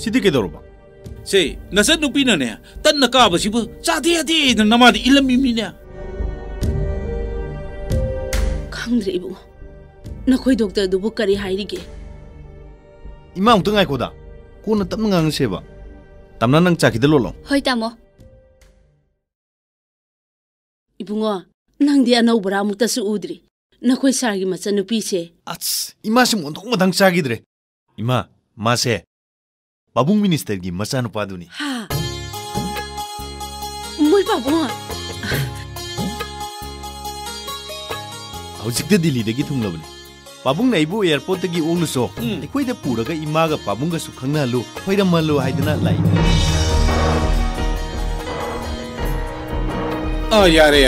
सिद्धि के दौर बा से नसर नुपी ने तन्ना काबसिबु चादे यादे नमादि इलमी मिने खंद्रे इबु नखोई डॉक्टर दुबु करी हाइरिगे इमा उंग तंगाय कोदा कोना तम ngang सेबा तमना नंग चाखिद लोलो होय तामो इबुंगो नंगदि अनौबरा मुक्तसु उद्री नखोई सारगी मचन नुपी से अच इमा से मोंदों मदंग चागिद्रे इमा मासे बाबुंग मिनिस्टर की मचानु पादुनी हा मोय बाबुंग हौजिकते दिल्ली दगी थुंगलबनी बाबुंग नाइबु एयरपोर्ट दगी ओंगलुसो एकोइदा पुरगा इमागा बाबुंगा सु खंगनालु फैरमलु हाइदना लाई यारे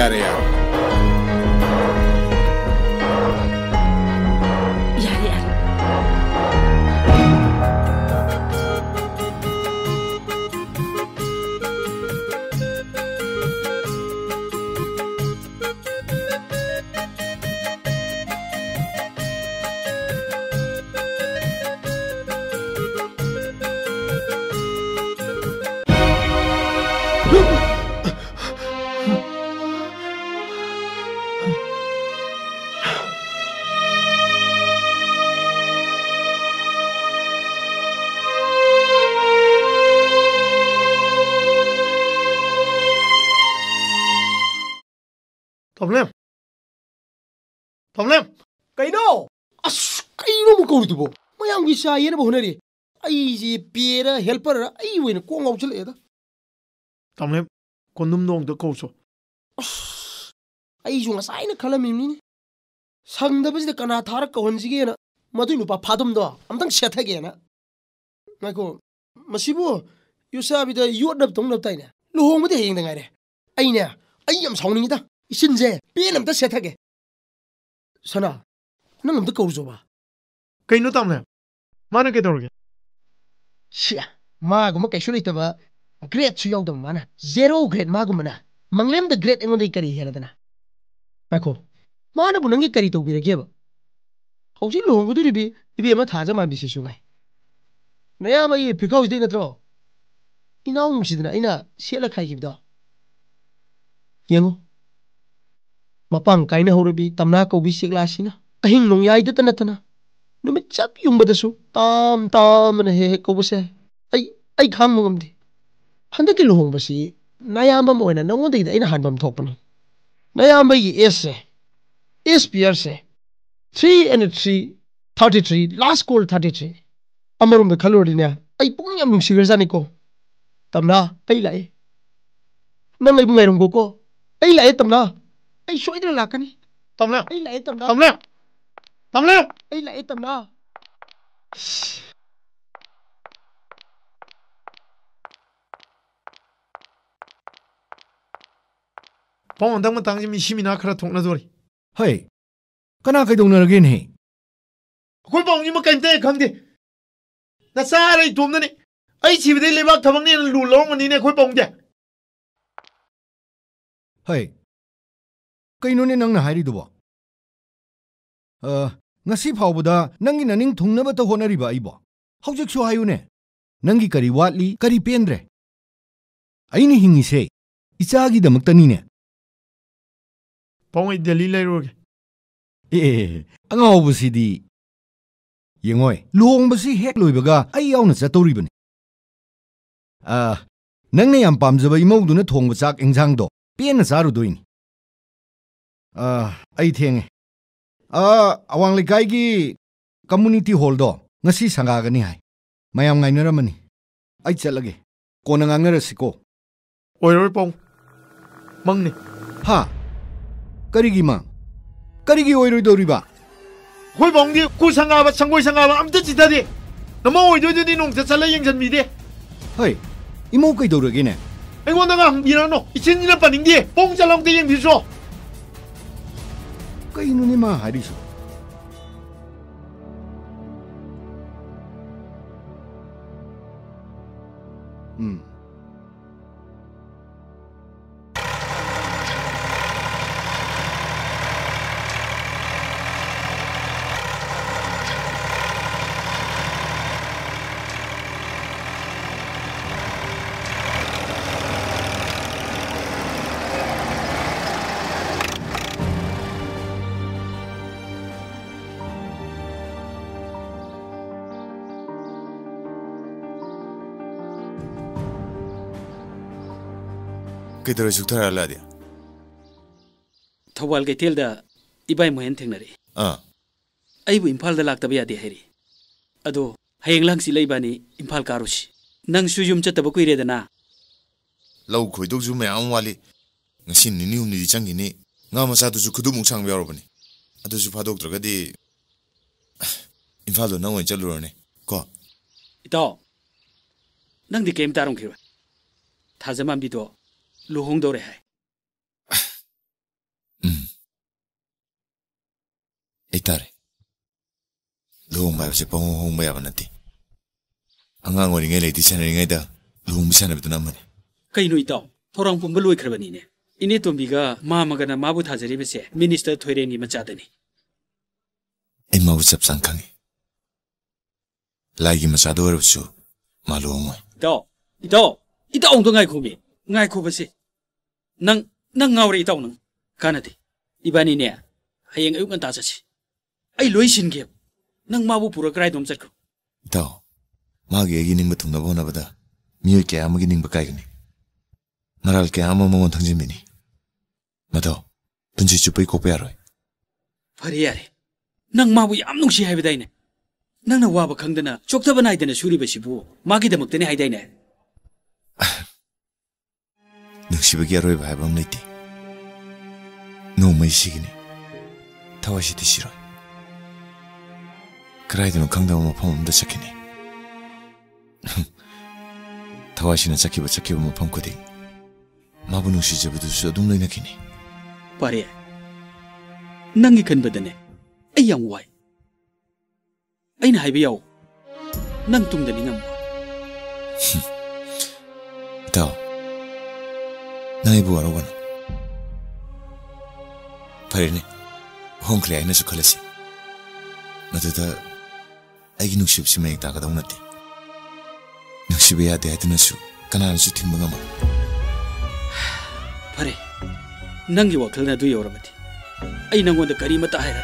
Tomlem Kaino as kaino mo kawdubo mayam gi sa yena bo honari ai ji piera helper ai wena ko ngaw chale da Tomlem kondum nong da kawso ai ju ngasai na khala mimni sang da bisi kana thar ka honji ge na madu nu pa phadum do amtang setha ge na nako masibo yusa bi da yot dab tong na tai na lu hong ma de heng da ngai re ai ne ai yam sawning da isin je pe nam da setha ge Sana, nang amda kawr zoba. Kaino tamle? Mana ke dorge? Shia, ma guma kay shulay taba. Grade su yaw dam mana. 0 grade ma guma na. Manglem da grade engon day kari hera dana. Mako, mana bu nangi kari tawbira geba. Hawsi lohong gudu ribi ama thaja ma bisi sungay. Naya ma ye pikaw day na tro. Inaw ngsidana ina siyala khay kibda. Yango. Mapang kaina horobi tamna ko bisik lasina ahing nong yai data natana numit chap yung badasu tam na he ko bose ay khang mo ngamdi handa ki lohong basi nayamba mo na nong de ina hanbam thokpani nayamba yi SPR se 3 and 3 33 last call 33 amarum be khalori ne ay pung yam nung sigar jani ko tamna ay lai nang ay bungai rong ko ay lai tamna Ay shoy dira lakani. Tamle. Ay lai tamna. Tamle. Ay lai tamna. Pong dang matang ji mi shimina khara thongna dori. Hey. Kana kai dong na again he. Koi pong ji ma kaimte khangde. Na sa rai tumna ni. Ai chibde lebak thamang ne lu long ni ne koi pong je. Hey. Kaino ne nang na hairi dubo ngasi phawbuda nangi naning thungna ba ta honari ba ibo hojik so hayu ne nangi kari watli kari pendre aini hingi se ichagi damaktani ne pawai delhi lai roge angaw bu sidi Yengoi, luong basi hek loibaga ai yauna chatoribani. Nangna yam pamjaba imoduna thongba chak engjang do piena charu doini. Ai thenge. Awang lekai gi community hall do ngasi sangagani hai. Mayam ngainaramani. Ai chalage. Kona ngangnarasiko. Oiroi pong. Mangni. Ha. Karigi mang. Karigi oiroi doriba. Hoi bongdi ku sangaba sangoi sangaba amta chitadi. Namo oidoi nong chala yengjan mide. Hoi. Imo kai dorage ne. Aingondaga hangbirano. Ichinjina paningdi. Pong chalongde yengbiso. Kaino ni ma hariso. Kaitor sukthara ladia. Thawal ke telda ibai mohen thengnari. Aibu Imphal da laktaba yade heri. Ado hayeng langsi leibani Imphal karushi. Nang su yum chataba kuire dana. Lau khoidok ju mayam wali ngasi nini umni di changini nga masa du ju khudumung chang byarobani. Ado ju phadok tragadi Imphal do nang wen chalurone. Ko. Ito. Nang di kem tarong khiro. Thajamam bi do luhong dore hai. Itare. Luhong ba se pong hong ba yabanati. Angang ori ngai leti sana ngai da luhong bisana bitu namani. Kaino itaw thorang pum loi khrabani ne. Ine tombiga ma magana mabu thajari bese minister thoireng ni machadani. Ai mau chap sang khangi. Lai gi machado ru maluong. Itaw ong to ngai khomi. Ngai kho bese. Nang ngawre itaw nang kanati. Ibani ne hayeng ayuk anta chachi. Ai loi sin ge. Nang mabu pura krai dom chakro. Itaw magi egi ning batung na bona bada. Mioi ke amagi ning bakai gani. Maral ke amo mo thangji mini. Mado punji chupai ko pyaroi. Phari yare. Nang mabu yam nungsi hai bidai ne. Nang na waba khangdana choktaba nai dana suri basibu magi damak tane hai dai ne. Nungshibagi aroi ba habam naiti. No mai sigini. Tawashi ti shiroi. Karaidano kangda mo pam da chakini. Tawashi na chakiba mo pam kodi. Mabu nungshi jabudu su adung lai nakini. Pare. Nangi kan badane. Ai yang wai. Ai na haibi yaw. Nang tung da ningam. Tao. Nai bu arawan. Pare ne. Hong kle ai na su khalasi. Matuda ai gi nungshib si mai ta ka dong nati. Nungshib ya de atuna su kana su thimba ngama. Pare. Nangi wakal na du yoramati. Ai nangonda kari mata haira.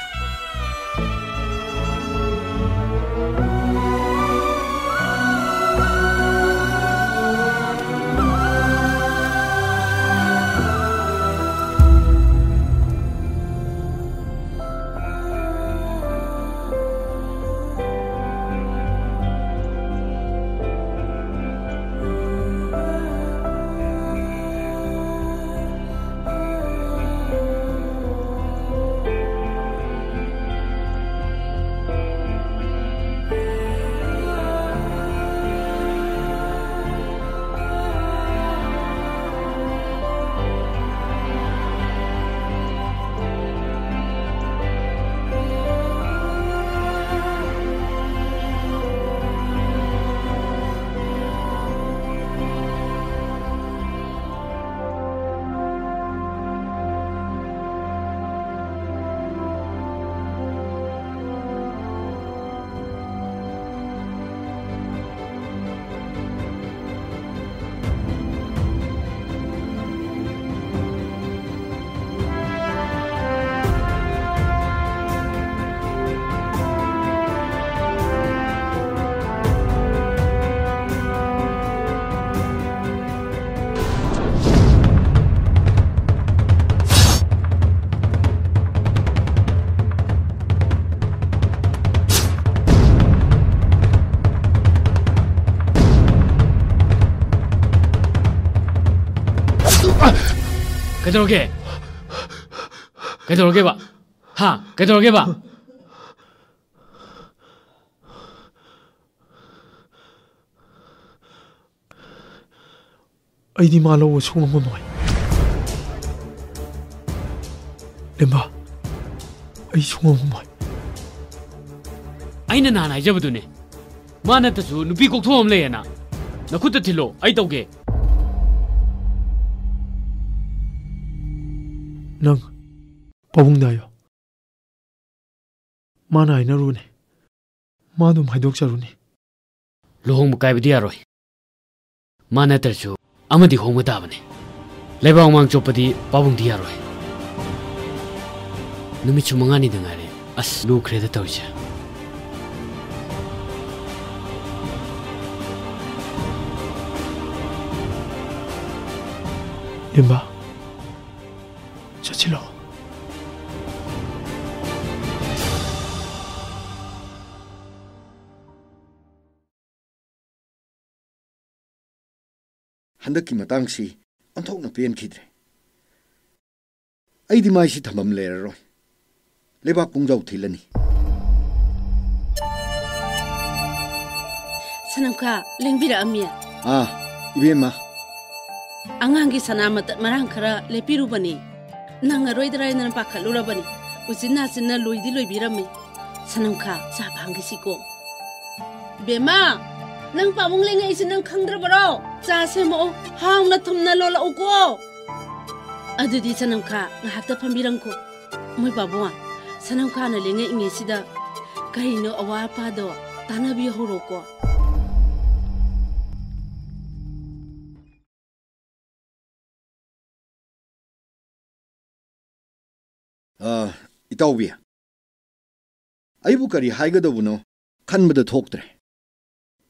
그대로게 그대로게 봐. 하 그대로게 봐. ꯑꯩꯗꯤ ꯃꯥ ꯂꯧꯕ ꯁꯨꯡꯉꯝ ꯉꯝꯃꯣꯏ ꯂꯦꯝꯕ ꯑꯩ ꯁꯨꯡꯉꯝ ꯉꯝꯃꯣꯏ ꯑꯩꯅ ꯅꯍꯥꯟ ꯍꯥꯏꯖꯕꯗꯨꯅꯦ ꯃꯥ ꯅꯠꯇꯁꯨ ꯅꯨꯄꯤ ꯀꯣꯛꯊꯣꯛ ꯑꯃ ꯂꯩꯌꯦꯅ ꯅꯈꯨꯠꯇ ꯊꯤꯜꯂꯣ ꯑꯩ ꯇꯧꯒꯦ ꯅꯪ ꯄꯥꯕꯨꯡꯗ ꯍꯥꯏꯌꯣ ꯃꯥꯅ ꯍꯥꯏꯅꯔꯨꯅꯦ ꯃꯥ ꯑꯗꯨꯝ ꯍꯥꯏꯗꯣꯛꯆꯔꯨꯅꯤ ꯂꯨꯍꯣꯡꯕ ꯀꯥꯏꯕꯗꯤ ꯌꯥꯔꯣꯏ ꯃꯥ ꯅꯠꯇ꯭ꯔꯁꯨ ꯑꯃꯗꯤ ꯍꯣꯡꯕ ꯇꯥꯕꯅꯤ ꯂꯩꯕꯥꯛ ꯃꯃꯥꯡ ꯆꯣꯞꯄꯗꯤ ꯄꯥꯕꯨꯡꯗꯤ ꯌꯥꯔꯣꯏ ꯅꯨꯃꯤꯠꯁꯨ 5ꯅꯤꯗ ꯉꯥꯏꯔꯦ ꯑꯁ ꯂꯨꯈ꯭ꯔꯦꯗ ꯇꯧꯔꯤꯁꯦ ꯂꯦꯝꯕ ꯆꯠꯁꯤꯜꯂꯣ ꯍꯟꯗꯛꯀꯤ ꯃꯇꯥꯡꯁꯤ ꯑꯣꯟꯊꯣꯛꯅ ꯄꯦꯟꯈꯤꯗ꯭ꯔꯦ ꯑꯩꯗꯤ ꯃꯥꯏꯁꯤ ꯊꯝꯐꯝ ꯂꯩꯔꯔꯣꯏ ꯂꯩꯕꯥꯛ ꯄꯨꯡꯖꯥꯎ ꯊꯤꯜꯂꯅꯤ ꯁꯅꯝꯈꯥ ꯂꯦꯡꯕꯤꯔꯛꯑꯝꯃꯤ 이베마 ꯑꯉꯥꯡꯒꯤ ꯁꯅꯥꯃꯇꯠ ꯃꯔꯥꯡ ꯈꯔ ꯂꯦꯞꯄꯤꯔꯨꯕꯅꯤ ꯅꯪꯉꯔꯣꯏꯗ꯭ꯔꯥꯅ ꯄꯥꯈꯠꯂꯨꯔꯕꯅꯤ ꯎꯆꯤꯟ ꯅꯥꯆꯤꯟꯅ ꯂꯣꯏꯗꯤ ꯂꯣꯏꯕꯤꯔꯝꯃꯤ ꯁꯅꯝꯈꯥ ꯆꯥ ꯐꯪꯒꯤꯁꯤꯀꯣ ꯕꯦꯃꯥ ꯅꯪ ꯄꯥꯕꯨꯡ ꯂꯩꯉꯩꯁꯤ ꯅꯪ ꯈꯪꯗ꯭ꯔꯕꯔꯣ ꯆꯥ ꯁꯦꯝꯃꯛꯑꯣ ꯍꯥꯎꯅ ꯊꯨꯝꯅ ꯂꯣꯜꯂꯛꯎꯀꯣ ꯑꯗꯨꯗꯤ ꯁꯅꯝꯈꯥ ꯉꯥꯏꯍꯥꯛꯇ ꯐꯝꯕꯤꯔꯝꯈꯣ ꯃꯣꯏ ꯄꯥꯕꯨꯡ ꯁꯅꯝꯈꯥꯅ ꯂꯩꯉꯩꯉꯩꯁꯤꯗ ꯀꯔꯤꯅꯣ ꯑꯋꯥ ꯑꯄꯥꯗꯣ ꯇꯥꯟꯅꯕꯤꯍꯧꯔꯣꯀꯣ 이따오비 아이부 까리 하이가더부노 칸마다 톡드레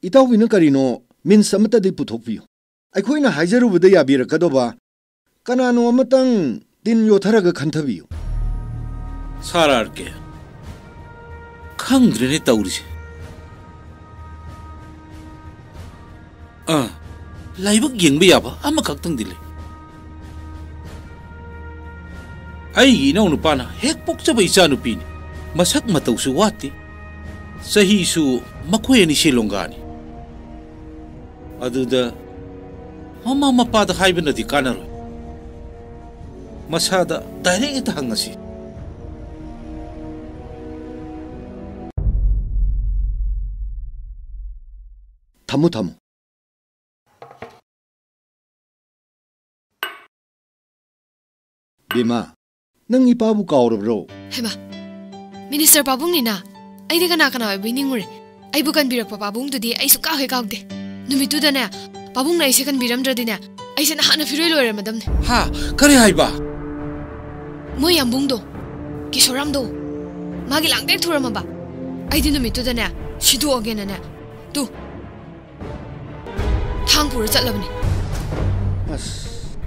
이따오비는 까리노 민스 아무따디 부톡비요 아이코이나 하이자루부다 야비라카도바 까나노 아무땅 딘 요타라가 칸타비요 살아할게 캉드레네 따우리지 라이브 갱비 야바 아마 각등딜래 ꯑꯩꯒꯤ ꯏꯅꯥꯎ ꯅꯨꯄꯥꯅ ꯍꯦꯛ ꯄꯣꯛꯆꯕ ꯏꯆꯥ ꯅꯨꯄꯤꯅꯤ ꯃꯁꯛ ꯃꯇꯧꯁꯨ ꯋꯥꯠꯇꯦ ꯆꯍꯤꯁꯨ ꯃꯈꯣꯏ ꯑꯅꯤ ꯁꯦꯂꯣꯡꯒꯥꯅꯤ ꯑꯗꯨꯗ ꯃꯃꯥ ꯃꯄꯥꯗ ꯍꯥꯏꯕꯅꯗꯤ ꯀꯥꯟꯅꯔꯣꯏ ꯃꯁꯥꯗ ꯗꯥꯏꯔꯦꯛ ꯍꯦꯛꯇ ꯍꯪꯉꯁꯤ ꯊꯝꯃꯨ ꯊꯝꯃꯨ ꯕꯦꯃꯥ ꯅꯪ 이빠부 까오르브로 해봐 미니스터 바붕니나 아이디 가나 와이닝무레 아이부 간비럭 바붕두디 아이수 까회 까우데 누미뚜다네 바붕나 이세 간비람드라디네 아이세나 하나 필요해 마담네 하 그래 하이바 뭐 양봉도 기소람도 마기 랑데 투라마바 아이디 누미뚜다네 시도어게나네 또 탕부를 잘라보네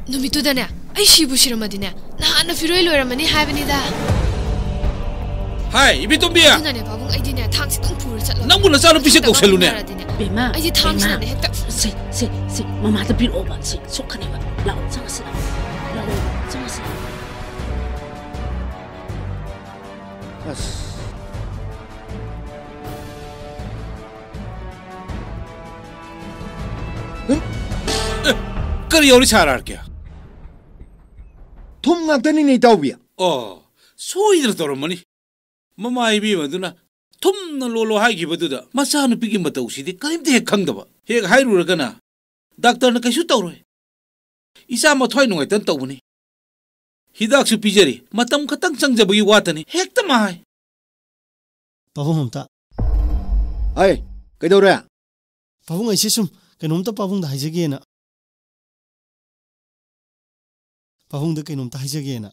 누미뚜다네 아이 시부시러마디네 나하나 필요해 로라마니 하이바니다 하이 이비tom비야 누나네 바봉 아이디네 탕시 똥부를 잘라 낭불나 짜는 비세 꼭셀루네 베마 아이디 탕시네 했다 세 마마다 필요오바 시 속하네가 라오 장스 라오 장스 그래 요리 잘할게 톰 ꯉꯥꯛꯇꯅꯤꯅꯦ ꯏꯇꯥꯎꯕꯤ 소이들 떨어머니 마마 이비마두나 톰나 롤로 하기보다 마사는 비긴 맛도 없이디 까임대 핵강다봐 핵 하이루라가나 닥터는 그슈 떠로해 이사 뭐 토이 농했던 떠보니 히닥수 비저리 마땀 카땅 장자보기 왔더니 핵다 마이 빠붕homta 아이 그대로야 빠붕 아이시 좀 그놈다 빠붕다 하이저기에나 빠붕다 그놈다 하이저기에나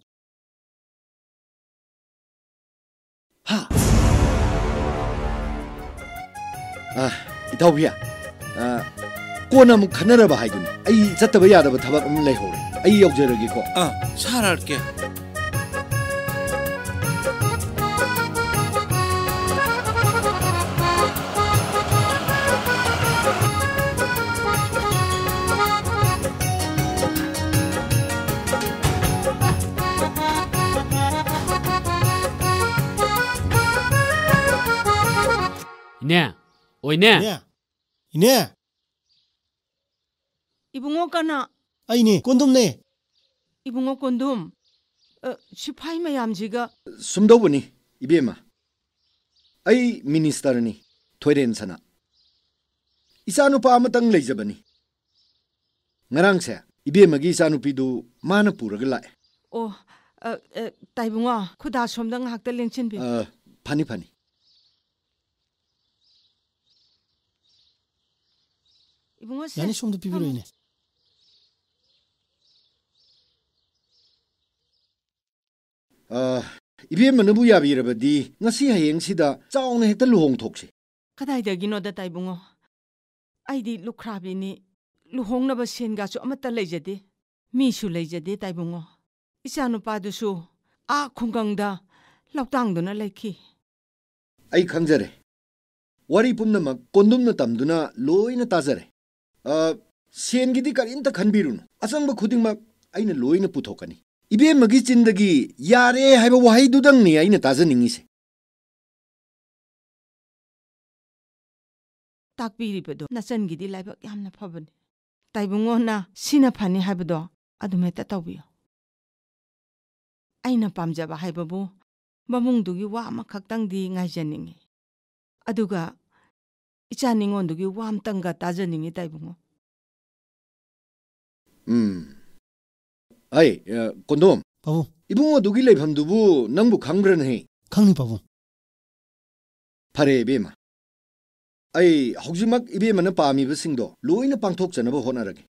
이따오비야 꼬나 뭐 가나라바 하이군 아이 잣다바 야다바 타박 레호레 아이 역저러기고 잘할게 Ine. Oi ne. Ine. Ibungo kana. Ai ne, kondom ne. Ibungo kondom. Sipai mayam jiga. Sumdobuni, ibema. Ai minister ni, thoiren sana. Isanu pa amatang leijabani. Ngarang se, ibema gi isanu pidu mana puraga lae. Oh, taibungo, khuda somdang hakta lengchin bi. Phani phani. Ibungo se. Yani somda pibiro ine. Ibema nabu yabirabadi ngasi hayeng sida chauna hekta luhong thokse. Kadai dagino da taibungo. Aidi lukhrabi ni luhong na ba senga chu amata leijade. Mi su leijade taibungo. Isanu padusu a khungangda loktang duna leiki. Ai khangjare. Wari pumna kondum na tamduna loina tajare. Sengidi karinta khanbirunu. Asangba khudingmak aina loina puthokani. Ibe magi chindagi yare haiba wahai dudang ni aina tajaningi se. Takpiribedo nachangidi laibak yamna phabani. Taibungo na sina phani haibado adumeta tawbiyo. Aina pamjaba haibabu mamungdugi wa amakhaktangdi ngaijaningi. Aduga ichaningondugi wa amtanga tajaningi taibungo. Ai, kondom. Pabu. Ibungo dugi leifamdubu nangbu khangbran he. Khangni pabu. Phare bema. Ai haujimak ibema na pami basingdo loina pangthok chanaba honarage.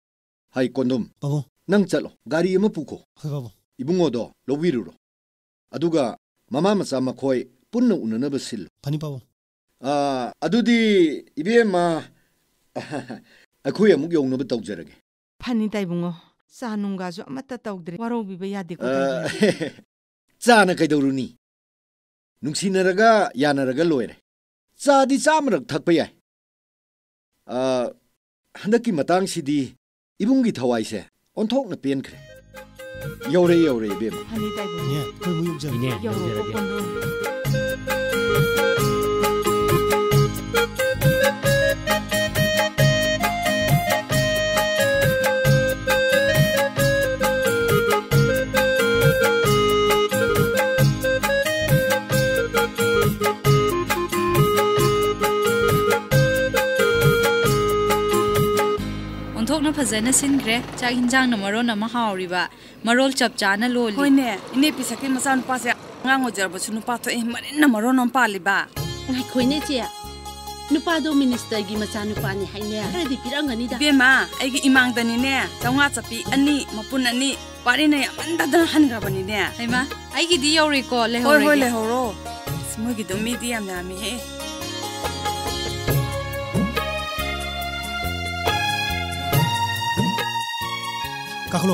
Hai kondom. Pabu. Nang chalo gari ama pukho. Hai pabu. Ibungo do lobiruro. Aduga mama macha makhoi punna unanaba sil. Phani pabu. Adudi ibema akhoi amuk yongnaba tawjarage. Phani taibungo. Sanunga jo amata tawdre waro biba yade ko Chana kaidoruni. Nungsinaraga yanaraga loire. Chadi chamrak thakpa yai. Handaki matang sidi ibungi thawai se onthok na pen khre. Yore bem. Hani taibu. Ne, koi mu yuk jam. Ne, Fazana singre cha hinjang na maro na mahawriba marol chap chana loli hoine ine pisake masan pase ngango jarba sunu pato e marin na maro non paliba ngai khoine che nupa do minister gi macha nupa ni haine redi pirangani da bema aigi imang dani ne chawnga chapi ani mapun ani pari na yamanda da hangra bani ne haima aigi di yori ko le hore le horo smogi do medium na mi he Kaklo.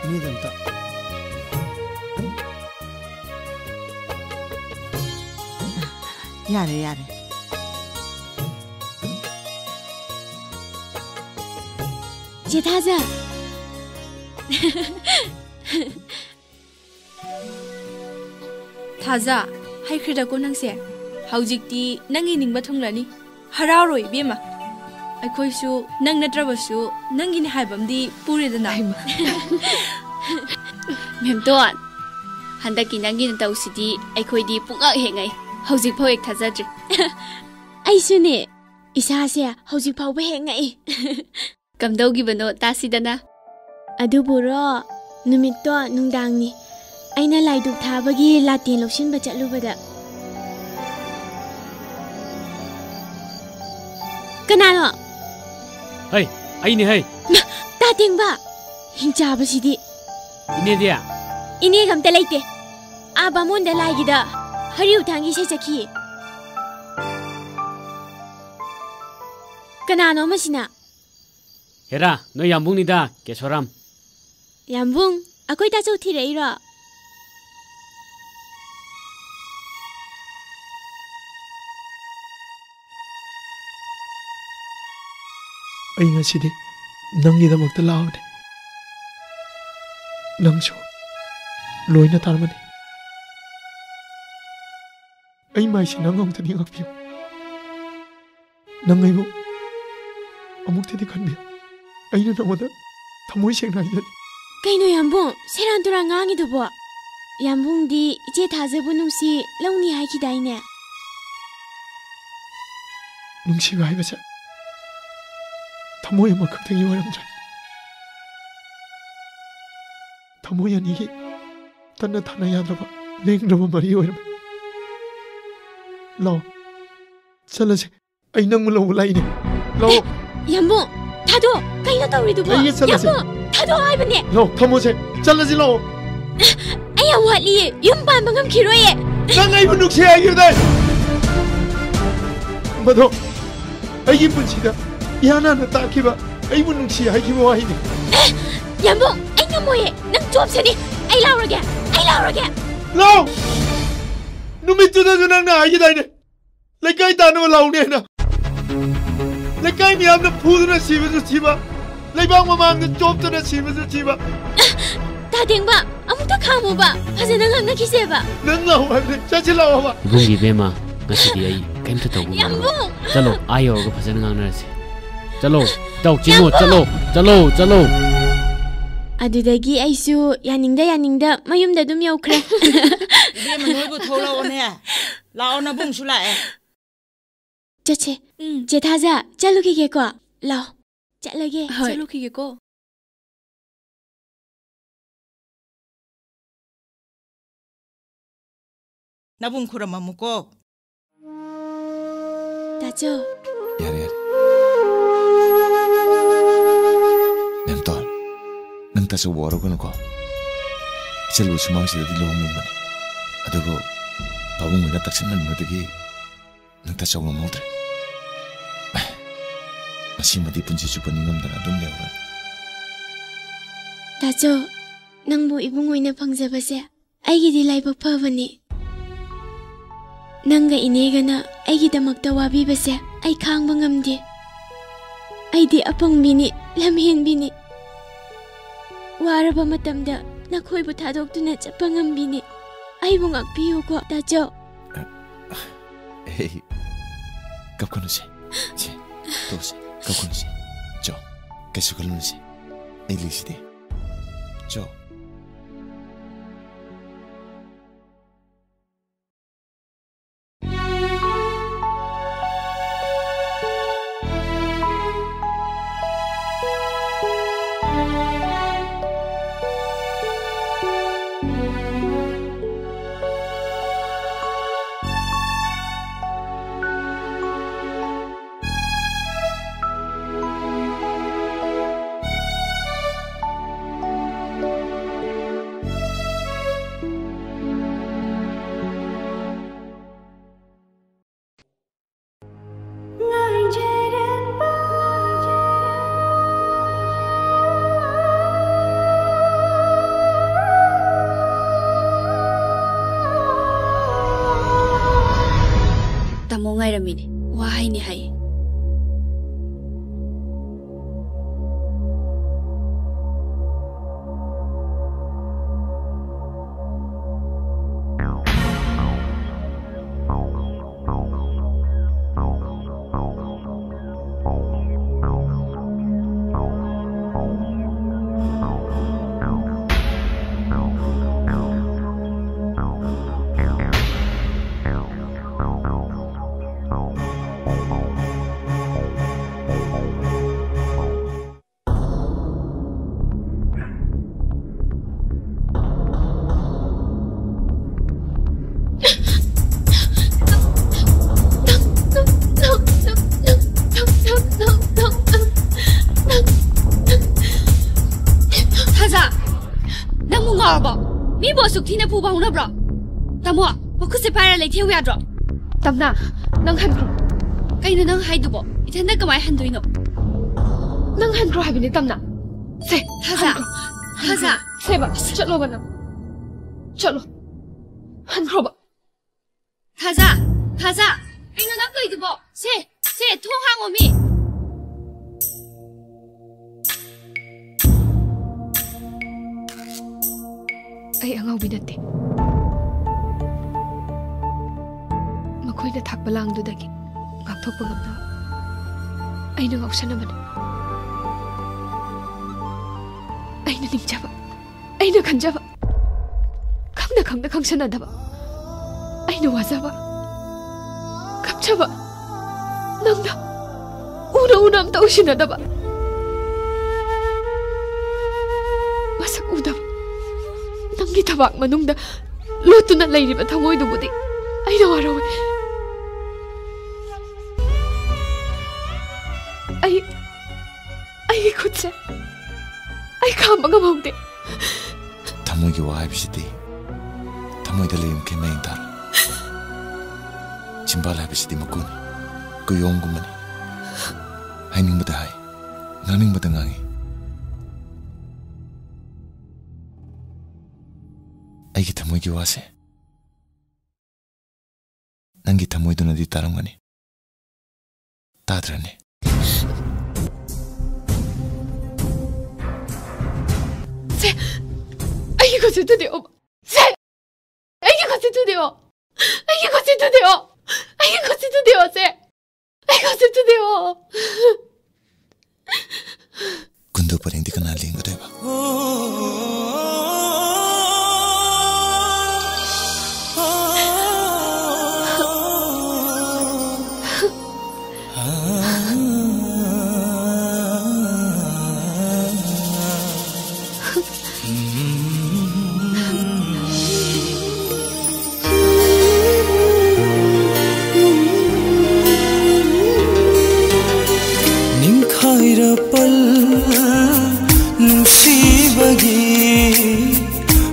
Ini danta. Yare. Jetaja. Taza, hai krida ko nangse. Haujikti nangi ningba thonglani. Hararoi bema. Aikoisu nang natrabasu nangini haibamdi puredana Memton handaki nangini tausidi aikoidi pungak hengai haujik phau ek thajadri Aisune isa se haujik phau ba hengai kamdaugi bano tasidana aduburo numitto nungdangni aina laiduk thabagi latin loksin ba chalubada kanano Hai, ini hai. Tating ba? Hinja ba sidi? Ini dia. Ini gamta laite. Aba mon da lagi da. Hariu tangi se chaki. Kanano masina? Hera, no yambung ni da, kesoram. Yambung, akoi ta chau thirei ra. Ai ngasidi nangidamagta laawne nangsu loina tarmani ai mai si nang ngom tani ngak piu nang ngai bu amuk ti kan bi ai na namada thamoi seng nai da kaino yambung seran tura ngangi do bo yambung di ije thaje bu nungsi longni hai ki dai ne nungsi bai ba sa thamoi ma khak thang yoram ja thamoi ani gi tanna thana yadra ba leng ro mari oiram लो चल से आई नंग लो बुलाई ने लो यम्बो थादो कहीं तो उड़ी दुबो यम्बो थादो आई बने लो थमो से चल से लो अया वाली यम पान बंगम खिरोये नंग आई बुनुक से आई दे बदो आई पुंसीदा याना न ताकिबा आई बुनुक से आई की वाही ने यम्बो आई नमोये नंग जॉब से नी आई लाओगे लो नुमितुदा नंगना आई दाइने लेकाई तानो लाउने ना लेकाई मियाम न फूदना सीबसु सीबा लेबांग ममांग चोपतना सीबसु सीबा तादेंबा अमुता खामोबा फजना ngangna खिसेबा नंग लाउ हबे चचे लाउ हबा बुंगी बेमा गसिदी आई केमता तौबु चलो आयो ग फजना ngangनासे चलो ताउ चिमो चलो अदुदगी आइसु यानिंगदा मयुमदा दुम यौखरे इबे मनोइबु थोलाओने लाओ ना बुंसु लाए चचे जेठाजा चलुखिगे को लाओ चलगे चलुखिगे को नबुं खुरममुको ताचो यारे nang ta so waro kono ko chelu sumang si di lom min mani adugo babung na taksan nan no degi nang ta so mo motre masih madi punji chu paningam dana dum lewa ताचो नंबु इबुंगोइना फंगजबसे आइगिदि लाइबक फबनी नंगा इनेगना आइगिदमक्ता वाबिबसे आइ खांगबा ngamdi आइदि अपंगबिनी लमहेनबिनी वारबा मतमदा नखोइबु थादोक्तुना चप्पा ngambiनी आइबु ngakpiyo ko ताचो hey kap kono se to se kap kono se jo kesu kono se ai liside jo tamo ngai ramini wahai ni hai Suktina pu bang na bro. Tamo, aku separa lagi tiaw ya bro. Tamna, nang handro. Kaino nang hai dubo. Ita na kamay handro ino. Nang handro hai bini tamna. Se, Haza. Se ba, chalo ba na. Chalo. Handro ba. Haza. Kaino nang koi dubo. Se, thong hang omi. Ay angaw binati. ꯃꯈꯣꯏꯅ ꯊꯥꯛꯄ ꯂꯥꯡꯗꯨꯗꯒꯤ ꯉꯥꯛꯊꯣꯛꯄ ꯉꯝꯅꯕ ꯑꯩꯅ ꯉꯥꯎꯁꯟꯅꯕꯅꯤ ꯑꯩꯅ ꯅꯤꯡꯖꯕ ꯑꯩꯅ ꯈꯟꯖꯕ ꯈꯪꯅ ꯈꯪꯅ ꯈꯪꯁꯟꯅꯗꯕ ꯑꯩꯅ ꯋꯥꯖꯕ ꯀꯞꯆꯕ ꯅꯪꯅ ꯎꯅ ꯎꯅ ꯑꯝꯇ ꯎꯁꯤꯟꯅꯗꯕ ꯃꯁꯛ ꯎꯗꯕ ꯅꯪꯒꯤ ꯊꯕꯥꯛ ꯃꯅꯨꯡꯗ ꯂꯣꯠꯇꯨꯅ ꯂꯩꯔꯤꯕ ꯊꯃꯣꯏꯗꯨꯕꯨꯗꯤ ꯑꯩꯅ ꯋꯥꯔꯧꯏ ꯑꯩꯒꯤ ꯈꯨꯠꯁꯦ ꯑꯩ ꯈꯥꯝꯕ ꯉꯝꯍꯧꯗꯦ ꯊꯃꯣꯏꯒꯤ ꯋꯥ ꯍꯥꯏꯕꯁꯤꯗꯤ ꯊꯃꯣꯏꯗ ꯂꯩꯔꯝꯈꯩ ꯃꯌꯦꯡ ꯇꯥꯔꯣ ꯆꯤꯝꯕꯥꯜ ꯍꯥꯏꯕꯁꯤꯗꯤ ꯃꯀꯨꯅꯤ ꯀꯨꯌꯣꯝꯒꯨꯝꯕꯅꯤ ꯍꯥꯏꯅꯤꯡꯕꯗ ꯍꯥꯏ ꯉꯥꯡꯅꯤꯡꯕꯗ ꯉꯥꯡꯉꯤ ꯑꯩꯒꯤ ꯊꯃꯣꯏꯒꯤ ꯋꯥꯁꯦ ꯅꯪꯒꯤ ꯊꯃꯣꯏꯗꯨꯅꯗꯤ ꯇꯥꯔꯝꯒꯅꯤ ꯇꯥꯗ꯭ꯔꯅꯤ 세 아이게 거짓 드디어 세 아이게 거짓 드디어 아이게 거짓 드디어 아이게 거짓 드디어 세 아이게 거짓 드디어 군도 버린디 그날 링거 대봐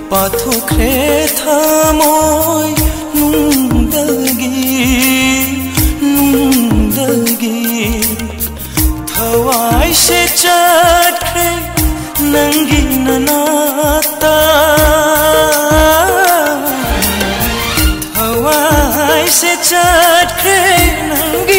पाथोखरे थामोय नुंदगी थवाई से चटखे नंगी ननाता थवाई से चटखे नंगी